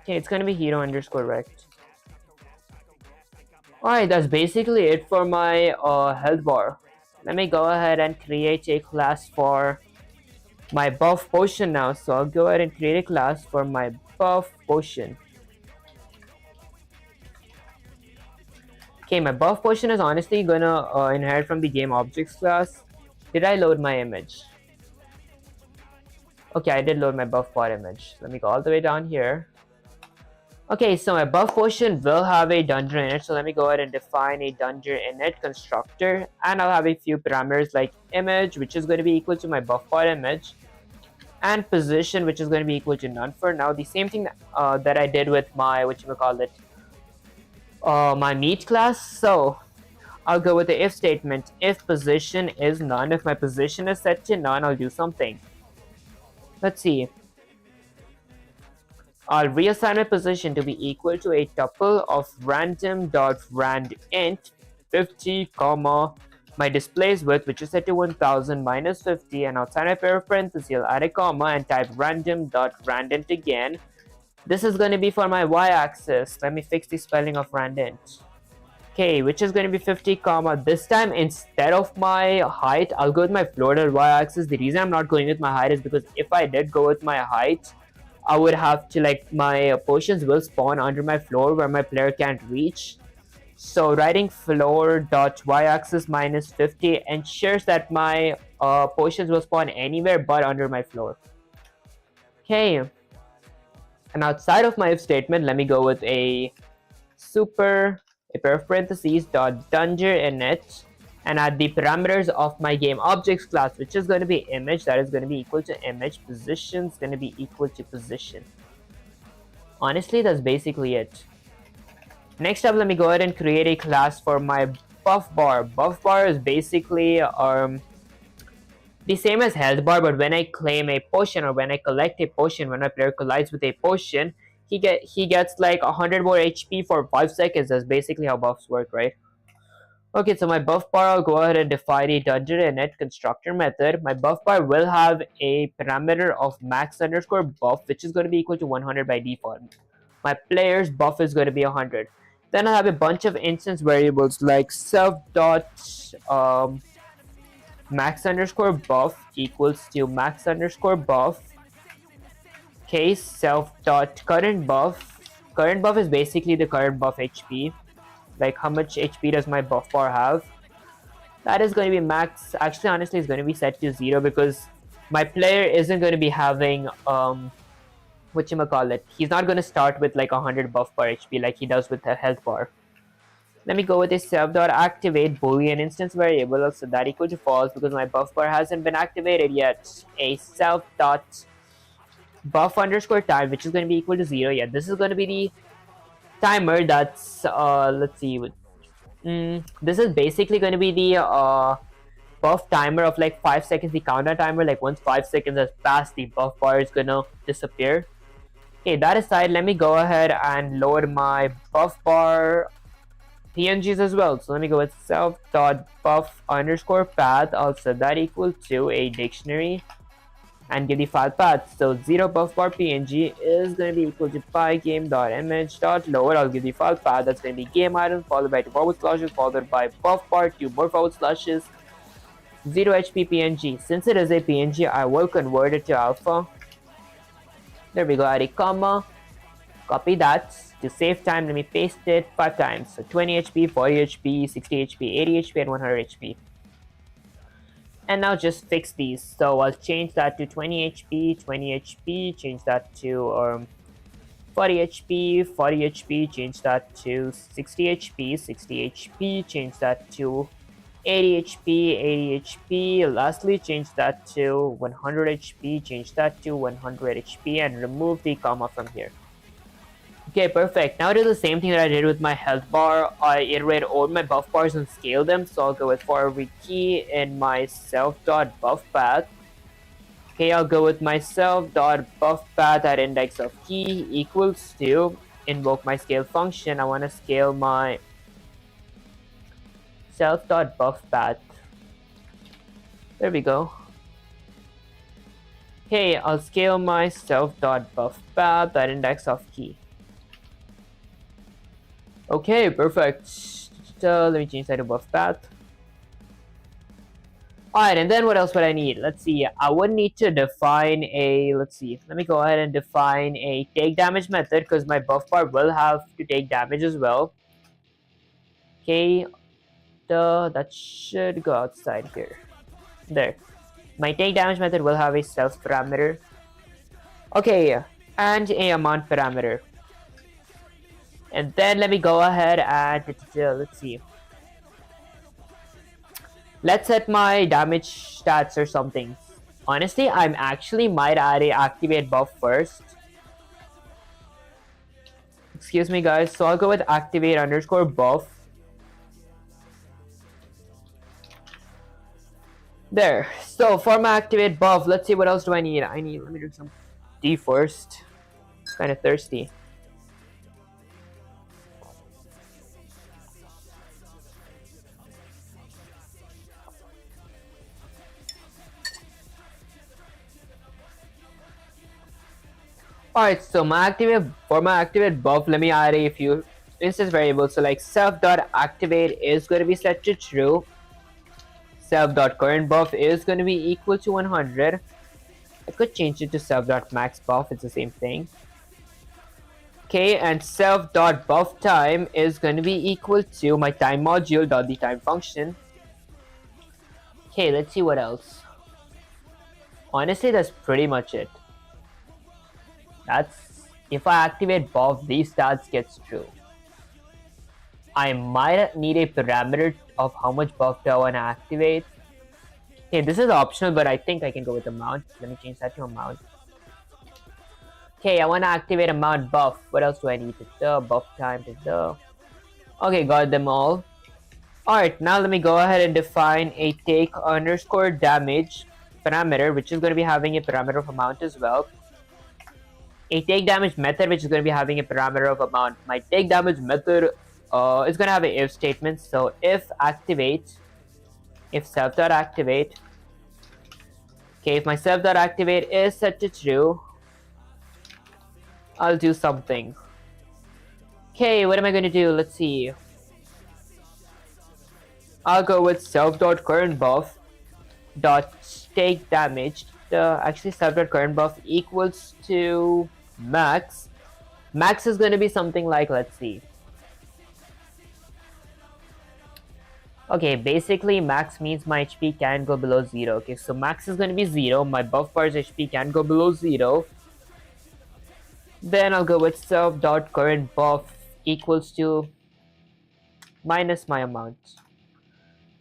Okay, it's going to be hero underscore rect. Alright, that's basically it for my health bar. Let me go ahead and create a class for my buff potion now. So I'll go ahead and create a class for my buff potion. Okay, my buff potion is honestly gonna inherit from the game objects class. Did I load my image? Okay, I did load my buff pot image. Let me go all the way down here. Okay, so my buff potion will have a dungeon in it. So let me go ahead and define a dungeon init constructor. And I'll have a few parameters like image, which is going to be equal to my buff pot image. And position, which is going to be equal to none for now. The same thing that I did with my, my meat class. So I'll go with the if statement. If position is none, if my position is set to none, I'll do something. Let's see. I'll reassign my position to be equal to a tuple of random.randint 50, comma, my display's width, which is set to 1000 minus 50, and outside my pair of parentheses, I'll add a comma and type random.randint again. This is going to be for my y-axis. Let me fix the spelling of randint. Okay, which is going to be 50, comma. This time, instead of my height, I'll go with my floated y-axis. The reason I'm not going with my height is because if I did go with my height, I would have to, like, my potions will spawn under my floor where my player can't reach. So writing floor.y-axis minus 50 ensures that my potions will spawn anywhere but under my floor. Okay. And outside of my if statement, let me go with a pair of parentheses dot dungeon init and add the parameters of my game objects class, which is going to be image. That is going to be equal to image. Position is going to be equal to position. Honestly, that's basically it. Next up, let me go ahead and create a class for my buff bar. Buff bar is basically the same as health bar, but when I claim a potion or when I collect a potion, when my player collides with a potion, he gets like 100 more HP for 5 seconds. That's basically how buffs work, right? Okay, so my buff bar, I'll go ahead and define a dungeon init constructor method. My buff bar will have a parameter of max underscore buff, which is going to be equal to 100 by default. My player's buff is going to be 100. Then I have a bunch of instance variables like self dot max underscore buff equals to max underscore buff. Okay, self dot current buff. Current buff is basically the current buff HP. Like how much HP does my buff bar have? That is going to be max. Actually, honestly, it's going to be set to 0 because my player isn't going to be having whatchamacallit. He's not going to start with like 100 buff bar HP like he does with the health bar. Let me go with a self.activate boolean instance variable, so that equal to false because my buff bar hasn't been activated yet. A self.buff underscore time, which is going to be equal to 0. Yeah, this is going to be the timer that's let's see. This is basically going to be the buff timer of like 5 seconds, the countdown timer. Like once 5 seconds has passed, the buff bar is gonna disappear. Okay, that aside, let me go ahead and load my buff bar PNGs as well. So let me go with self.buff underscore path. I'll set that equal to a dictionary and give the file path. So 0 buff bar PNG is going to be equal to pygame.image.load. I'll give the file path. That's going to be game item followed by 2 forward slashes followed by buff bar, 2 more forward slashes, 0 HP PNG. Since it is a PNG, I will convert it to alpha. There we go, add a comma. Copy that. To save time, let me paste it 5 times. So 20 HP, 40 HP, 60 HP, 80 HP, and 100 HP. And now just fix these. So I'll change that to 20 HP, 20 HP, change that to 40 HP, 40 HP, change that to 60 HP, 60 HP, change that to 80 HP, 80 HP, lastly change that to 100 HP, change that to 100 HP, and remove the comma from here. Okay, perfect. Now do the same thing that I did with my health bar. I iterate all my buff bars and scale them. So I'll go with for every key in my self.buff path. Okay, I'll go with my self.buff path at index of key equals to invoke my scale function. I want to scale my self.buff path. There we go. Okay, I'll scale my self.buff path at index of key. Okay, perfect. Let me change that to buff path. Alright, and then what else would I need? Let's see. I would need to define a, let me go ahead and define a take damage method because my buff bar will have to take damage as well. Okay, that should go outside here. There. My take damage method will have a self parameter. Okay, and a amount parameter. And then let me go ahead and let's see. Let's set my damage stats or something. Honestly, I'm actually might add a activate buff first. Excuse me, guys. So I'll go with activate underscore buff. There. So for my activate buff, let's see what else do I need. Let me drink some tea first. Kind of thirsty. Alright, so for my activate buff, let me add a few instance variables. So like self.activate is going to be set to true. Self.current buff is going to be equal to 100. I could change it to self.max buff, it's the same thing. Okay, and self.buff time is going to be equal to my time module dot the time function. Okay, let's see what else. Honestly, that's pretty much it. That's if I activate buff, these stats gets true. I might need a parameter of how much buff do I want to activate. Okay, this is optional, but I think I can go with amount. Let me change that to amount. Okay, I want to activate amount buff. What else do I need? Buff time. Okay, got them all. Alright, now let me go ahead and define a take underscore damage parameter, which is going to be having a parameter of amount as well. A take damage method, which is going to be having a parameter of amount. My take damage method is going to have an if statement. So if self.activate. Okay, if my self.activate is set to true, I'll do something. Okay, what am I going to do? Let's see. I'll go with self.current buff dot take damage. Actually, self.current buff equals to max. Max is going to be something like, let's see. Okay, basically max means my HP can't go below 0. Okay, so max is going to be 0. My buff bar's HP can't go below 0. Then I'll go with self.current buff equals to minus my amount.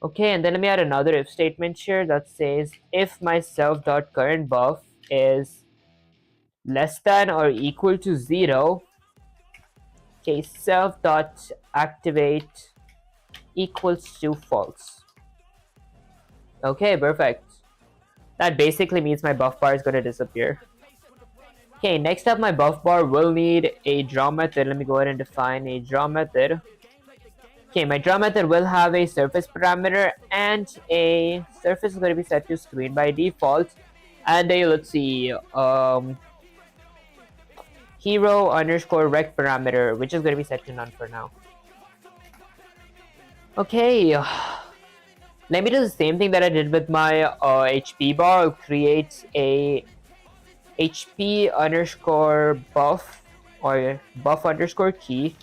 Okay, and then let me add another if statement here that says if my self.current buff is less than or equal to 0, okay, self.activate equals to false. Okay, perfect. That basically means my buff bar is going to disappear. Okay, next up, my buff bar will need a draw method. Let me go ahead and define a draw method. Okay, my draw method will have a surface parameter, and a surface is going to be set to screen by default, and a, let's see, hero underscore rect parameter, which is going to be set to none for now. Okay, let me do the same thing that I did with my HP bar. I'll create a HP underscore buff or buff underscore key.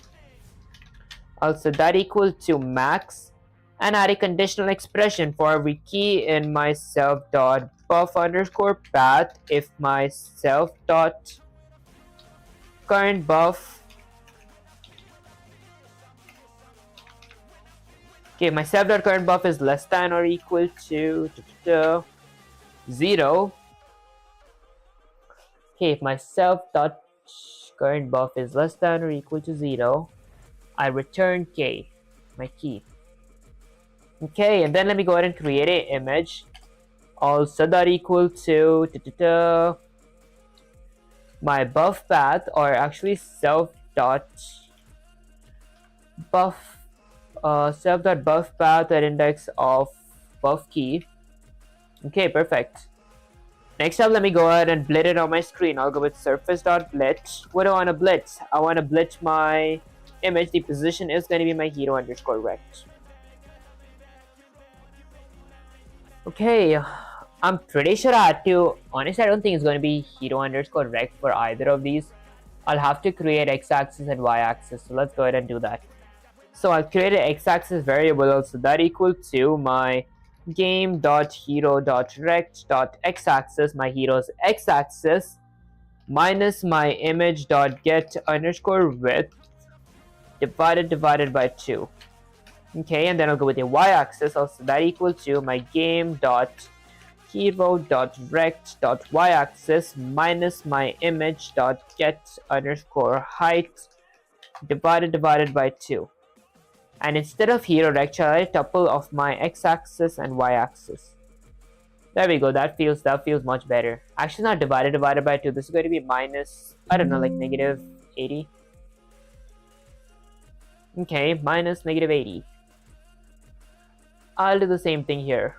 I'll set that equal to max and add a conditional expression for every key in my self dot buff underscore path if my self dot current buff. Okay, my self dot current buff is less than or equal to 0. Okay, if my self dot current buff is less than or equal to 0, I return k, my key. Okay, and then let me go ahead and create an image. I'll set that equal to my buff path, or actually self dot buff path at index of buff key. Okay, perfect. Next up, let me go ahead and blit it on my screen. I'll go with surface.blit. What do I want to blit? I want to blit my image. The position is going to be my hero underscore rect. Okay, I'm pretty sure I had to, honestly I don't think it's going to be hero underscore rect for either of these. I'll have to create x-axis and y-axis, so let's go ahead and do that. So I'll create an x-axis variable, so that equal to my game.hero.rect.x-axis, my hero's x-axis, minus my image.get underscore width divided by 2. Okay, and then I'll go with the y-axis, also that equal to my game.hero.rect.y-axis minus my image.get underscore height divided by 2. And instead of hero rect, I'll add a tuple of my x-axis and y-axis. There we go, that feels much better. Actually not divided by 2, this is going to be minus, I don't know, like negative 80. Okay, minus negative 80. I'll do the same thing here.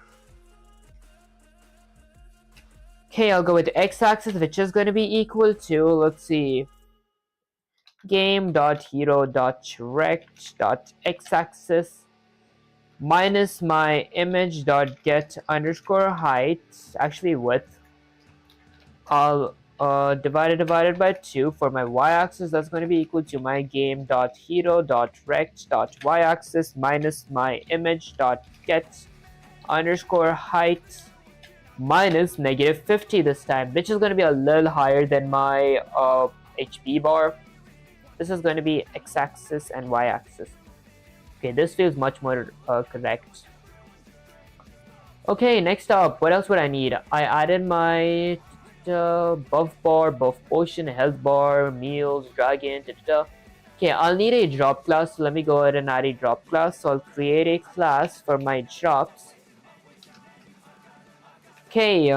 Okay, I'll go with the x-axis, which is going to be equal to, let's see, game.hero.rect.x-axis minus my image.get underscore height, actually width. I'll divided by 2 for my y-axis. That's going to be equal to my game.hero.rect.y-axis minus my image.get underscore height minus negative 50 this time, which is going to be a little higher than my HP bar. This is going to be x-axis and y-axis. Okay, this feels much more correct. Okay, next up, what else would I need? I added my buff bar, buff potion, health bar, meals, dragon, Okay, I'll need a drop class, so let me go ahead and add a drop class. So I'll create a class for my drops. Okay,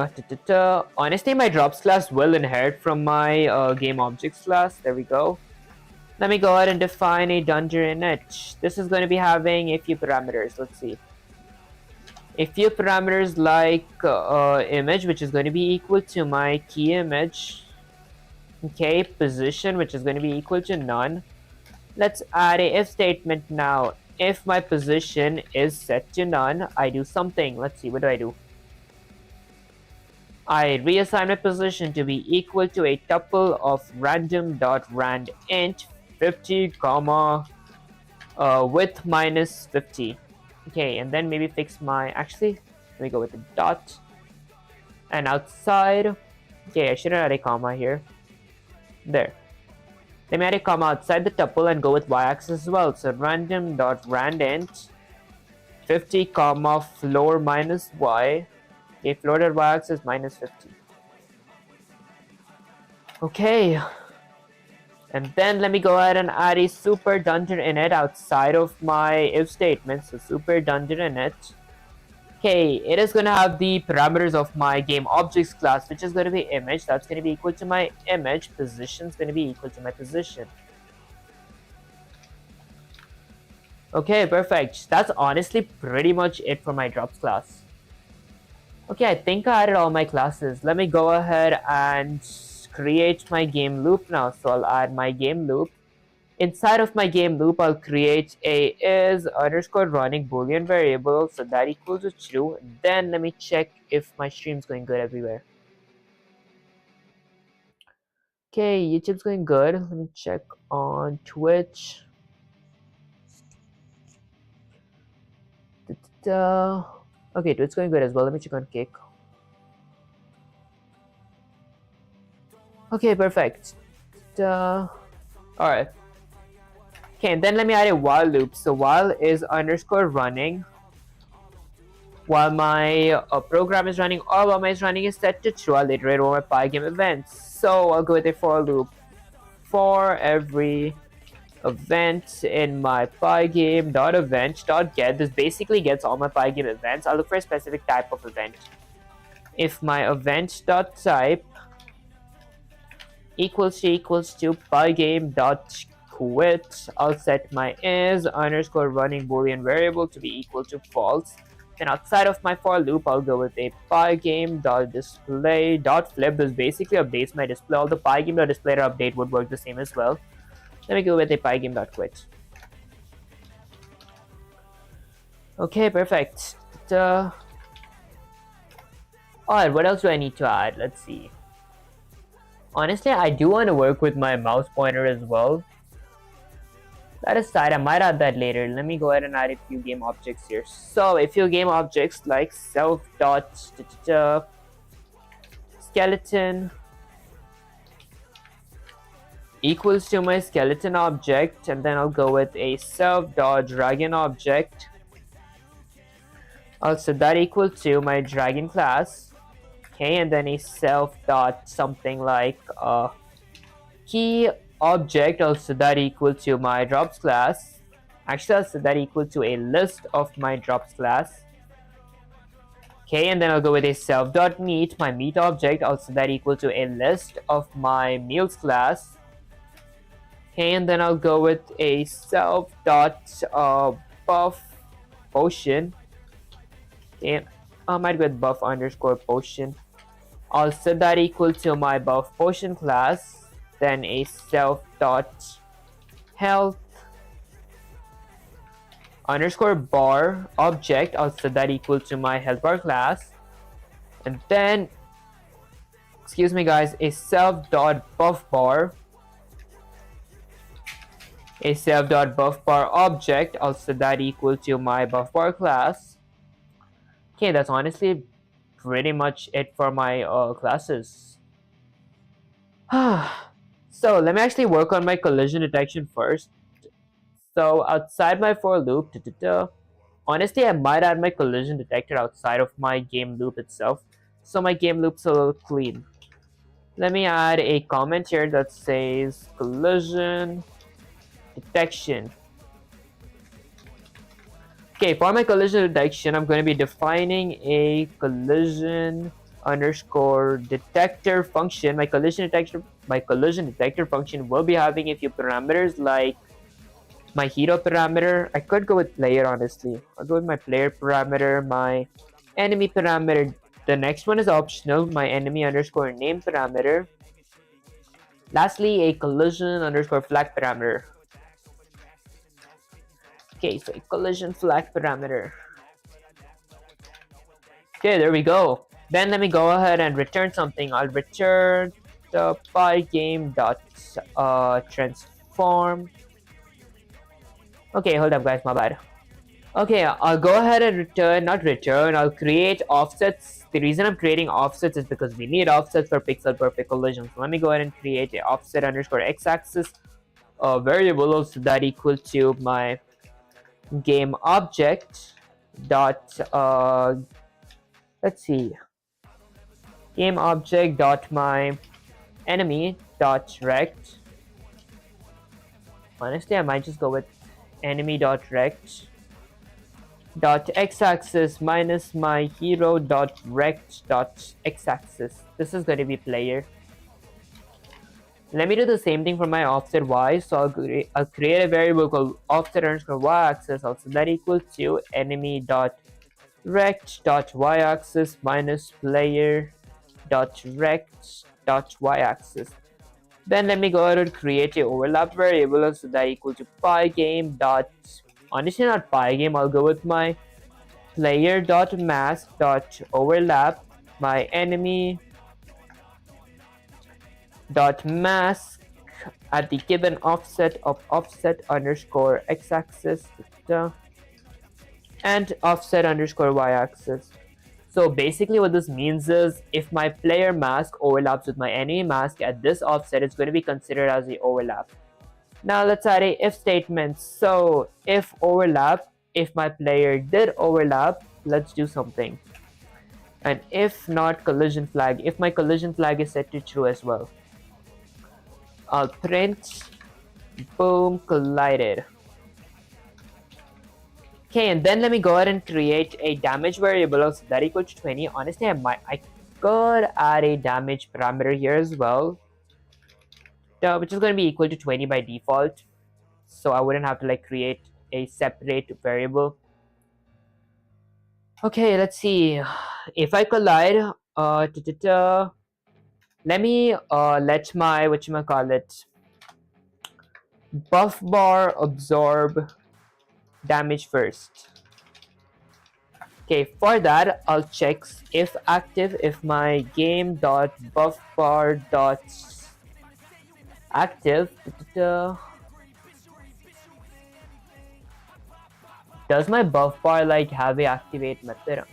honestly my drops class will inherit from my game objects class. There we go. Let me go ahead and define a dungeon init. This is going to be having a few parameters. Let's see. A few parameters like image, which is going to be equal to my key image. Okay, position, which is going to be equal to none. Let's add a if statement now. If my position is set to none, I do something. Let's see, what do I do? I reassign my position to be equal to a tuple of random.randint 50 comma width minus 50. Okay, and then maybe fix my, actually let me go with a dot, and outside, okay, I should have had a comma here. There, let me add a comma outside the tuple and go with y-axis as well. So random.randint 50 comma floor minus y. Okay, floor y-axis minus 50. Okay, and then let me go ahead and add a super dungeon init outside of my if statement. So super dungeon init. Okay, it is going to have the parameters of my game objects class, which is going to be image. That's going to be equal to my image. Position is going to be equal to my position. Okay, perfect. That's honestly pretty much it for my drops class. Okay, I think I added all my classes. Let me go ahead and create my game loop now. So I'll add my game loop. Inside of my game loop, I'll create a is underscore running boolean variable, so that equals to true. Then let me check if my stream's going good everywhere. Okay, YouTube's going good. Let me check on Twitch. Okay, Twitch's going good as well. Let me check on Kick. Okay, perfect. Alright. Okay, and then let me add a while loop. So while is underscore running. While my program is running or while my is running is set to true, I'll iterate over my Pygame events. So I'll go with a for loop for every event in my pygame.event.get. This basically gets all my Pygame events. I'll look for a specific type of event. If my event.type equals to pygame.quit, I'll set my is underscore running boolean variable to be equal to false. Then outside of my for loop, I'll go with a pygame.display.flip. This basically updates my display. All the pygame.display update would work the same as well. Let me go with a pygame.quit. Okay, perfect. Alright, what else do I need to add? Let's see. Honestly, I do want to work with my mouse pointer as well. That aside, I might add that later. Let me go ahead and add a few game objects here. So a few game objects like self.skeleton equals to my skeleton object, and then I'll go with a self.dragon object. Also that equal to my dragon class. Okay, and then a self.something like key object, also that equal to my drops class. Actually, also that equal to a list of my drops class. Okay, and then I'll go with a self.meat, my meat object, also that equal to a list of my meals class. Okay, and then I'll go with a self.buff potion. Okay, I might go with buff underscore potion. I'll set that equal to my buff potion class. Then a self.health underscore bar object. I'll set that equal to my health bar class. And then, excuse me guys, a self.buff bar. A self.buff bar object. I'll set that equal to my buff bar class. Okay, that's honestly pretty much it for my classes. So let me actually work on my collision detection first. So outside my for loop, honestly I might add my collision detector outside of my game loop itself, so my game loop's a little clean. Let me add a comment here that says collision detection. Okay, for my collision detection, I'm going to be defining a collision underscore detector function. My collision detector function will be having a few parameters like my hero parameter. I could go with player, honestly. I'll go with my player parameter, my enemy parameter. The next one is optional, my enemy underscore name parameter. Lastly, a collision underscore flag parameter. Okay, so a collision flag parameter. Okay, there we go. Then let me go ahead and return something. I'll return the pygame.transform. Okay, hold up guys, my bad. Okay, I'll go ahead and I'll create offsets. The reason I'm creating offsets is because we need offsets for pixel perfect collisions. So let me go ahead and create a offset underscore x-axis variable, also that equal to my game object dot let's see, game object dot my enemy dot rect. Honestly, I might just go with enemy dot rect dot x-axis minus my hero dot rect dot x-axis. This is going to be player. Let me do the same thing for my offset y. So I'll create a variable called offset underscore y-axis, also that equal to enemy dot rect dot y-axis minus player dot rect dot y-axis. Then let me go ahead and create a overlap variable, so that equal to pygame dot, honestly not pygame, I'll go with my player dot mask dot overlap my enemy dot mask at the given offset of offset underscore x-axis and offset underscore y-axis. So basically what this means is if my player mask overlaps with my enemy mask at this offset, it's going to be considered as the overlap. Now let's add a if statement. So if overlap, if my player did overlap, let's do something. And if not collision flag, if my collision flag is set to true as well, I'll print boom collided. Okay, and then let me go ahead and create a damage variable of that equal to 20. Honestly, I could add a damage parameter here as well, which is going to be equal to 20 by default. So I wouldn't have to like create a separate variable. Okay, let's see. If I collide, let me let my buff bar absorb damage first. Okay, for that I'll check if active if my game dot buff bar dot active does my buff bar like have a activate method.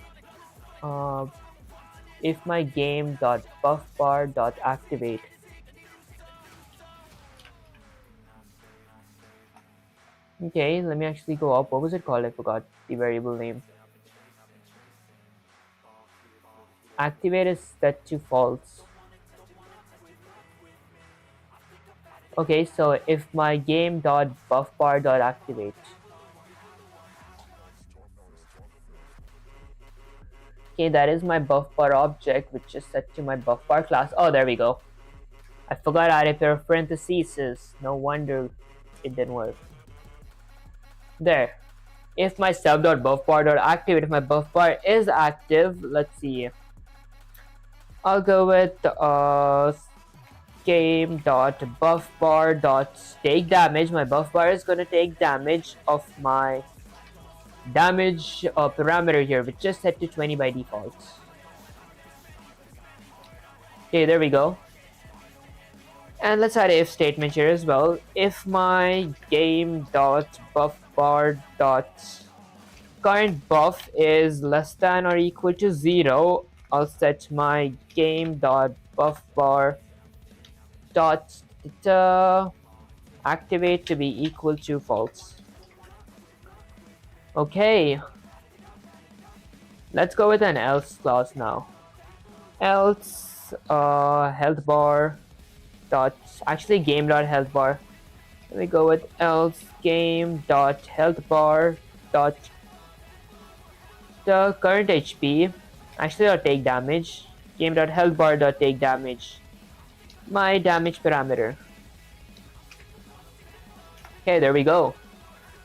If my game dot buff bar dot activate, okay, let me actually go up. What was it called? I forgot the variable name. Activate is set to false. Okay, so if my game dot buff bar dot activate, okay, that is my buff bar object, which is set to my buff bar class. Oh, there we go. I forgot to add a pair of parentheses. No wonder it didn't work. There. If my sub.buffbar.activate, if my buff bar is active, let's see. I'll go with game.buffbar.take damage. My buff bar is going to take damage of my damage parameter here, which is set to 20 by default. Okay, there we go. And let's add an if statement here as well. If my game.buffbar.current buff is less than or equal to 0, I'll set my game.buffbar.activate to be equal to false. Okay, let's go with an else clause now. Else health bar dot actually game dot health bar. Let me go with else game dot health bar dot the current HP. Actually, I'll take damage. Game dot health bar dot take damage. My damage parameter. Okay, there we go.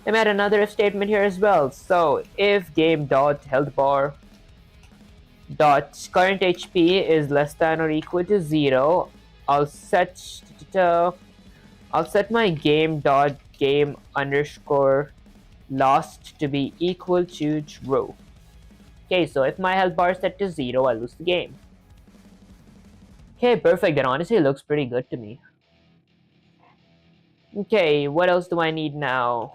Let me add another if statement here as well. So if game dot health bar dot current HP is less than or equal to 0, I'll set my game underscore lost to be equal to true. Okay, so if my health bar is set to 0, I lose the game. Okay, perfect. That honestly looks pretty good to me. Okay, what else do I need now?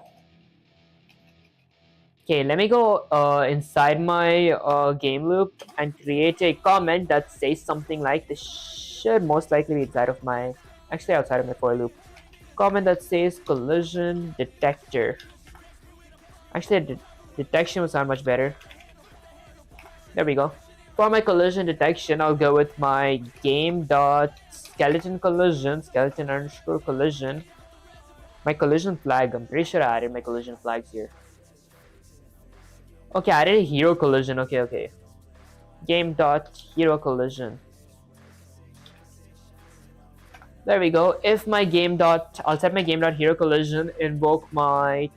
Okay, let me go inside my game loop and create a comment that says something like this. Should most likely be inside of my, actually outside of my for loop. Comment that says collision detector. Actually, detection would sound much better. There we go. For my collision detection, I'll go with my game.skeleton collision, skeleton underscore collision. My collision flag, I'm pretty sure I added my collision flags here. Okay, I added a hero collision. Okay. Game.hero collision. There we go. If my I'll set my game.hero collision, invoke my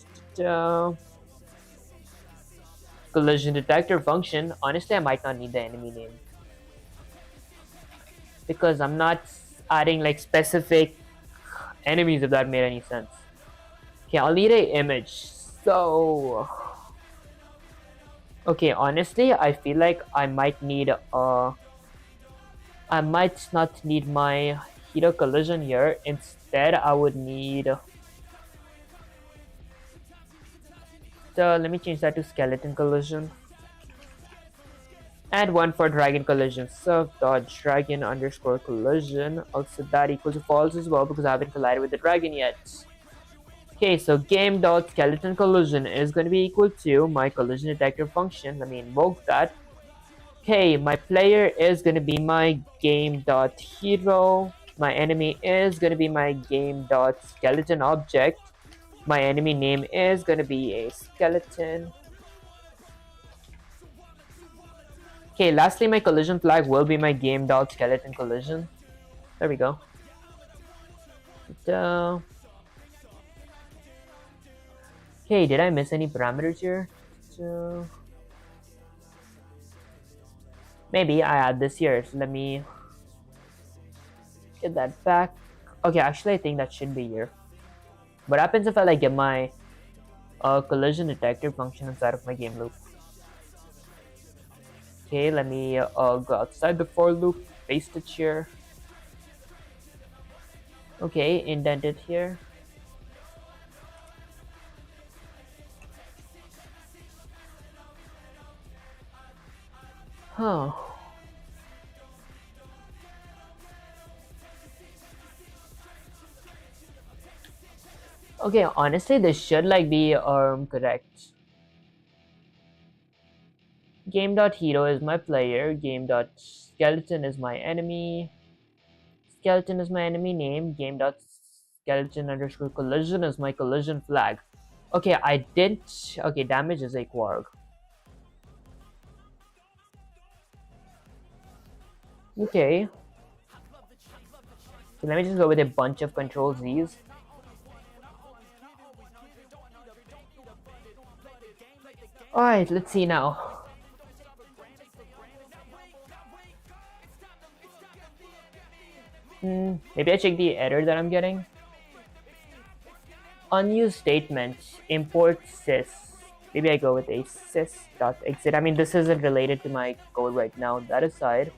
collision detector function. Honestly, I might not need the enemy name because I'm not adding like specific enemies, if that made any sense. Okay, I'll need a image. So okay, honestly, I feel like I might not need my hero collision here. Instead, I would need. So let me change that to skeleton collision. And one for dragon collision. So dot dragon underscore collision. Also that equals to false as well because I haven't collided with the dragon yet. Okay, so game dot skeleton collision is going to be equal to my collision detector function. Let me invoke that. Okay, my player is going to be my game dot hero. My enemy is going to be my game dot skeleton object. My enemy name is going to be a skeleton. Okay, lastly, my collision flag will be my game dot skeleton collision. There we go. Okay, did I miss any parameters here? Maybe I add this here. So let me get that back. Okay, actually, I think that should be here. What happens if I like get my collision detector function inside of my game loop? Okay, let me go outside the for loop, paste it here. Okay, indent it here. Huh. Okay, honestly, this should like be correct. Game.hero is my player. Game.skeleton is my enemy. Skeleton is my enemy name. Game.skeleton underscore collision is my collision flag. Okay, I didn't. Okay, damage is a quark. Okay. So let me just go with a bunch of control Z's. Alright, let's see now. Maybe I check the error that I'm getting. Unused statement, import sys. Maybe I go with a sys.exit. I mean, this isn't related to my code right now. That aside.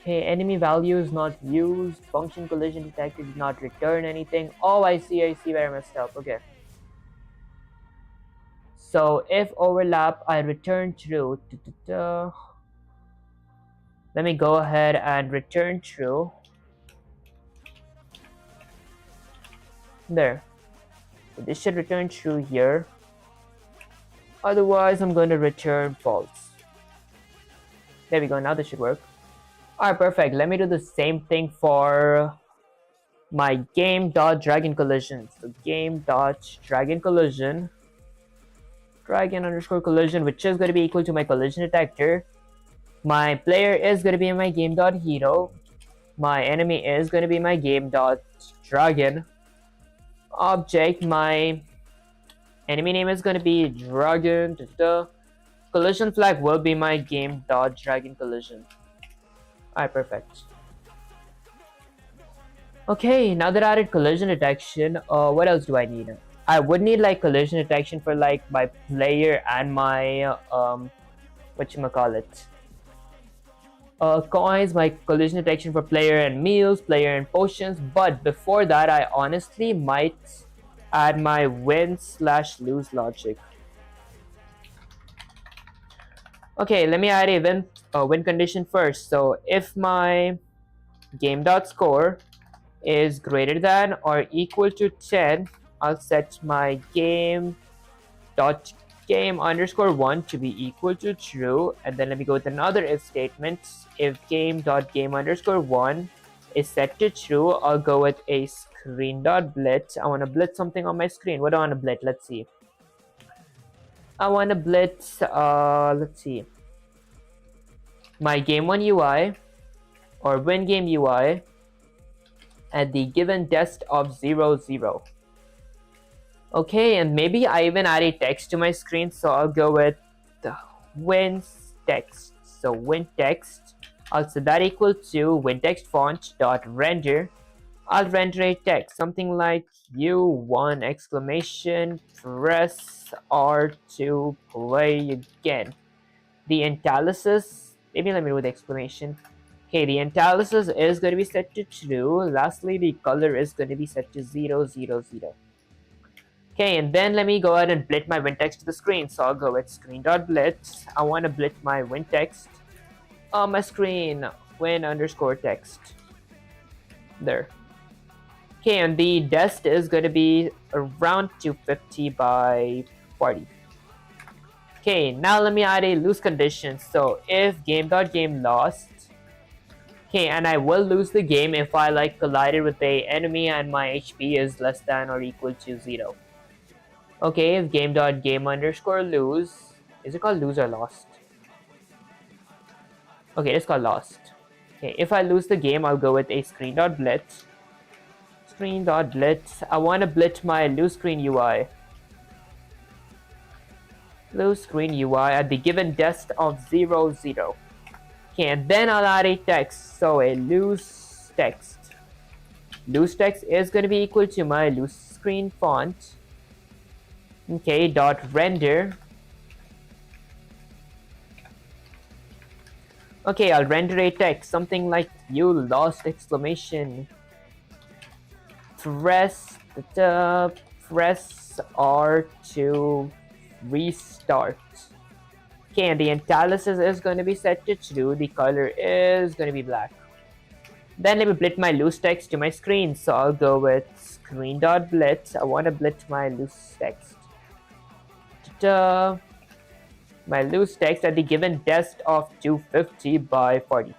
Okay, enemy value is not used. Function collision detected did not return anything. Oh, I see where I messed up. Okay. So if overlap, I return true. Let me go ahead and return true. There. So this should return true here. Otherwise, I'm going to return false. There we go. Now this should work. Alright, perfect. Let me do the same thing for my game.dragon collision. So game.dragon collision. Dragon underscore collision, which is going to be equal to my collision detector. My player is going to be my game.hero. My enemy is going to be my game.dragon object. My enemy name is going to be dragon. Collision flag will be my game.dragon collision. Alright, perfect. Okay, now that I added collision detection, what else do I need? I would need like collision detection for like my player and my whatchamacallit. Coins, my collision detection for player and meals, player and potions, but before that I honestly might add my win/lose logic. Okay, let me add a win condition first. So if my game.score is greater than or equal to 10, I'll set my game underscore 1 to be equal to true, and then let me go with another if statement. If game underscore 1 is set to true, I'll go with a screen.blitz. I want to blitz something on my screen. What do I want to blitz? Let's see. I want to blitz, let's see, my game1 UI or win game UI at the given test of 0, 0. Okay, and maybe I even add a text to my screen, so I'll go with the win text. So win text, I'll set that equal to win text font dot render. I'll render a text, something like you won exclamation, press R to play again. The italics, maybe let me do the exclamation. Okay, the analysis is going to be set to true. Lastly, the color is going to be set to 0, 0, 0. Okay, and then let me go ahead and blit my WinText to the screen. So I'll go with screen.blit. I want to blit my WinText on my screen, win_text. There. Okay, and the dest is going to be around 250 by 40. Okay, now let me add a lose condition. So if game.game lost, okay, and I will lose the game if I like collided with a enemy and my HP is less than or equal to 0. Okay, if game.game_lose, is it called lose or lost? Okay, it's called lost. Okay, if I lose the game, I'll go with a screen.blit. Screen.blit. I want to blit my lose screen UI. Lose screen UI at the given dest of 0, 0. Okay, and then I'll add a text. So a loose text. Loose text is going to be equal to my loose screen font. Okay, dot render. Okay, I'll render a text, something like you lost exclamation. Press R to restart. Okay, and the analysis is going to be set to true. The color is going to be black. Then let me blit my loose text to my screen. So I'll go with screen.blit. I want to blit my loose text. My loose text at the given dest of 250 by 40.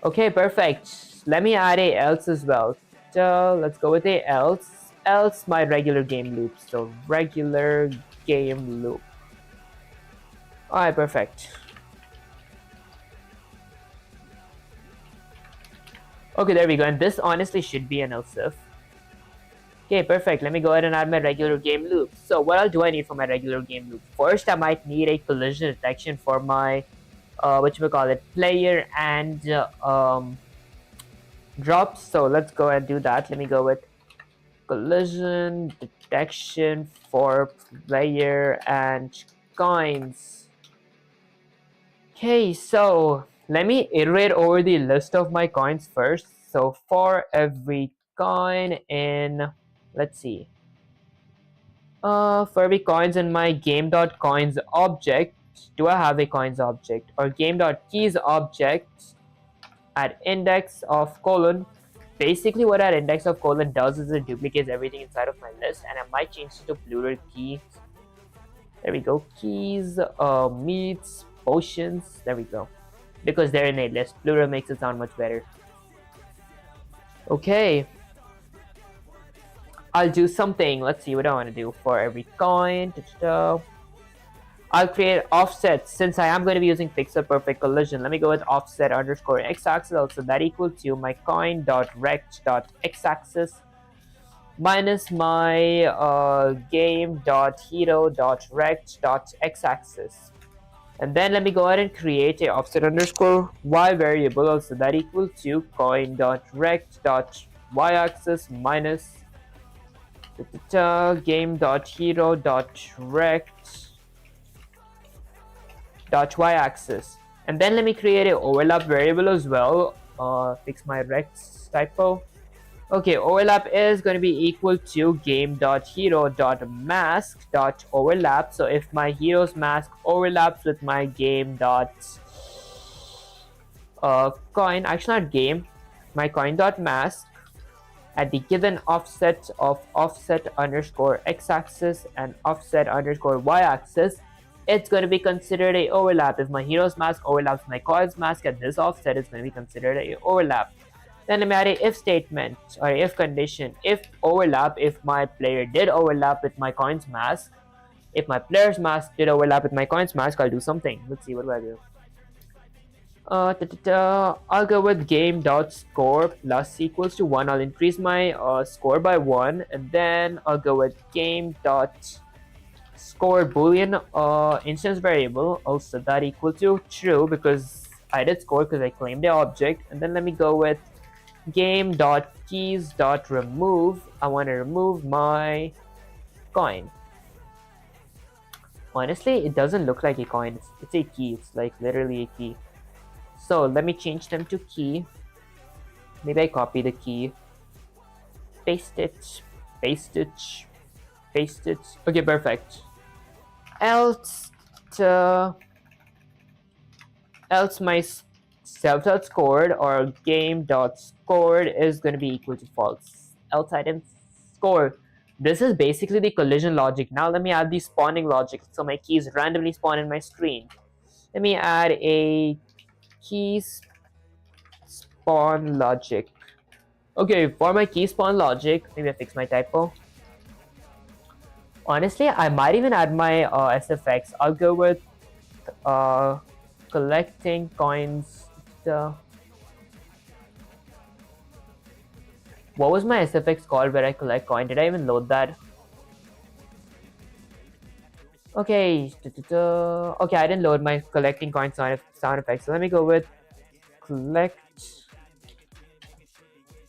Okay, perfect. Let me add a else as well. Let's go with a else. Else my regular game loop. So regular game loop. Alright, perfect. Okay, there we go. And this honestly should be an else if. Okay, perfect. Let me go ahead and add my regular game loop. So what else do I need for my regular game loop? First, I might need a collision detection for my, player and drops. So let's go and do that. Let me go with collision detection for player and coins. Okay, so let me iterate over the list of my coins first. So for every coin in, let's see, for every coins in my game.coins object, do I have a coins object? Or game.keys object at index of colon. Basically what that index of colon does is it duplicates everything inside of my list, and I might change it to plural keys. There we go. Keys, meats, potions. There we go. Because they're in a list. Plural makes it sound much better. Okay. I'll do something. Let's see what I want to do for every coin. I'll create offset since I am going to be using pixel perfect collision. Let me go with offset underscore x-axis. Also that equal to my coin.rect.x-axis minus my game.hero.rect.x-axis. And then let me go ahead and create a offset underscore y variable. Also that equal to coin.rect.y-axis minus game.hero.rect.y-axis. And then let me create an overlap variable as well. Fix my rect typo. Okay, overlap is going to be equal to game.hero.mask.overlap. So if my hero's mask overlaps with my game.coin, actually not game, my coin.mask at the given offset of offset underscore x-axis and offset underscore y-axis, it's going to be considered a overlap. If my hero's mask overlaps with my coin's mask at this offset, it's going to be considered a overlap. Then let me add a if statement or if condition. If overlap, if my player did overlap with my coin's mask, if my player's mask did overlap with my coin's mask, I'll do something. Let's see, what do I do? I'll go with game.score plus equals to 1. I'll increase my score by 1, and then I'll go with game.score boolean instance variable, also that equal to true because I did score because I claimed the object. And then let me go with game.keys.remove. I want to remove my coin. Honestly, it doesn't look like a coin. It's a key. It's like literally a key. So let me change them to key. Maybe I copy the key, paste it, paste it, paste it. Okay, perfect. Else, else my self.scored or game.scored is going to be equal to false. Else I didn't score. This is basically the collision logic. Now let me add the spawning logic. So my keys randomly spawn in my screen. Let me add a key spawn logic. Okay, for my key spawn logic, maybe I fix my typo. Honestly, I might even add my SFX. I'll go with collecting coins. What was my SFX called where I collect coin? Did I even load that? Okay, okay, I didn't load my collecting coin sound effect. So let me go with collect.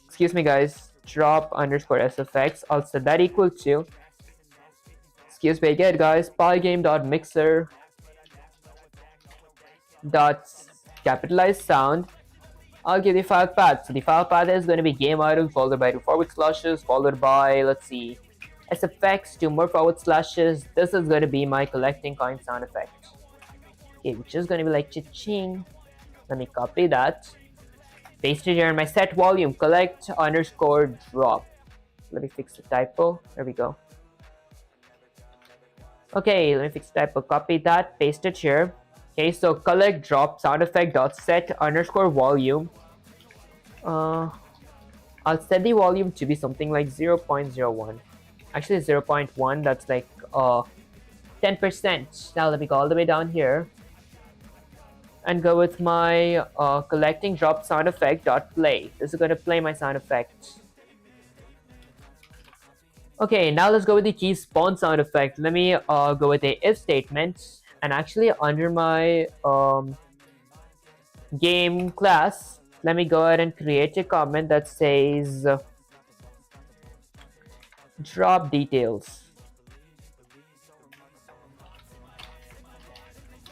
Excuse me, guys. Drop underscore SFX. I'll set that equal to. Excuse me again, guys. Pygame.mixer dot capitalized sound. I'll give the file path. So the file path is going to be game item followed by 2 forward slashes followed by, let's see, SFX, 2 more forward slashes. This is going to be my collecting coin sound effect. Okay, which is going to be like cha-ching. Let me copy that. Paste it here in my set volume. Collect underscore drop. Let me fix the typo. There we go. Okay, let me fix the typo. Copy that. Paste it here. Okay, so collect drop sound effect dot set underscore volume. I'll set the volume to be something like 0.01. Actually 0.1, that's like 10%. Now let me go all the way down here and go with my collecting drop sound effect dot play. This is going to play my sound effect. Okay, now let's go with the key spawn sound effect. Let me go with a if statement. And actually under my game class, let me go ahead and create a comment that says drop details.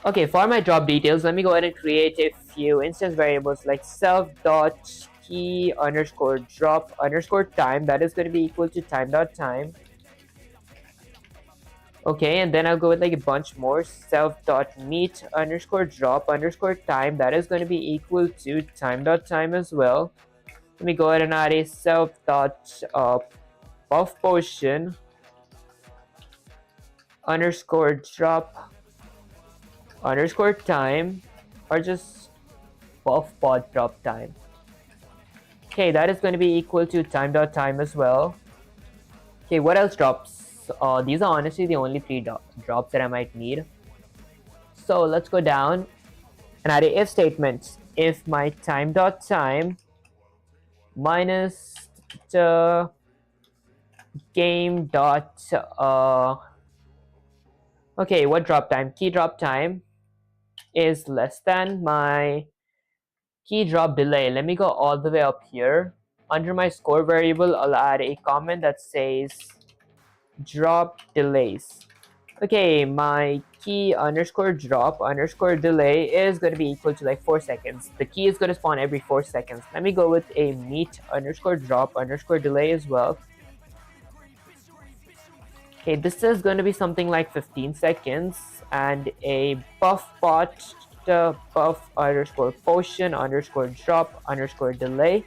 Okay, for my drop details, let me go ahead and create a few instance variables like self.key underscore drop underscore time. That is going to be equal to time.time. Okay, and then I'll go with like a bunch more. Self.meet underscore drop underscore time. That is going to be equal to time.time as well. Let me go ahead and add a self.puff potion underscore drop underscore time, or just puff pod drop time. Okay, that is going to be equal to time.time as well. Okay, what else drops? These are honestly the only 3 drops that I might need. So let's go down and add a if statement. If my time.time minus the game dot okay, what drop time? Key drop time is less than my key drop delay. Let me go all the way up here. Under my score variable, I'll add a comment that says drop delays. Okay, my key underscore drop underscore delay is going to be equal to like 4 seconds. The key is going to spawn every 4 seconds. Let me go with a meet underscore drop underscore delay as well. Okay, this is going to be something like 15 seconds, and a buff pot buff underscore potion underscore drop underscore delay.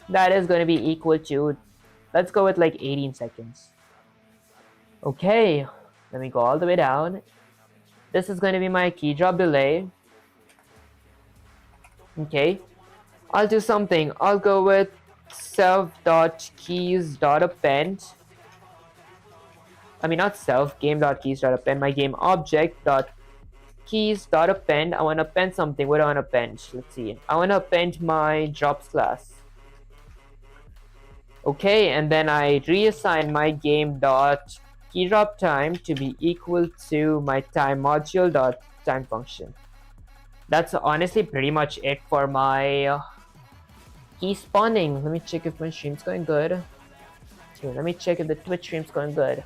That is going to be equal to, let's go with like 18 seconds. Okay, let me go all the way down. This is going to be my key drop delay. Okay, I'll do something. I'll go with self.keys.append. I mean, not self, game.keys.append, my game object.keys.append. I want to append something. What do I want to append? Let's see. I want to append my drops class. Okay, and then I reassign my game.keydropTime to be equal to my time module.time function. That's honestly pretty much it for my key spawning. Let me check if my stream's going good. Okay, let me check if the Twitch stream's going good.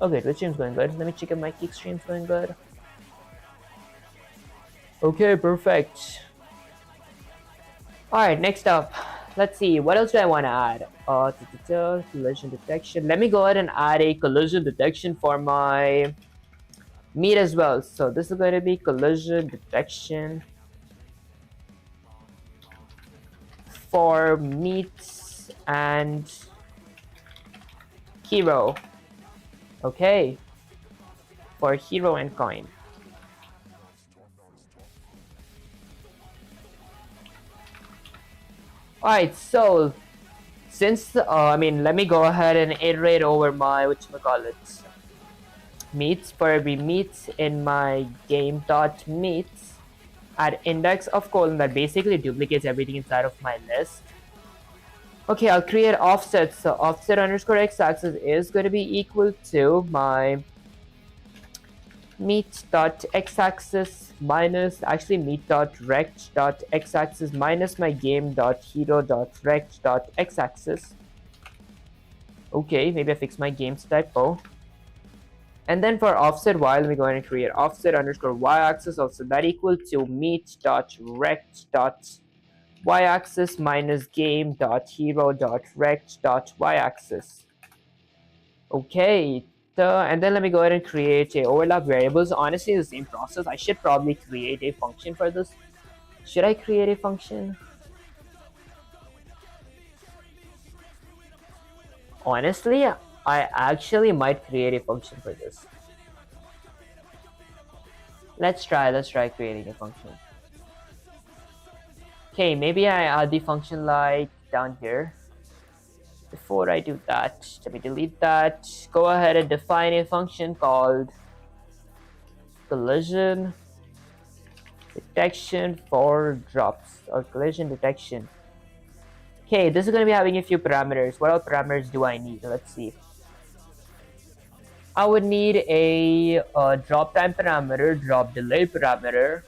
Okay, Twitch stream's going good. Let me check if my Kick stream's going good. Okay, perfect. Alright, next up. Let's see, what else do I want to add? Collision detection. Let me go ahead and add a collision detection for my meat as well. So this is going to be collision detection for meats and hero. Okay, for hero and coin. Alright, so since let me go ahead and iterate over my whatchamacallit meats for every meats in my game dot meats at index of colon that basically duplicates everything inside of my list. Okay, I'll create offsets. So offset underscore x-axis is going to be equal to my meat.x-axis minus actually meat.rect.x-axis minus my game.hero.rect.x-axis. Okay, maybe I fixed my game's typo. And then for offset y, let me go ahead and create offset underscore y-axis, also that equal to meat.rect.y-axis minus game.hero.rect.y-axis. Okay, and then let me go ahead and create a overlap variables. Honestly, the same process. I should probably create a function for this. Should I create a function? Honestly, I actually might create a function for this. Let's try creating a function. Okay, maybe I add the function like down here. Before I do that, let me delete that. Go ahead and define a function called collision detection for drops or collision detection. Okay, this is going to be having a few parameters. What other parameters do I need? Let's see. I would need a drop time parameter, drop delay parameter,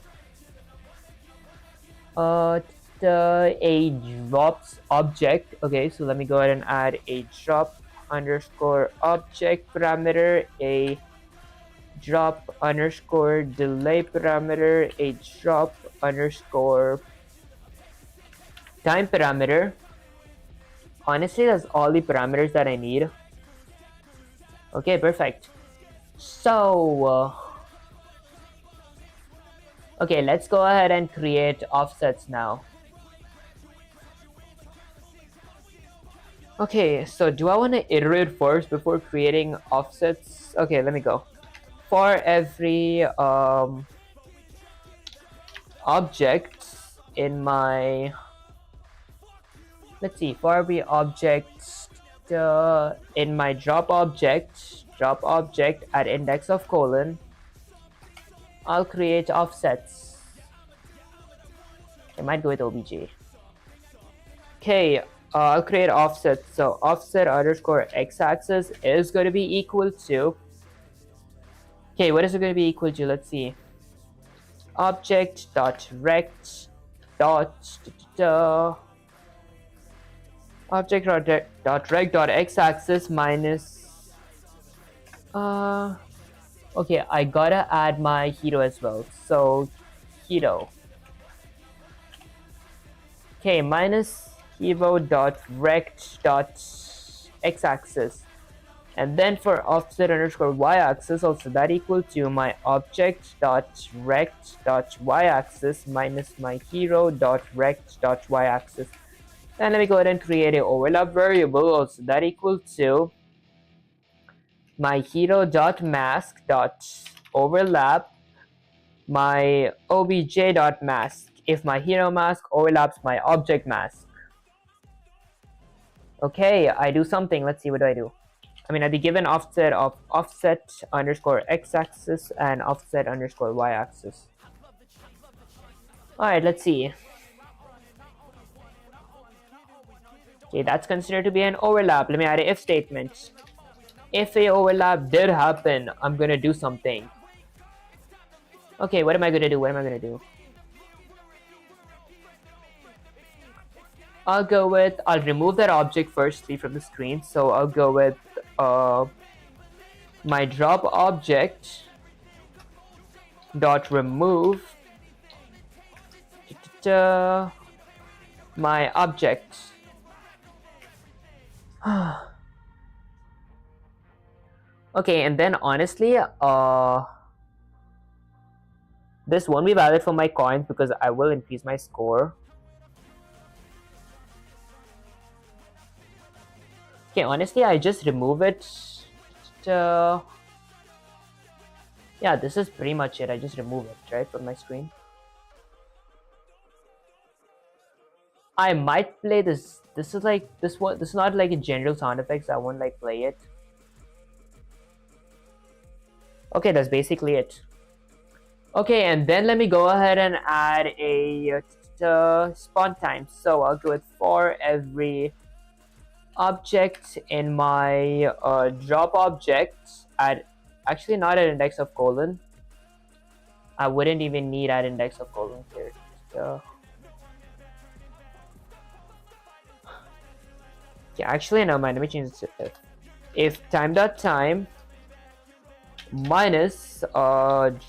a drops object. Okay, so let me go ahead and add a drop underscore object parameter, a drop underscore delay parameter, a drop underscore time parameter. Honestly, that's all the parameters that I need. Okay, perfect. So, okay, let's go ahead and create offsets now. Okay, so do I want to iterate first before creating offsets? Okay, let me go. For every object in my, let's see, for every object in my drop object at index of colon, I'll create offsets. I might go with obj. Okay, I'll create offsets. So offset underscore x-axis is going to be equal to, okay, what is it going to be equal to? Let's see. Object dot rect dot object dot rect dot x-axis minus okay, I gotta add my hero as well. So hero. Okay, minus hero dot rect dot x-axis. And then for offset underscore y-axis, also that equal to my object dot rect dot y-axis minus my hero dot rect dot y-axis. And let me go ahead and create an overlap variable, also that equal to my hero dot mask dot overlap my obj dot mask if my hero mask overlaps my object mask. Okay, I do something. Let's see, what do I do? I mean, at the given offset of offset underscore x-axis and offset underscore y-axis. Alright, let's see. Okay, that's considered to be an overlap. Let me add an if statement. If a overlap did happen, I'm gonna do something. Okay, what am I gonna do? I'll remove that object firstly from the screen. So I'll go with my drop object dot remove my object. Okay, and then honestly, this won't be valid for my coins because I will increase my score. Okay, honestly, I just remove it. Yeah, this is pretty much it. I just remove it, right, from my screen. I might play this. This is like this one. This is not like a general sound effects. I won't like play it. Okay, that's basically it. Okay, and then let me go ahead and add a spawn time. So I'll do it for every object in my drop object at actually not at index of colon. I wouldn't even need at index of colon here. So, okay, actually no mind. Let me change it to if time.time minus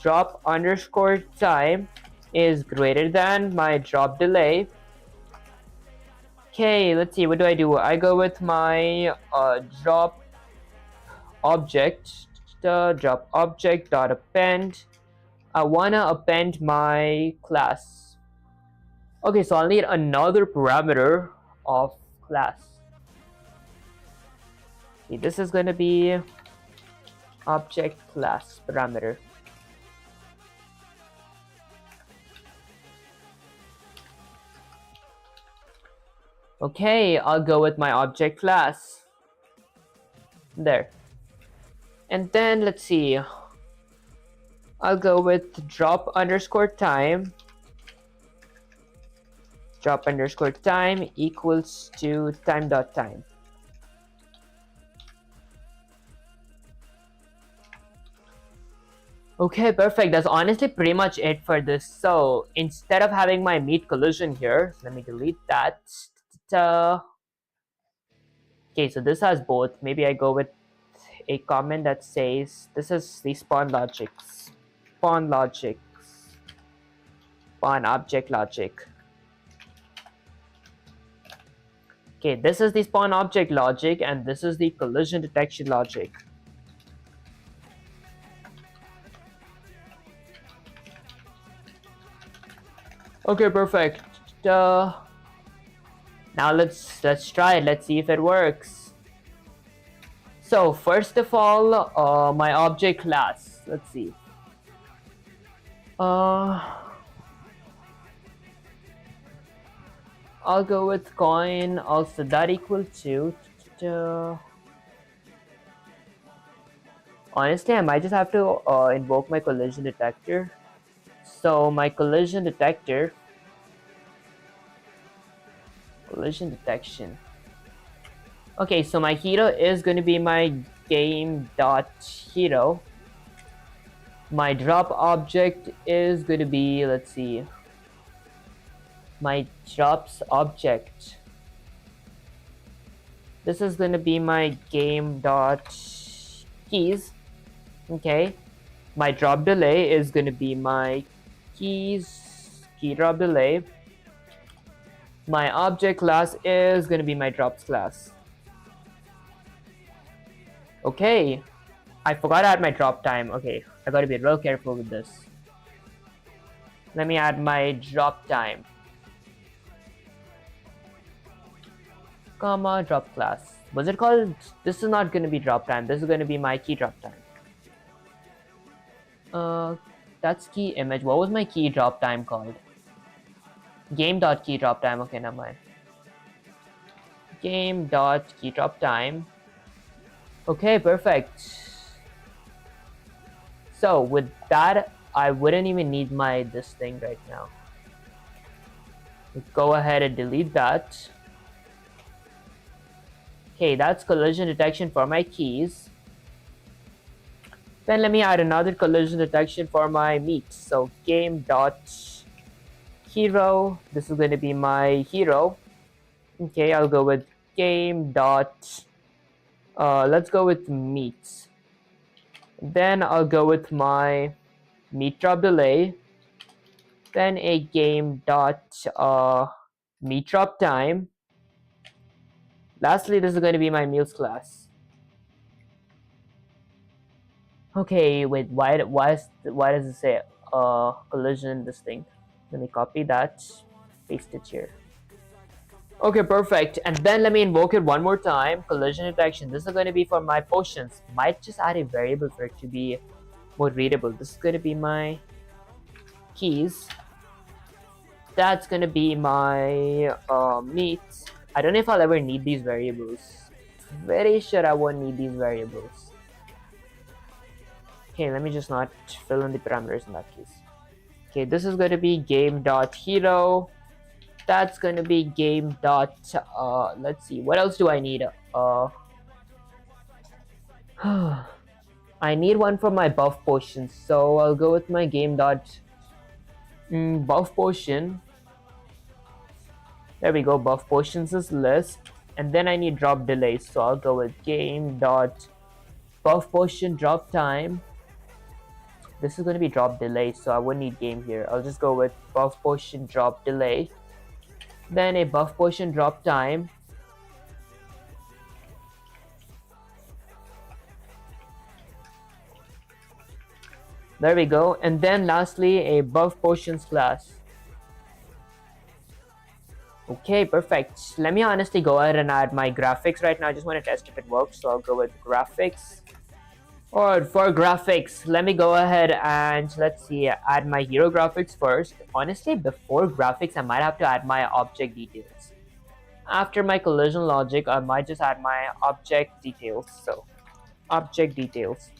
drop underscore time is greater than my drop delay. Okay, let's see, what do? I go with my drop object, drop object dot append. I wanna append my class. Okay, so I'll need another parameter of class. Okay, this is gonna be object class parameter. Okay, I'll go with my object class. There. And then let's see. I'll go with drop underscore time. Drop underscore time equals to time.time. Okay, perfect. That's honestly pretty much it for this. So instead of having my meet collision here, let me delete that. Okay, so this has both. Maybe I go with a comment that says this is the spawn logics. Spawn logics. Spawn object logic. Okay, this is the spawn object logic and this is the collision detection logic. Okay, perfect. Now let's try it. Let's see if it works. So first of all, my object class. Let's see. I'll go with coin. Also, that equal to. Honestly, I might just have to invoke my collision detector. So my collision detector. Collision detection. Okay, so my hero is going to be my game.hero. My drop object is going to be, let's see, my drops object. This is going to be my game.keys. Okay, my drop delay is going to be my keys, key drop delay. My object class is going to be my drops class. Okay, I forgot to add my drop time. Okay, I gotta be real careful with this. Let me add my drop time. Comma, drop class. Was it called? This is not gonna be drop time. This is gonna be my key drop time. That's key image. What was my key drop time called? Game.key drop time. Okay, never mind. Game.key drop time. Okay, perfect. So with that, I wouldn't even need this thing right now. Go ahead and delete that. Okay, that's collision detection for my keys. Then let me add another collision detection for my meet. So game.hero. This is going to be my hero. Okay, I'll go with game. Let's go with meet. Then I'll go with my meat drop delay. Then a game dot meat drop time. Lastly, this is going to be my meals class. Okay, wait, why does it say collision this thing? Let me copy that, paste it here. Okay, perfect. And then let me invoke it one more time. Collision detection. This is going to be for my potions. Might just add a variable for it to be more readable. This is going to be my keys. That's going to be my meat. I don't know if I'll ever need these variables. Very sure I won't need these variables. Okay, let me just not fill in the parameters in that case. Okay, this is going to be game.hero. That's going to be game dot let's see, what else do I need? I need one for my buff potions, so I'll go with my game dot buff potion. There we go, buff potions is list. And then I need drop delays, so I'll go with game dot buff potion drop time. This is going to be drop delay, so I wouldn't need game here. I'll just go with buff potion drop delay. Then a buff potion drop time. There we go. And then lastly, a buff potions class. Okay, perfect. Let me honestly go ahead and add my graphics right now. I just want to test if it works, so I'll go with graphics. Or for graphics, let me go ahead and let's see, add my hero graphics first. Honestly, before graphics, I might have to add my object details. After my collision logic, I might just add my object details. So, object details.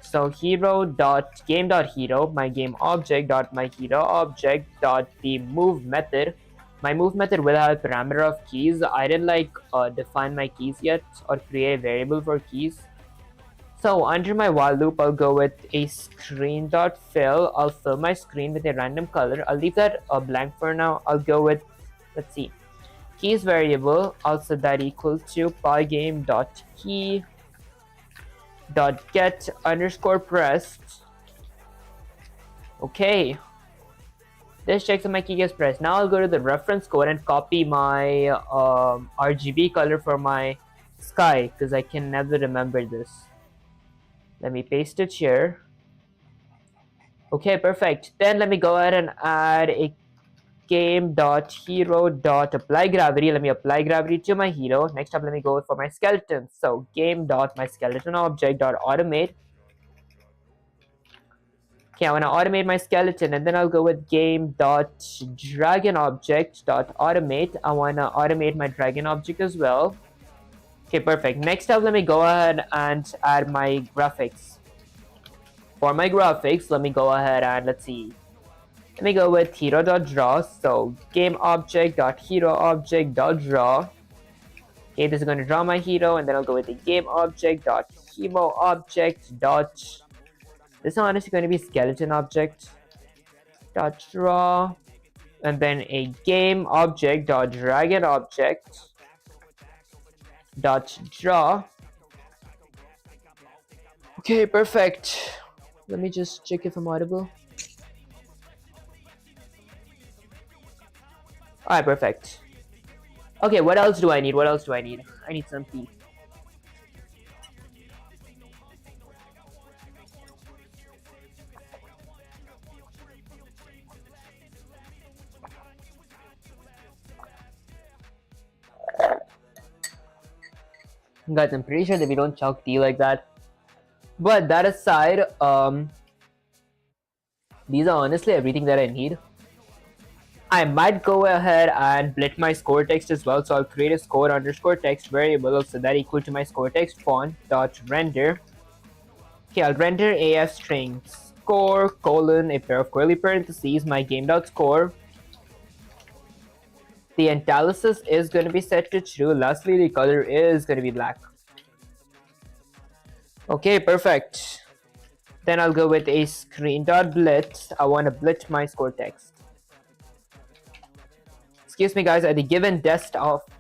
So hero.game.hero, my game object dot my hero object dot the move method. My move method will have a parameter of keys. I didn't define my keys yet or create a variable for keys. So under my while loop, I'll go with a screen.fill. I'll fill my screen with a random color. I'll leave that blank for now. I'll go with, let's see, keys variable. I'll set that equal to pygame.key dot get underscore pressed. Okay, this checks if my key gets pressed. Now I'll go to the reference code and copy my RGB color for my sky, because I can never remember this. Let me paste it here. Okay, perfect. Then let me go ahead and add a game.hero.apply gravity. Let me apply gravity to my hero. Next up, let me go for my skeleton. So game.myskeletonObject.automate. Okay, I want to automate my skeleton, and then I'll go with game.dragonObject.automate. I want to automate my dragon object as well. Okay, perfect. Next up, let me go ahead and add my graphics. For my graphics, let me go ahead and let's see. Let me go with hero.draw. So gameObject.heroObject.draw. Okay, this is going to draw my hero, and then I'll go with the gameObject.hemoObject. This is honestly going to be skeleton object dot draw, and then a gameObject.dragonObject dot draw. Okay, perfect. Let me just check if I'm audible. Alright, perfect. Okay, what else do I need? I need some tea. Guys, I'm pretty sure that we don't chug tea like that. But that aside, these are honestly everything that I need. I might go ahead and split my score text as well. So I'll create a score underscore text variable. I'll set that equal to my score text font dot render. Okay, I'll render AF string score colon a pair of curly parentheses, my game dot score. The analysis is going to be set to true. Lastly, the color is going to be black. Okay, perfect. Then I'll go with a screen.blitz. I want to blitz my score text. Excuse me, guys, at the given desktop.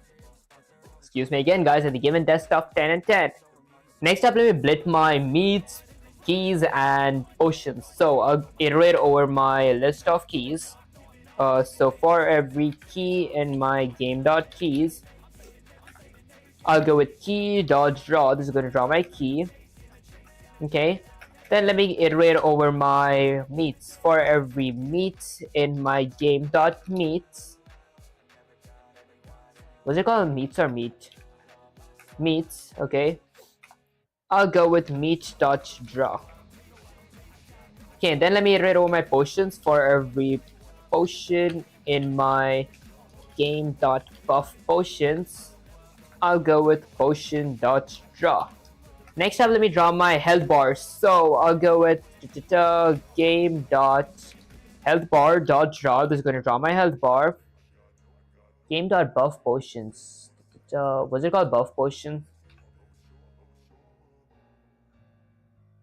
Excuse me again, guys, at the given desktop 10 and 10. Next up, let me blitz my meats keys and potions. So I'll iterate over my list of keys. So for every key in my game.keys, I'll go with key.draw. This is going to draw my key. Okay. Then let me iterate over my meets. For every meet in my game.meets, was it called meets or meet? Meets, okay. I'll go with meet.draw. Okay, then let me iterate over my potions. For every potion in my game.buff potions, I'll go with potion.draw. Next up, let me draw my health bars. So I'll go with game.healthbar.draw. This is going to draw my health bar. Game.buff potions. Was it called buff potion?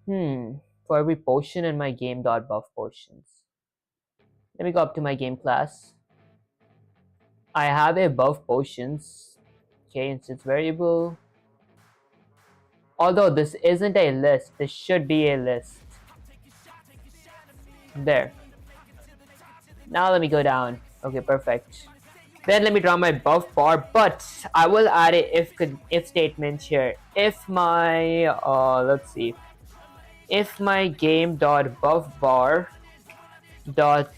For every potion in my game.buff potions. Let me go up to my game class. I have a buff potions. Okay, instance variable. Although this isn't a list, this should be a list. There. Now let me go down. Okay, perfect. Then let me draw my buff bar, but I will add a if statement here. If my let's see, if my game dot buff bar dot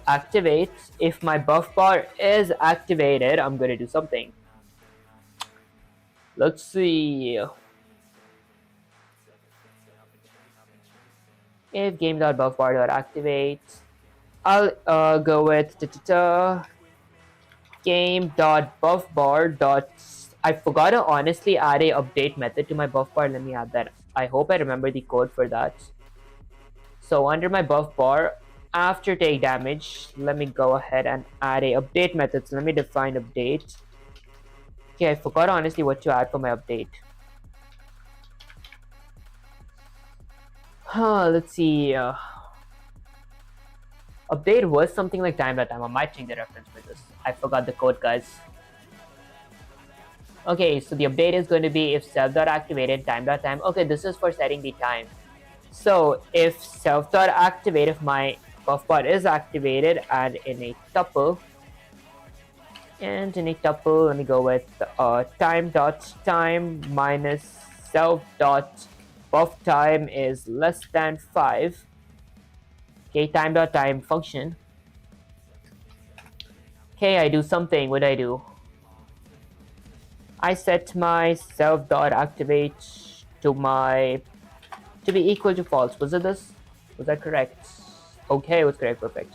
activate, if my buff bar is activated, I'm gonna do something. Let's see. If game dot buff bar dot activate, I'll go with game.buffbar. I forgot to honestly add a update method to my buff bar. Let me add that. I hope I remember the code for that. So under my buff bar, after take damage, let me go ahead and add a update method. So let me define update. Okay, I forgot honestly what to add for my update. Let's see. Update was something like time.time. I might change the reference for this. I forgot the code, guys. Okay, so the update is going to be if self.activated time.time. Okay, this is for setting the time. So if self.activate, if my buff bar is activated and in a tuple, let me go with time.time minus self.buff time is less than 5. Okay, time.time function. Okay, I do something. What do I do? I set my self.activate to be equal to false. Was it this? Was that correct? Okay, it was correct. Perfect.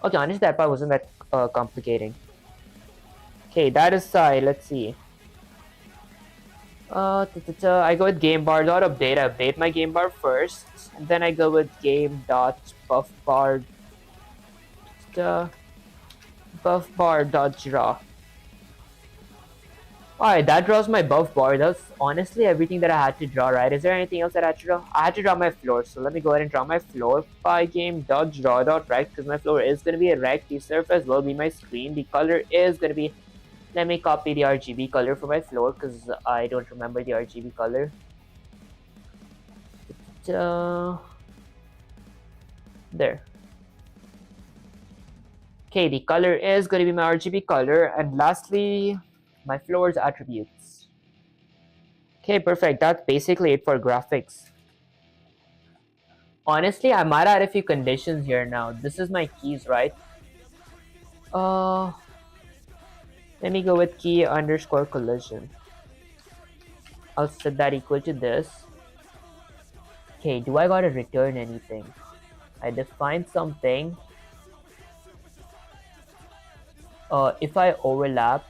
Okay, honestly, that part wasn't that complicating. Okay, that aside, let's see. I go with game bar dot update. I update my game bar first, and then I go with game dot buff bar dot draw. Alright, that draws my buff bar. That's honestly everything that I had to draw, right? Is there anything else that I had to draw? I had to draw my floor, so let me go ahead and draw my floor by game dot draw dot rect, because my floor is going to be a rect. The surface will be my screen. The color is going to be, let me copy the RGB color for my floor because I don't remember the RGB color. There. Okay, the color is going to be my RGB color, and lastly, my floor's attributes. Okay, perfect. That's basically it for graphics. Honestly, I might add a few conditions here now. This is my keys, right? Let me go with key underscore collision. I'll set that equal to this. Okay, do I gotta return anything? I define something. If I overlap,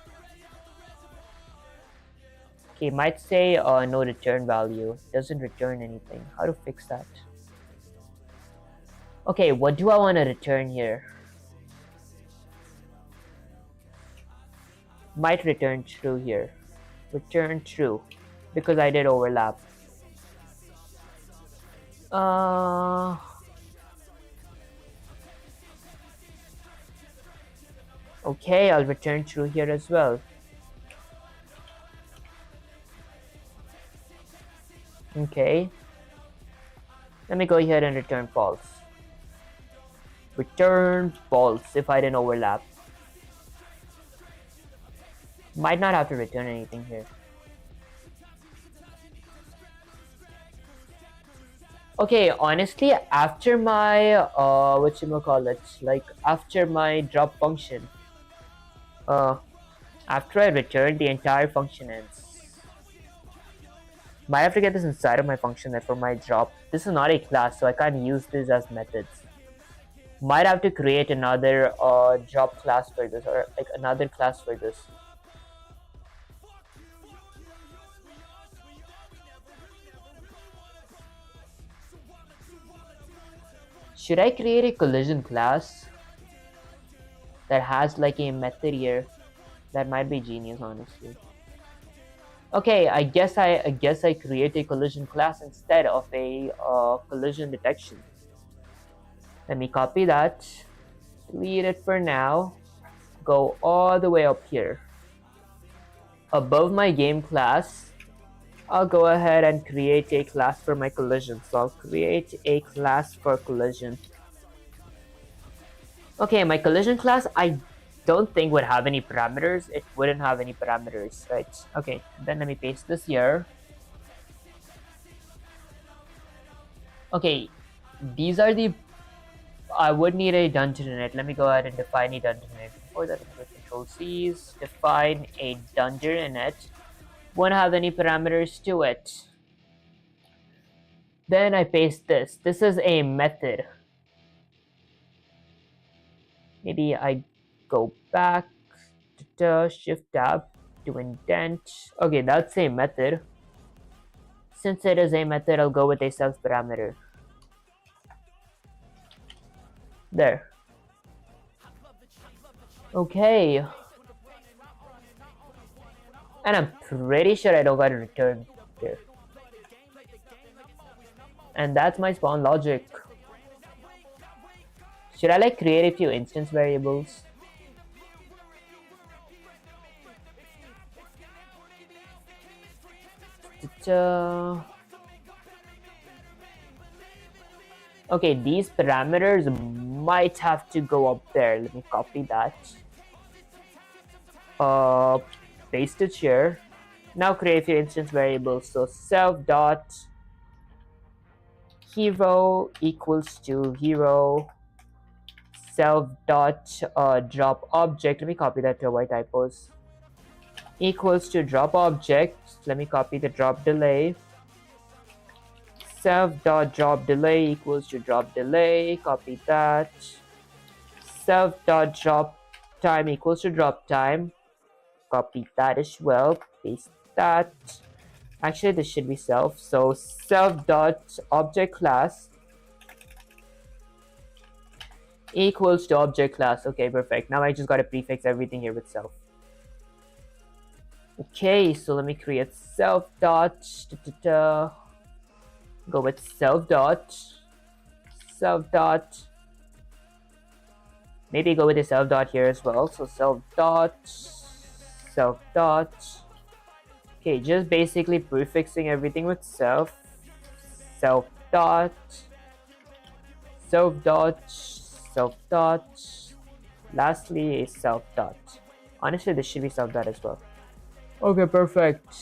okay, might say no return value. Doesn't return anything. How to fix that? Okay, what do I want to return here? Might return true here. Return true because I did overlap. Okay, I'll return true here as well. Okay. Let me go ahead and return false. Return false if I didn't overlap. Might not have to return anything here. Okay, honestly, after my like after my drop function, after I return, the entire function ends. Might have to get this inside of my function for my drop. This is not a class, so I can't use this as methods. Might have to create another drop class for this, or like another class for this. Should I create a collision class that has like a method here? That might be genius, honestly. Okay, I guess I create a collision class instead of a collision detection. Let me copy that, delete it for now, go all the way up here. Above my game class, I'll go ahead and create a class for my collision. So I'll create a class for collision. Okay, my collision class, I don't think would have any parameters. It wouldn't have any parameters, right? Okay, then let me paste this here. Okay, these are the... I would need a dungeon in it. Let me go ahead and define a dungeon in it. Before that, I'm going to control C's, define a dungeon in it. Won't have any parameters to it. Then I paste this. This is a method. Maybe I go back to Shift Tab to indent. Okay, that's a method. Since it is a method, I'll go with a self parameter. There. Okay. And I'm pretty sure I don't got a return there. And that's my spawn logic. Should I like create a few instance variables? Okay, these parameters might have to go up there. Let me copy that. Paste it here. Now create a few instance variables. So self dot hero equals to hero. Self dot drop object. Let me copy that to avoid typos. Equals to drop object. Let me copy the drop delay. Self dot drop delay equals to drop delay. Copy that. Self dot drop time equals to drop time. Copy that as well. Paste that. Actually, this should be self. So self dot object class equals to object class. Okay, perfect. Now I just gotta prefix everything here with self. Okay, so let me create self dot. Go with self dot. Maybe go with the self dot here as well. So self dot. Okay, just basically prefixing everything with self dot. Lastly, a self dot. Honestly, this should be self dot as well. Okay, perfect.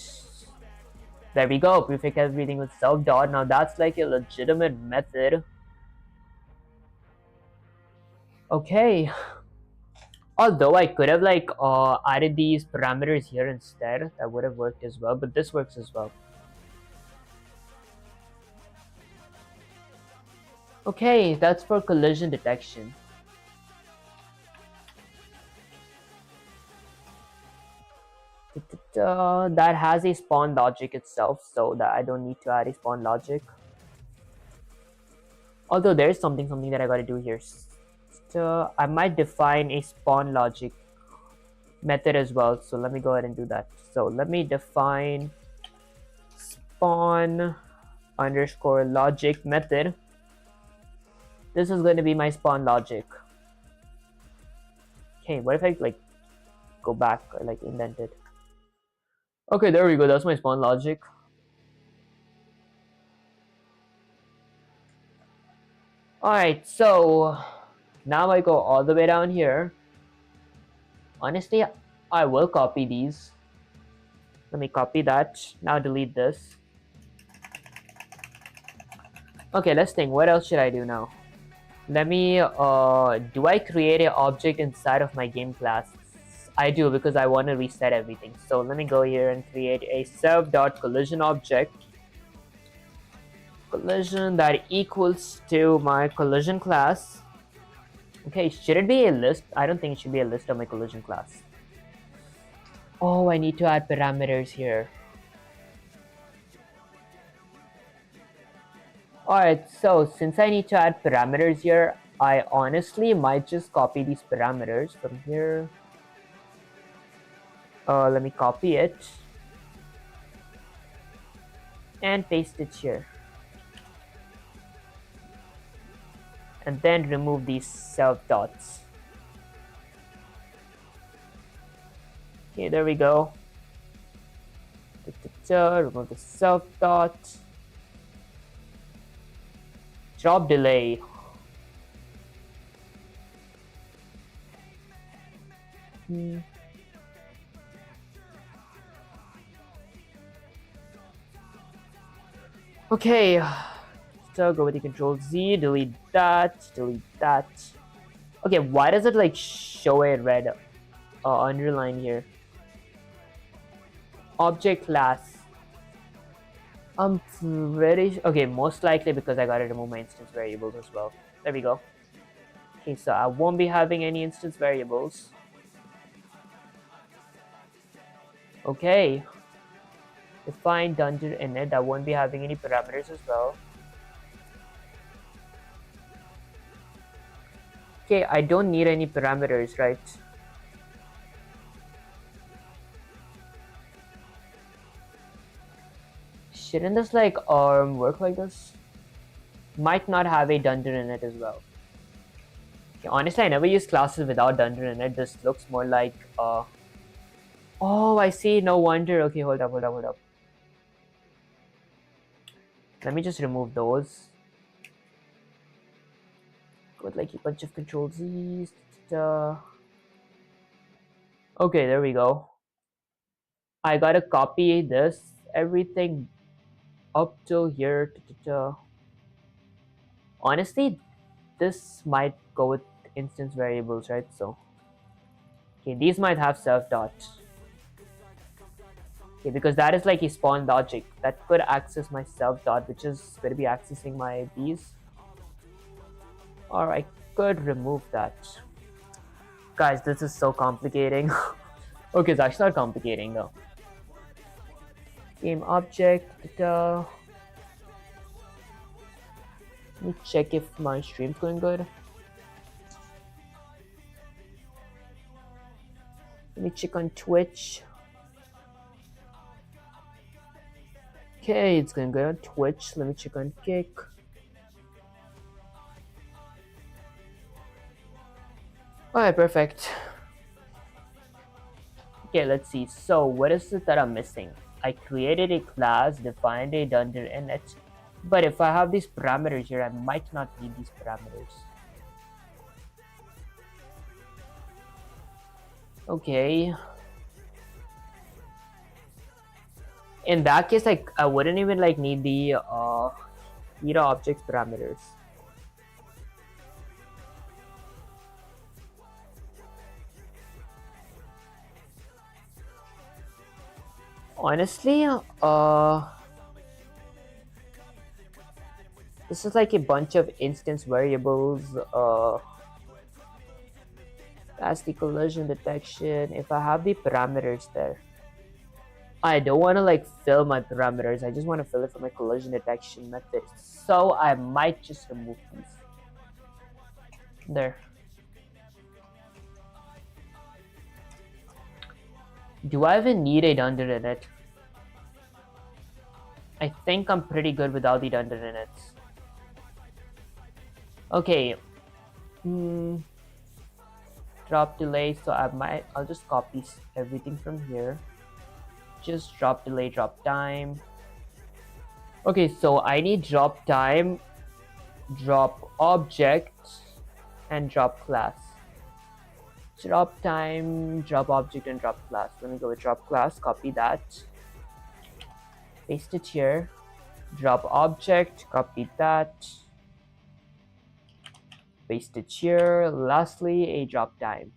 There we go. Prefix everything with self dot. Now that's like a legitimate method. Okay. Although I could have like added these parameters here instead, that would have worked as well. But this works as well. Okay, that's for collision detection. That has a spawn logic itself, so that I don't need to add a spawn logic. Although there's something that I gotta do here. So I might define a spawn logic method as well. So let me go ahead and do that. So let me define spawn underscore logic method. This is going to be my spawn logic. Okay, what if I like go back or like indent it? Okay, there we go. That's my spawn logic. Alright, so now I go all the way down here. Honestly, I will copy these. Let me copy that. Now delete this. Okay, let's think. What else should I do now? Let me, do I create an object inside of my game class? I do, because I want to reset everything. So let me go here and create a self.collision object. Collision that equals to my collision class. Okay, should it be a list? I don't think it should be a list of my collision class. Oh, I need to add parameters here. Alright, so since I need to add parameters here, I honestly might just copy these parameters from here. Let me copy it and paste it here. And then remove these self dots. Okay, there we go. Remove the self dot. Drop delay. Okay, so go with the Control Z, delete that, delete that. Okay, why does it like show a red underline here? Object class. I'm very okay, most likely because I gotta remove my instance variables as well. There we go. Okay, so I won't be having any instance variables. Okay. Define dungeon init. I won't be having any parameters as well. Okay, I don't need any parameters, right? Shouldn't this like work like this? Might not have a dungeon in it as well. Okay, honestly, I never use classes without dungeon in it. This looks more like oh, I see. No wonder. Okay, hold up. Let me just remove those. With like a bunch of Control Z's. Okay, there we go. I gotta copy this everything up till here. Honestly, this might go with instance variables, right? So, okay, these might have self dot. Okay, because that is like a spawn logic that could access my self dot, which is going to be accessing my bees. Or I could remove that. Guys, this is so complicating. Okay, it's actually not complicating though. Game object. Let me check if my stream's going good. Let me check on Twitch. Okay, it's going good on Twitch. Let me check on Kick. Alright, perfect. Okay, let's see. So, what is it that I'm missing? I created a class, defined a dungeon in it. But if I have these parameters here, I might not need these parameters. Okay. In that case, I wouldn't even like need the hero objects parameters. Honestly, this is like a bunch of instance variables. That's the collision detection. If I have the parameters there, I don't want to like fill my parameters. I just want to fill it for my collision detection method. So I might just remove these. There. Do I even need a dungeon in it? I think I'm pretty good without the dungeon in it. Okay. Drop delay. So I'll just copy everything from here. Just drop delay, drop time. Okay, so I need drop time drop object, and drop class. Drop time, drop object, and drop class. Let me go with drop class, copy that, paste it here. Drop object, copy that, paste it here. Lastly, a drop time.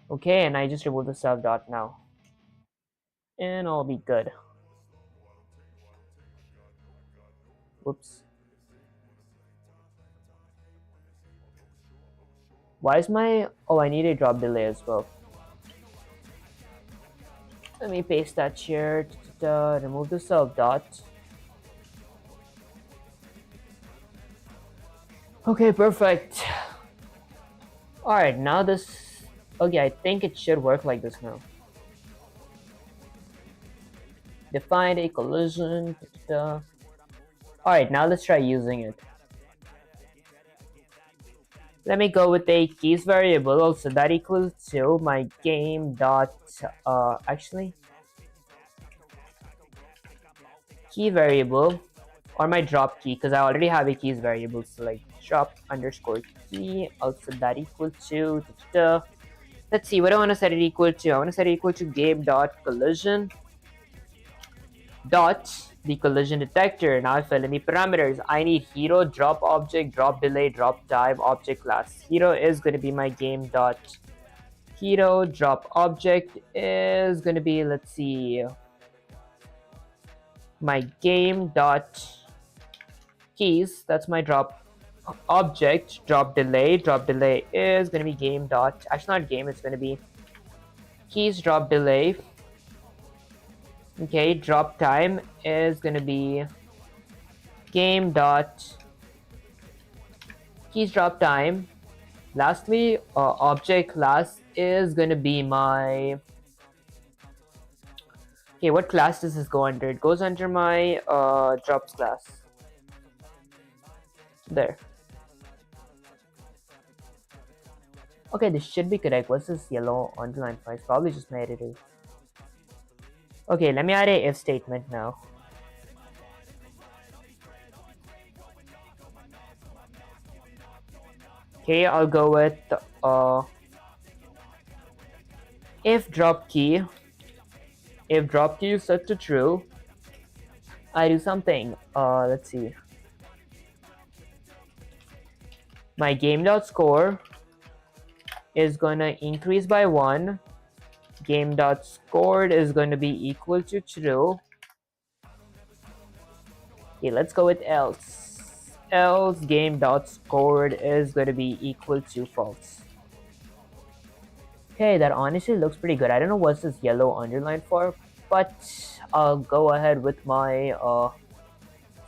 Okay, and I just remove the self dot now, and I'll be good. Whoops. Why is my... oh, I need a drop delay as well. Let me paste that here. Remove the self dot. Okay, perfect. Alright, now this... okay, I think it should work like this now. Define a collision. Alright, now let's try using it. Let me go with a keys variable, so that equals to my game dot actually key variable, or my drop key, because I already have a keys variable, so like drop underscore key, also that equal to let's see, what do I want to set it equal to? I want to set it equal to game dot collision dot the collision detector. Now I fill in the parameters. I need hero, drop object, drop delay, drop time, object class. Hero is going to be my game dot hero. Drop object is going to be, let's see, my game dot keys. That's my drop object. Drop delay is going to be game dot, actually not game, it's going to be keys drop delay. Okay, drop time is going to be game dot keys drop time. Lastly, object class is going to be my... okay, what class does this go under? It goes under my drops class. There. Okay, this should be correct. What's this yellow underline for? It's probably just my editor. Okay, let me add a if statement now. Okay, I'll go with if drop key. If drop key is set to true, I do something. Let's see. My game dot score is gonna increase by 1. Game dot scored is going to be equal to true. Okay, let's go with else. Else game dot scored is going to be equal to false. Okay, that honestly looks pretty good. I don't know what's this yellow underline for, but I'll go ahead with my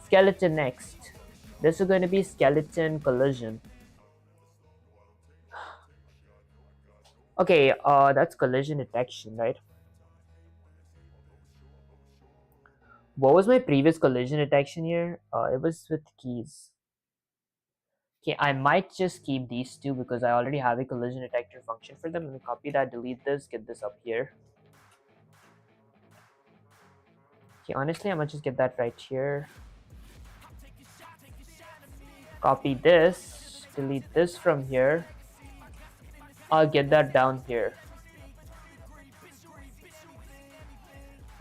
skeleton next. This is going to be skeleton collision. Okay, that's collision detection, right? What was my previous collision detection here? It was with keys. Okay, I might just keep these two because I already have a collision detector function for them. Let me copy that, delete this, get this up here. Okay, honestly, I might just get that right here. Copy this, delete this from here. I'll get that down here.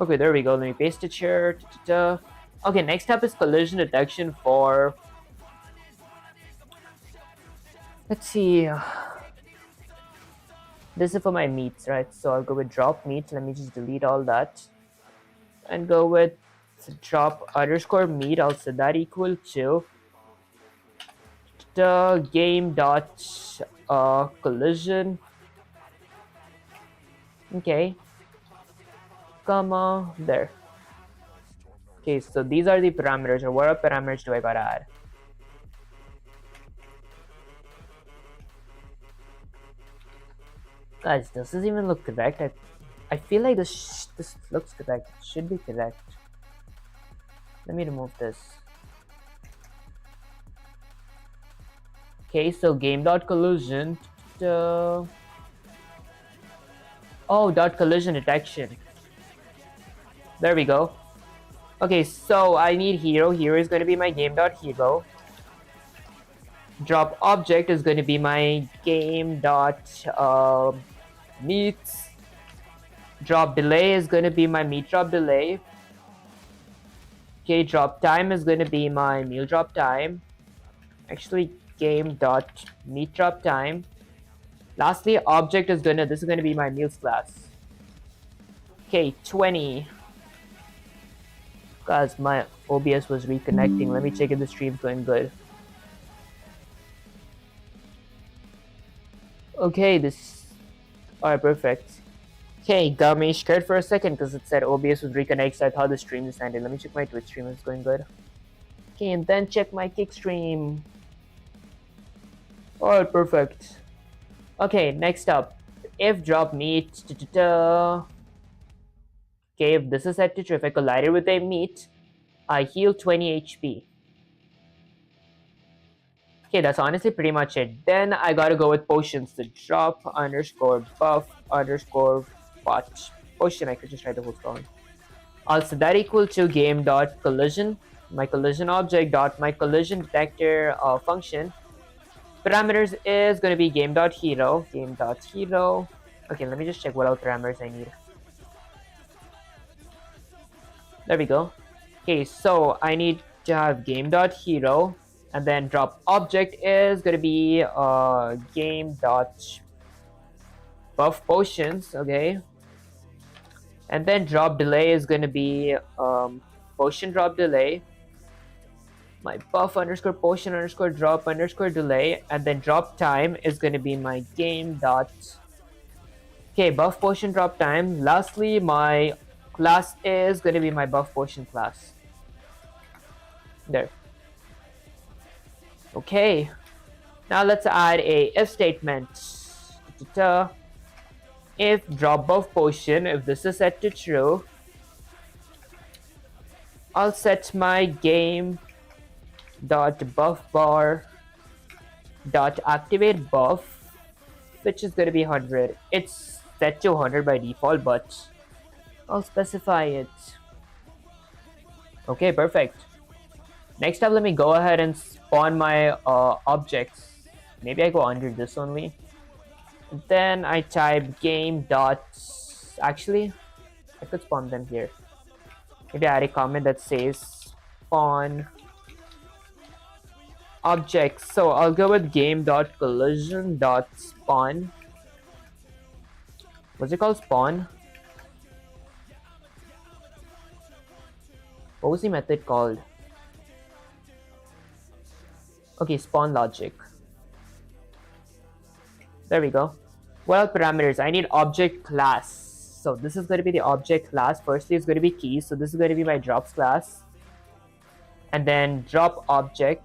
Okay, there we go. Let me paste it here. Okay, next up is collision detection for... let's see. This is for my meats, right? So I'll go with drop meat. Let me just delete all that. And go with drop underscore meat. I'll set that equal to the game dot collision. Okay. Comma there. Okay, so these are the parameters, or what parameters do I gotta add? Guys, does this even look correct? I feel like this looks correct. It should be correct. Let me remove this. Okay, so game dot collision. Oh, dot collision detection. There we go. Okay, so I need hero. Hero is going to be my game.hero. Drop object is going to be my game.meets. Drop delay is going to be my meet drop delay. Okay, drop time is going to be my meal drop time. Actually, game.meet drop time. Lastly, object is this is gonna be my meals class. Okay, 20. Guys, my OBS was reconnecting. Let me check if the stream's going good. Okay, alright, perfect. Okay, got me scared for a second because it said OBS was reconnected, so I thought the stream just ended. Let me check my Twitch stream, it's going good. Okay, and then check my Kick stream. Alright, perfect. Okay, next up. If drop meet. Okay, if this is set to true, if I collided with a meat, I heal 20 HP. Okay, that's honestly pretty much it. Then I gotta go with potions. The drop underscore buff underscore watch potion. I could just write the whole spelling. Also, that equal to game dot collision. My collision object dot my collision detector function. Parameters is gonna be game dot hero. Game dot hero. Okay, let me just check what other parameters I need. There we go. Okay, so I need to have game.hero, and then drop object is gonna be game.buff potions, okay, and then drop delay is gonna be potion drop delay. My buff underscore potion underscore drop underscore delay, and then drop time is gonna be my game dot. Okay, buff potion drop time. Lastly, my class is going to be my buff potion class. There. Okay. Now let's add a if statement. If drop buff potion, if this is set to true, I'll set my game dot buff bar dot activate buff, which is going to be 100. It's set to 100 by default, but I'll specify it. Okay, perfect. Next up, let me go ahead and spawn my objects. Maybe I go under this only. Then I type game dot. Actually, I could spawn them here. Maybe I add a comment that says spawn objects. So I'll go with game dot collision dot spawn. What's it called? Spawn. What was the method called? Okay, spawn logic. There we go. What are parameters? I need object class. So this is going to be the object class. Firstly, it's going to be keys. So this is going to be my drops class. And then drop object.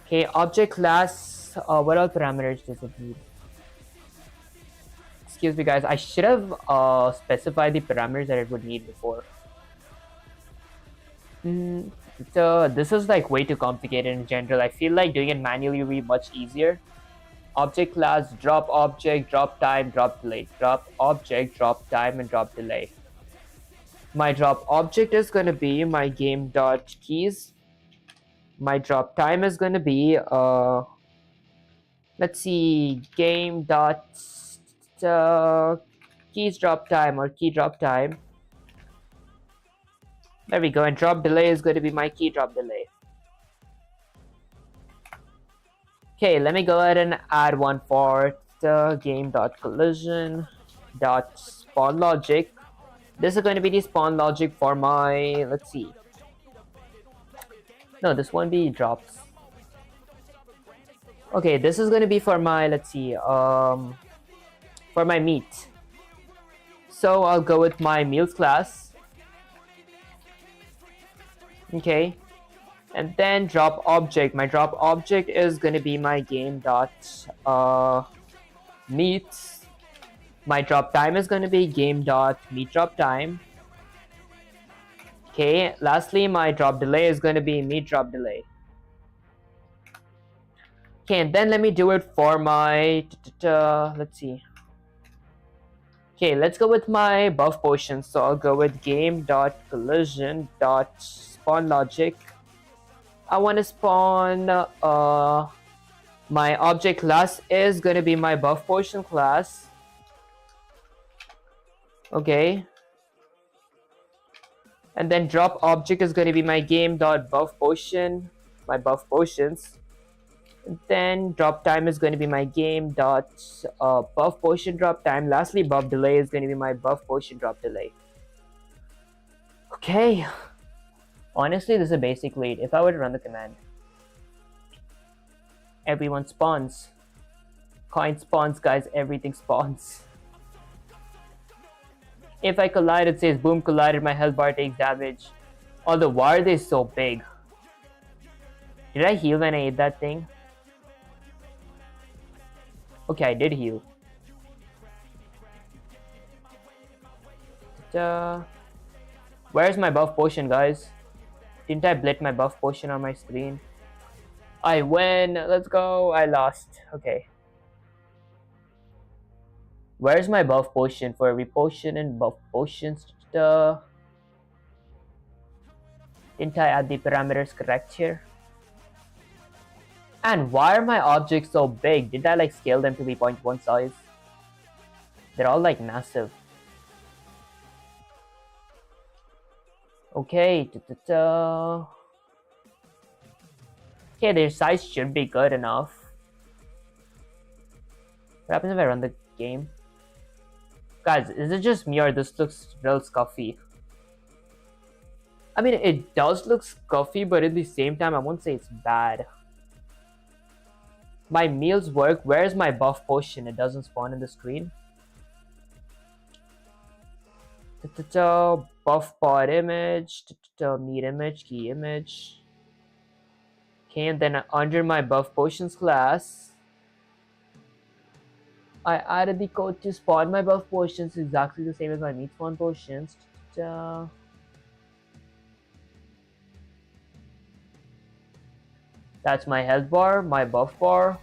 Okay, object class. What all parameters does it need? Excuse me, guys. I should have specified the parameters that it would need before. So this is like way too complicated in general. I feel like doing it manually would be much easier. Object class, drop object, drop time, drop delay. Drop object, drop time, and drop delay. My drop object is going to be my game dot keys. My drop time is going to be let's see, game dot keys drop time or key drop time. There we go, and drop delay is going to be my key drop delay. Okay, let me go ahead and add one for the game dot collision dot spawn logic. This is going to be the spawn logic for my, let's see. No, this won't be drops. Okay, this is going to be for my, let's see, for my meat. So I'll go with my meals class. Okay, and then drop object. My drop object is going to be my game dot meets. My drop time is going to be game dot meet drop time. Okay, lastly, my drop delay is going to be meet drop delay. Okay, and then let me do it for my let's see. Okay, let's go with my buff potions. So I'll go with game.collision.spawn logic. I want to spawn my object class is going to be my buff potion class. Okay. And then drop object is going to be my game.buff potion, my buff potions. And then drop time is going to be my game.buff potion drop time. Lastly, buff delay is going to be my buff potion drop delay. Okay. Honestly, this is a basic lead. If I were to run the command, everyone spawns. Coin spawns, guys. Everything spawns. If I collide, it says boom, collided. My health bar takes damage. Although, why are they so big? Did I heal when I ate that thing? Okay, I did heal. Where's my buff potion, guys? Didn't I blit my buff potion on my screen? I win. Let's go. I lost. Okay. Where's my buff potion for every potion and buff potions? Didn't I add the parameters correct here? And why are my objects so big? Did I like scale them to be 0.1 size? They're all like massive. Okay. Okay, their size should be good enough. What happens if I run the game? Guys, is it just me or this looks real scuffy? I mean, it does look scuffy, but at the same time, I won't say it's bad. My meals work. Where's my buff potion? It doesn't spawn in the screen. Buff pod image. Meat image. Key image. Okay, and then under my buff potions class, I added the code to spawn my buff potions exactly the same as my meat spawn potions. That's my health bar, my buff bar.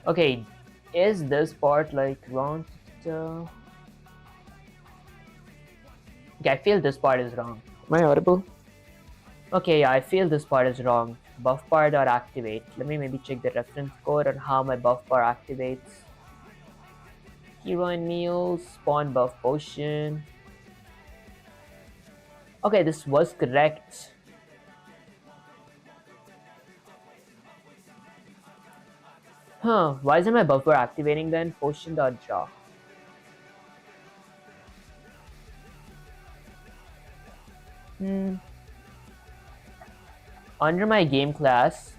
Okay, is this part like wrong? Okay, I feel this part is wrong. Am I audible? Okay, yeah, I feel this part is wrong. Buff bar.activate. Let me maybe check the reference code on how my buff bar activates. Hero and meals, spawn buff potion. Okay, this was correct. Huh, why isn't my buff bar activating then? Potion.draw. Under my game class,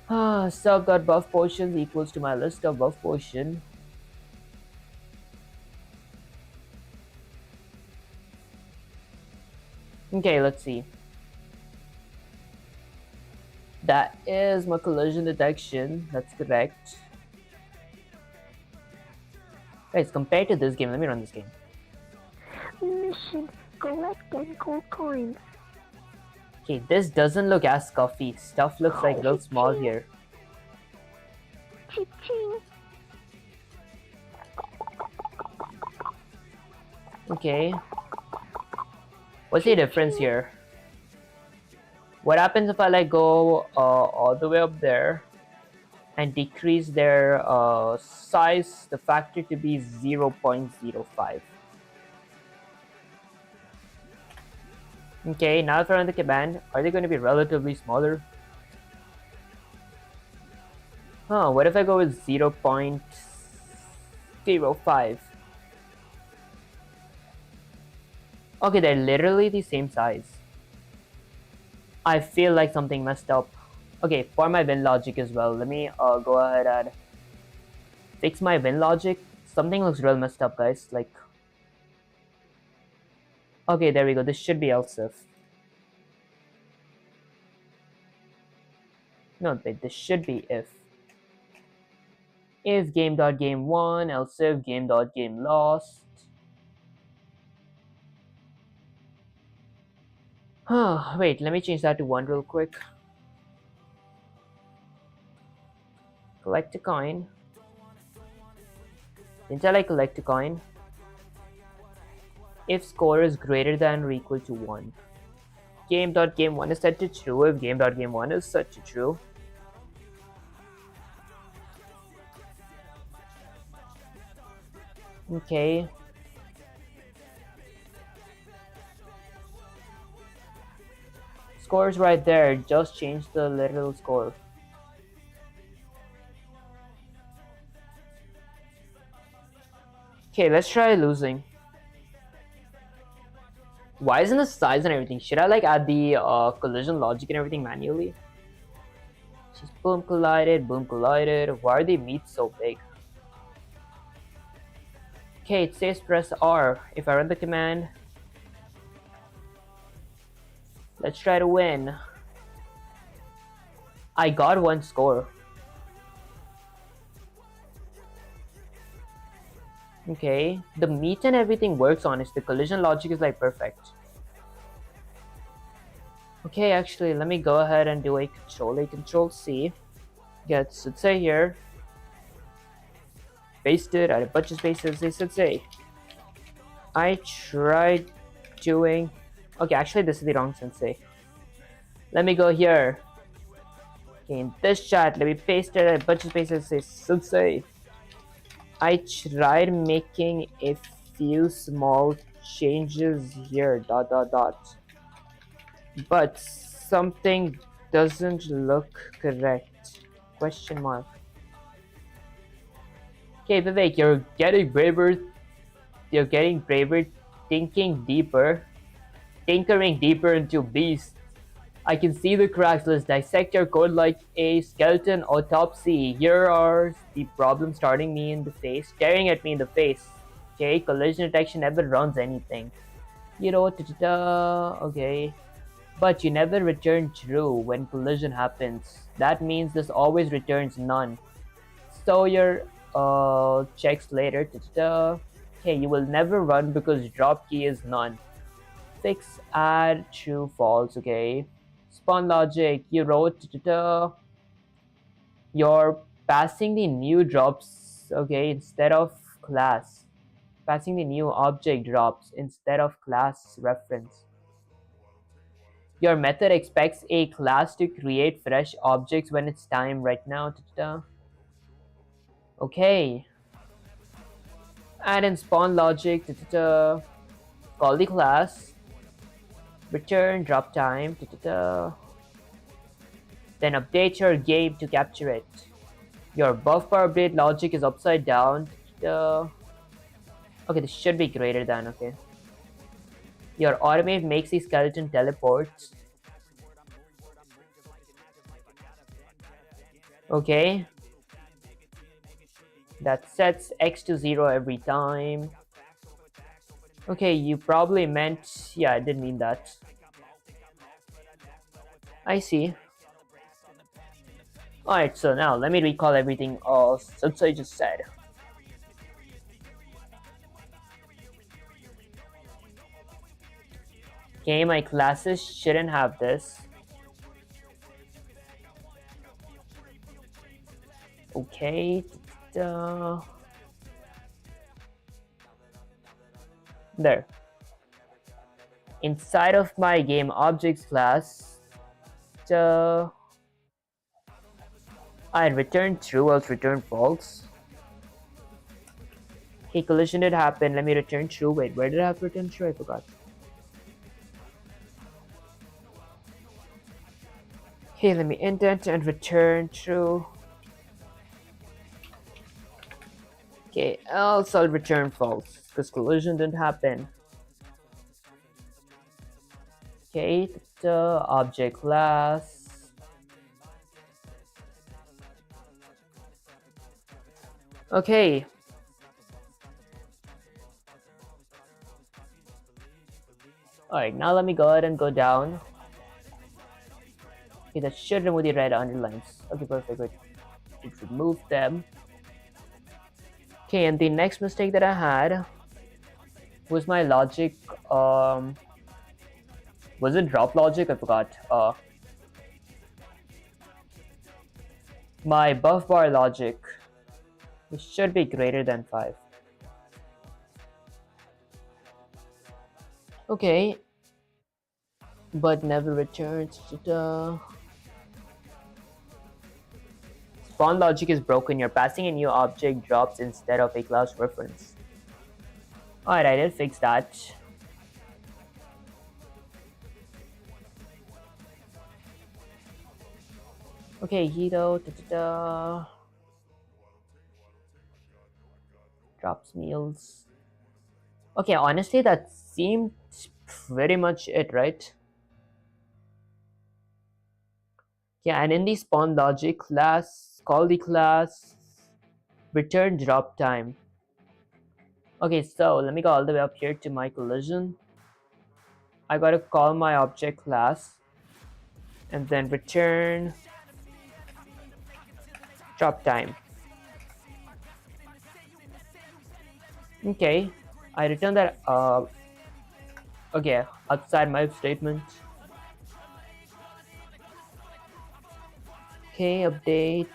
sub.buff potions equals to my list of buff potion. Okay, let's see. That is my collision detection. That's correct. Guys, compared to this game, let me run this game. Mission: collect 10 gold coins. Okay, this doesn't look as scuffy. Stuff looks like real small here. Cha-ching. Okay. What's the difference here? What happens if I like go all the way up there and decrease their size, the factor to be 0.05? Okay, now if I run the command, are they going to be relatively smaller? Huh, what if I go with 0.05? Okay, they're literally the same size. I feel like something messed up. Okay, for my win logic as well, let me go ahead and fix my win logic. Something looks real messed up, guys. Like, okay, there we go. This should be else if. No, wait, this should be if. If game.game won, else if game.game lost. Wait, let me change that to 1 real quick. Collect a coin. Didn't I like collect a coin? If score is greater than or equal to 1. Game.game1 is set to true if game.game1 is set to true. Okay. Score's right there, just change the literal score. Okay, let's try losing. Why isn't the size and everything? Should I like add the collision logic and everything manually? Just boom collided, boom collided. Why are the meats so big? Okay, it says press R. If I run the command, let's try to win. I got 1 score. Okay, the meat and everything works on it. The collision logic is like perfect. Okay, actually, let me go ahead and do a control C. Get Sutsei here. Paste it, add a bunch of spaces, say Sutsei. I tried doing... Okay, actually, this is the wrong sensei. Let me go here. Okay, in this chat, let me paste it, add a bunch of spaces, say Sutsei. I tried making a few small changes here, ... But something doesn't look correct. Question mark. Okay, Vivek, you're getting braver. You're getting braver, tinkering deeper into beasts. I can see the cracks. Let's dissect your code like a skeleton autopsy. Here are the problems staring at me in the face. Okay, collision detection never runs anything. You know, okay. But you never return true when collision happens. That means this always returns none. So your checks later. Okay, you will never run because drop key is none. Fix add true false. Okay. Spawn logic. You wrote you're passing the new drops. Okay, instead of class. Passing the new object drops instead of class reference. Your method expects a class to create fresh objects when it's time right now. Okay. And in spawn logic, call the class, return drop time, then update your game to capture it. Your buff bar update logic is upside down. Okay, this should be greater than, okay. Your automate makes the skeleton teleport. Okay. That sets X to 0 every time. Okay, you probably meant... Yeah, I didn't mean that. I see. Alright, so now let me recall everything Sutsui just said. Okay, my classes shouldn't have this. Okay. There. Inside of my game objects class, I return true, else return false. Okay, collision did happen. Let me return true. Wait, where did I have to return true? I forgot. Okay, let me indent and return true. Okay, else I'll return false because collision didn't happen. Okay, the object class. Okay. Alright, now let me go ahead and go down. Okay, that should remove the red underlines. Okay, perfect, good. It removed them. Okay, and the next mistake that I had was my logic. Was it drop logic? I forgot. my buff bar logic, which should be greater than 5. Okay, but never returns. Spawn logic is broken. You're passing a new object drops instead of a class reference. Alright, I did fix that. Okay, Hito. Drops meals. Okay, honestly, that seemed pretty much it, right? Yeah, and in the spawn logic class, call the class return drop time. Okay, so let me go all the way up here to my collision. I gotta call my object class and then return drop time. Okay, I return that okay, outside my statement. Okay, update.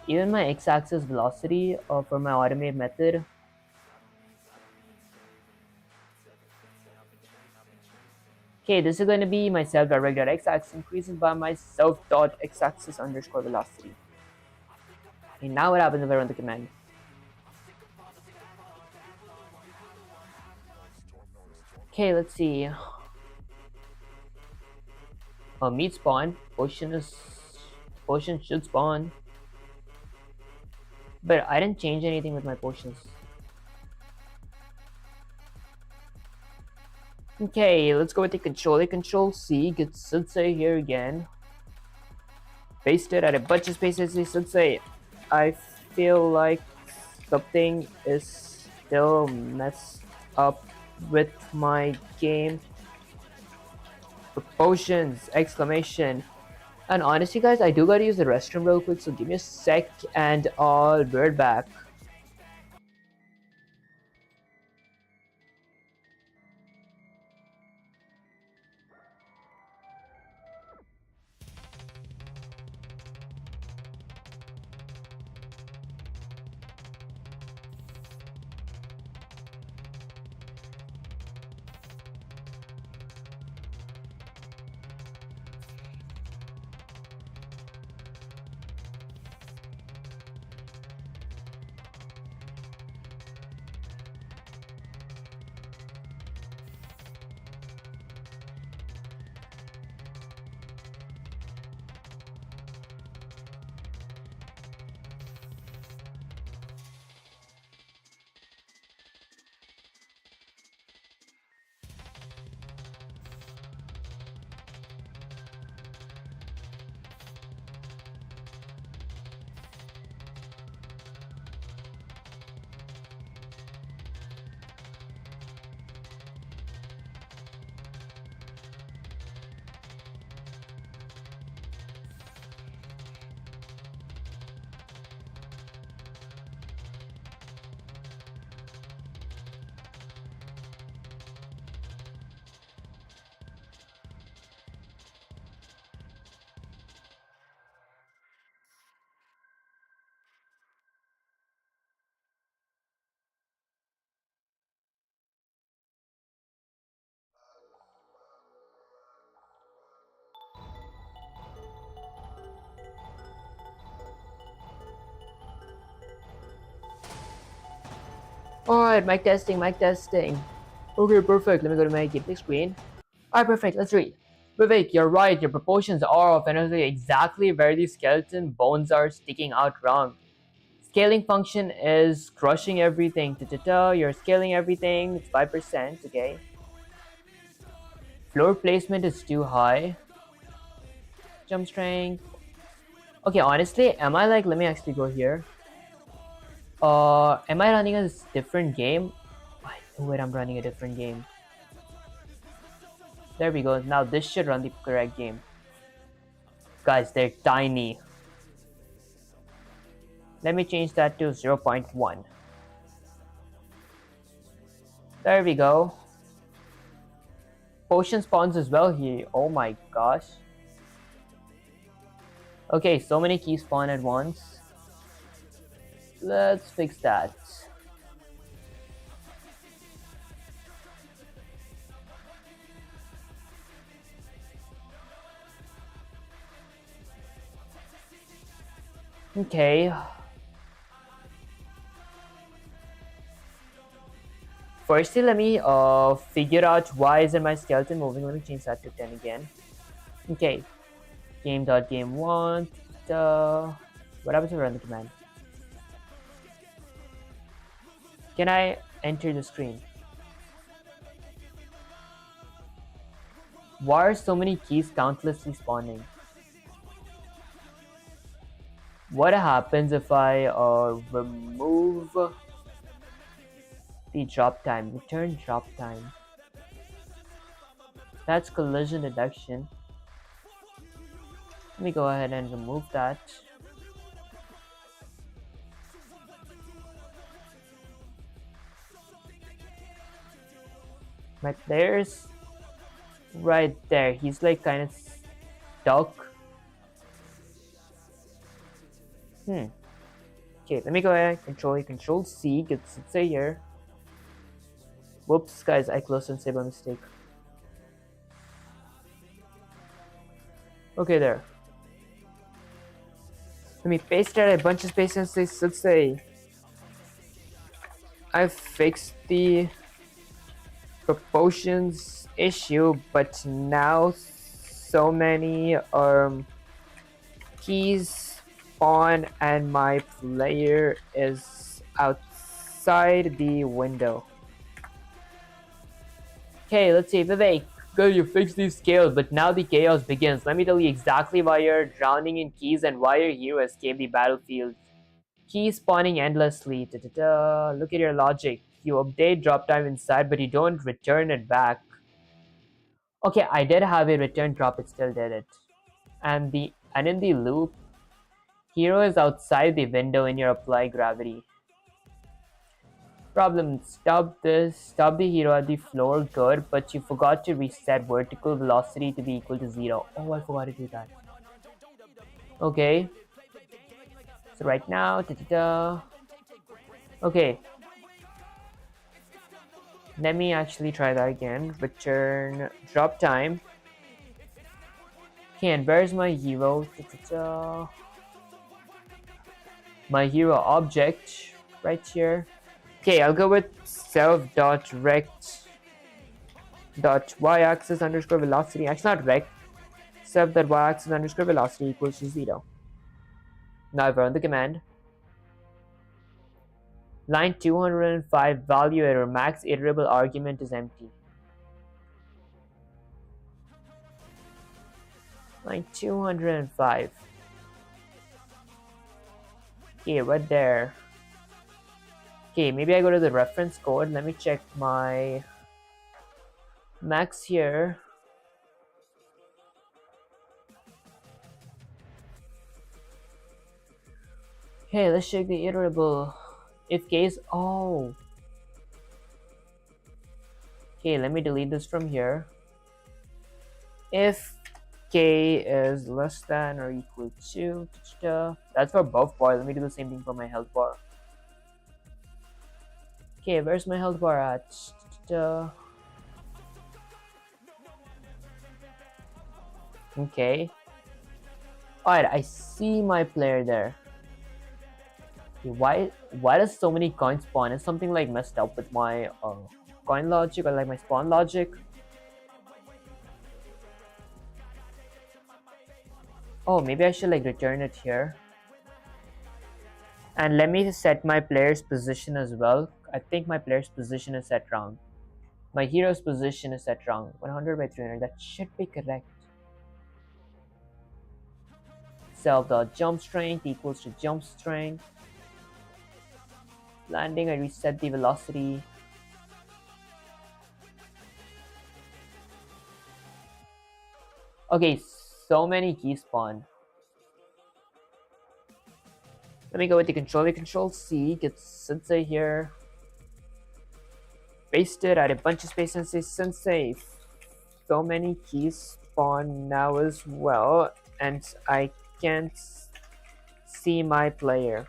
Even my x-axis velocity for my automate method. Okay, this is going to be my self-direct.x-axis increases by my self.x-axis underscore velocity. Okay, now what happens if I run the command? Okay, let's see. Meat spawn. Potion should spawn. But I didn't change anything with my potions. Okay, let's go with the control. Control C, get Sensei here again. Paste it at a bunch of spaces. Sensei, I feel like something is still messed up with my game. Potions! Exclamation. And honestly, guys, I do gotta use the restroom real quick, so give me a sec and I'll be right back. Alright, mic testing, mic testing. Okay, perfect. Let me go to my gameplay screen. Alright, perfect. Let's read. Vivek, you're right. Your proportions are off and exactly where the skeleton bones are sticking out wrong. Scaling function is crushing everything. You're scaling everything. It's 5%, okay? Floor placement is too high. Jump strength. Okay, honestly, am I like, let me actually go here. Am I running a different game? I know it, I'm running a different game. There we go. Now this should run the correct game. Guys, they're tiny. Let me change that to 0.1. There we go. Potion spawns as well here. Oh my gosh. Okay, so many keys spawn at once. Let's fix that. Okay. Firstly, let me figure out why isn't my skeleton moving. Let me change that to 10 again. Okay. Game.game1. What happens if I run the command? Can I enter the screen? Why are so many keys countlessly spawning? What happens if I remove the drop time? Return drop time. That's collision detection. Let me go ahead and remove that. My player's right there. He's like kind of stuck. Okay, let me go ahead and control C, gets it say here. Whoops, guys, I closed and saved by mistake. Okay, there. Let me paste that a bunch of space and say I fixed the proportions issue, but now so many keys spawn and my player is outside the window. Okay, let's see, Vivek. Good, you fixed these scales, but now the chaos begins. Let me tell you exactly why you're drowning in keys and why your hero escaped the battlefield. Keys spawning endlessly. Look at your logic. You update drop time inside, but you don't return it back. Okay, I did have a return drop, it still did it. And in the loop, hero is outside the window and you apply gravity. Problem, stop the hero at the floor, good, but you forgot to reset vertical velocity to be equal to 0. Oh, I forgot to do that. Okay. So right now, okay. Let me actually try that again. Return drop time. Okay, and where's my hero? My hero object right here. Okay, I'll go with self.rect.y-axis underscore velocity. Actually, not rect. Self.y-axis underscore velocity equals to 0. Now I've run the command. Line 205, value error, max iterable argument is empty. Line 205. Okay, right there. Okay, maybe I go to the reference code. Let me check my max here. Okay, let's check the iterable. If case, oh. Okay, let me delete this from here. If k is less than or equal to, that's for buff bar. Let me do the same thing for my health bar. Okay, where's my health bar at? Okay. Alright, I see my player there. Okay, why does so many coins spawn? Is something like messed up with my coin logic or like my spawn logic? Oh, maybe I should like return it here. And let me set my player's position as well. I think my player's position is set wrong. My hero's position is set wrong. 100 by 300. That should be correct. Self.jump strength equals to jump strength. Landing, I reset the velocity. Okay, so many keys spawn. Let me go with the controller. Control C, get Sensei here. Paste it, add a bunch of space and say Sensei. So many keys spawn now as well. And I can't see my player.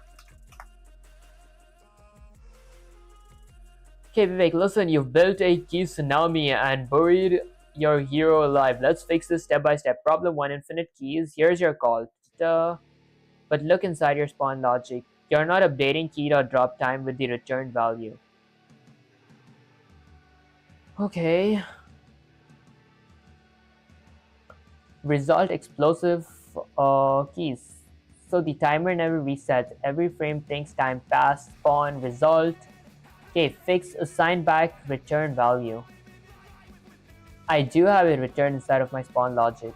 Okay, Vivek, listen, you've built a key tsunami and buried your hero alive. Let's fix this step by step. Problem 1, infinite keys. Here's your call. But look inside your spawn logic. You're not updating key.drop time with the return value. Okay. Result explosive keys. So the timer never resets. Every frame thinks time passed. Spawn result. Okay, fix assign back return value. I do have it returned inside of my spawn logic.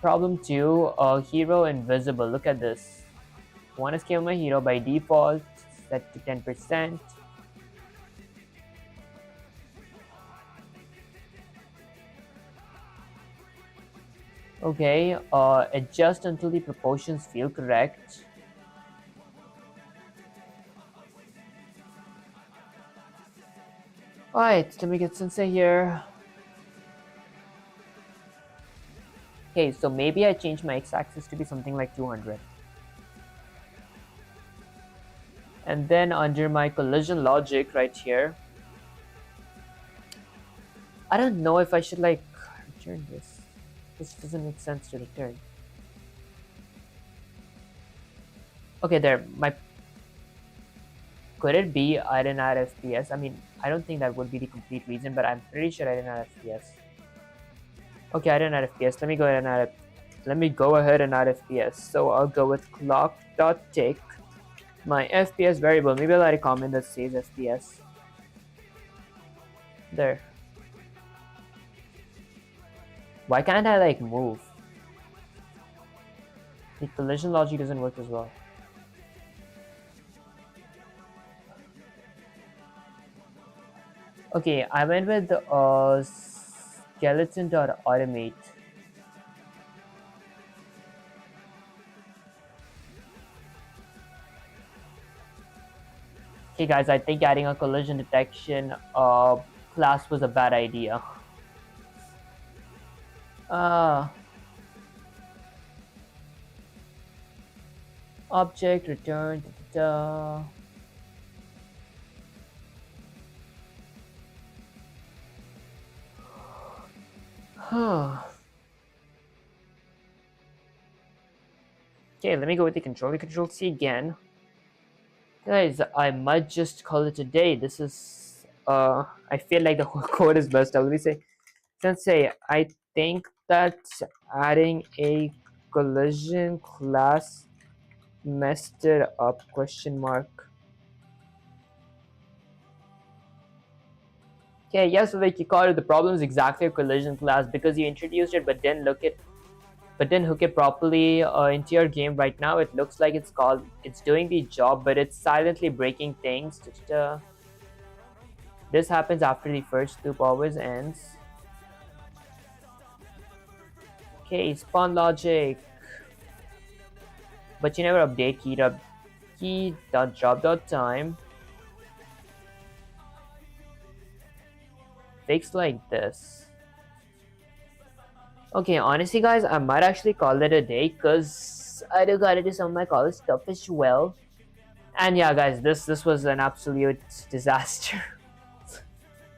Problem 2, hero invisible. Look at this. Want to scale my hero by default, set to 10%. Okay, adjust until the proportions feel correct. Alright, let me get Sensei here. Okay, so maybe I change my x-axis to be something like 200. And then under my collision logic right here, I don't know if I should like return this. This doesn't make sense to return. Okay, there. Could it be I didn't add FPS? I mean, I don't think that would be the complete reason, but I'm pretty sure I didn't add FPS. Okay, I didn't add FPS. Let me go ahead and add it. Let me go ahead and add FPS. So I'll go with clock.tick, my FPS variable. Maybe I'll add a comment that says FPS. There. Why can't I like move? The collision logic doesn't work as well. Okay, I went with skeleton.automate. Okay guys, I think adding a collision detection class was a bad idea. Object return. Okay, let me go with the control C again. Guys, I might just call it a day. This is I feel like the whole code is messed up. Let me say, Sensei, I think that adding a collision class messed it up, question mark. Okay, yes, so like you called it, the problem is exactly a collision class because you introduced it but didn't hook it properly into your game. Right now it looks like it's doing the job, but it's silently breaking things. This happens after the first loop always ends. Okay, spawn logic, but you never update key.drop.time. Fix like this. Okay, honestly guys, I might actually call it a day because I do gotta do some of my college stuff as well. And yeah guys, this was an absolute disaster.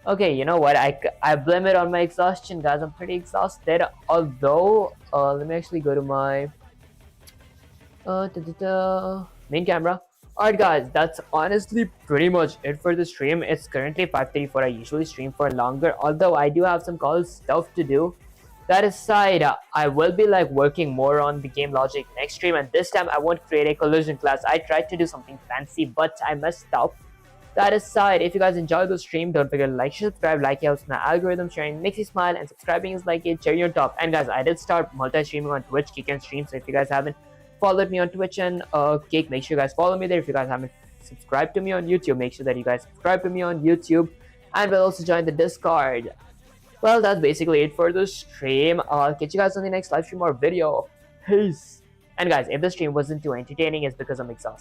Okay, you know what, I blame it on my exhaustion guys. I'm pretty exhausted, although let me actually go to my main camera. Alright guys, that's honestly pretty much it for the stream. It's currently 5:34. I usually stream for longer, although I do have some college stuff to do. That aside, I will be like working more on the game logic next stream, and this time I won't create a collision class. I tried to do something fancy, but I messed up. That aside, if you guys enjoyed the stream, don't forget to like, subscribe. Like helps my algorithm, sharing makes you smile, and subscribing is like a cherry on top. And guys, I did start multi-streaming on Twitch, Kick and Stream, so if you guys haven't followed me on Twitch and Kick, make sure you guys follow me there. If you guys haven't subscribed to me on YouTube, make sure that you guys subscribe to me on YouTube, and will also join the Discord. Well, that's basically it for the stream. I'll catch you guys on the next live stream or video. Peace. And guys, if the stream wasn't too entertaining, it's because I'm exhausted.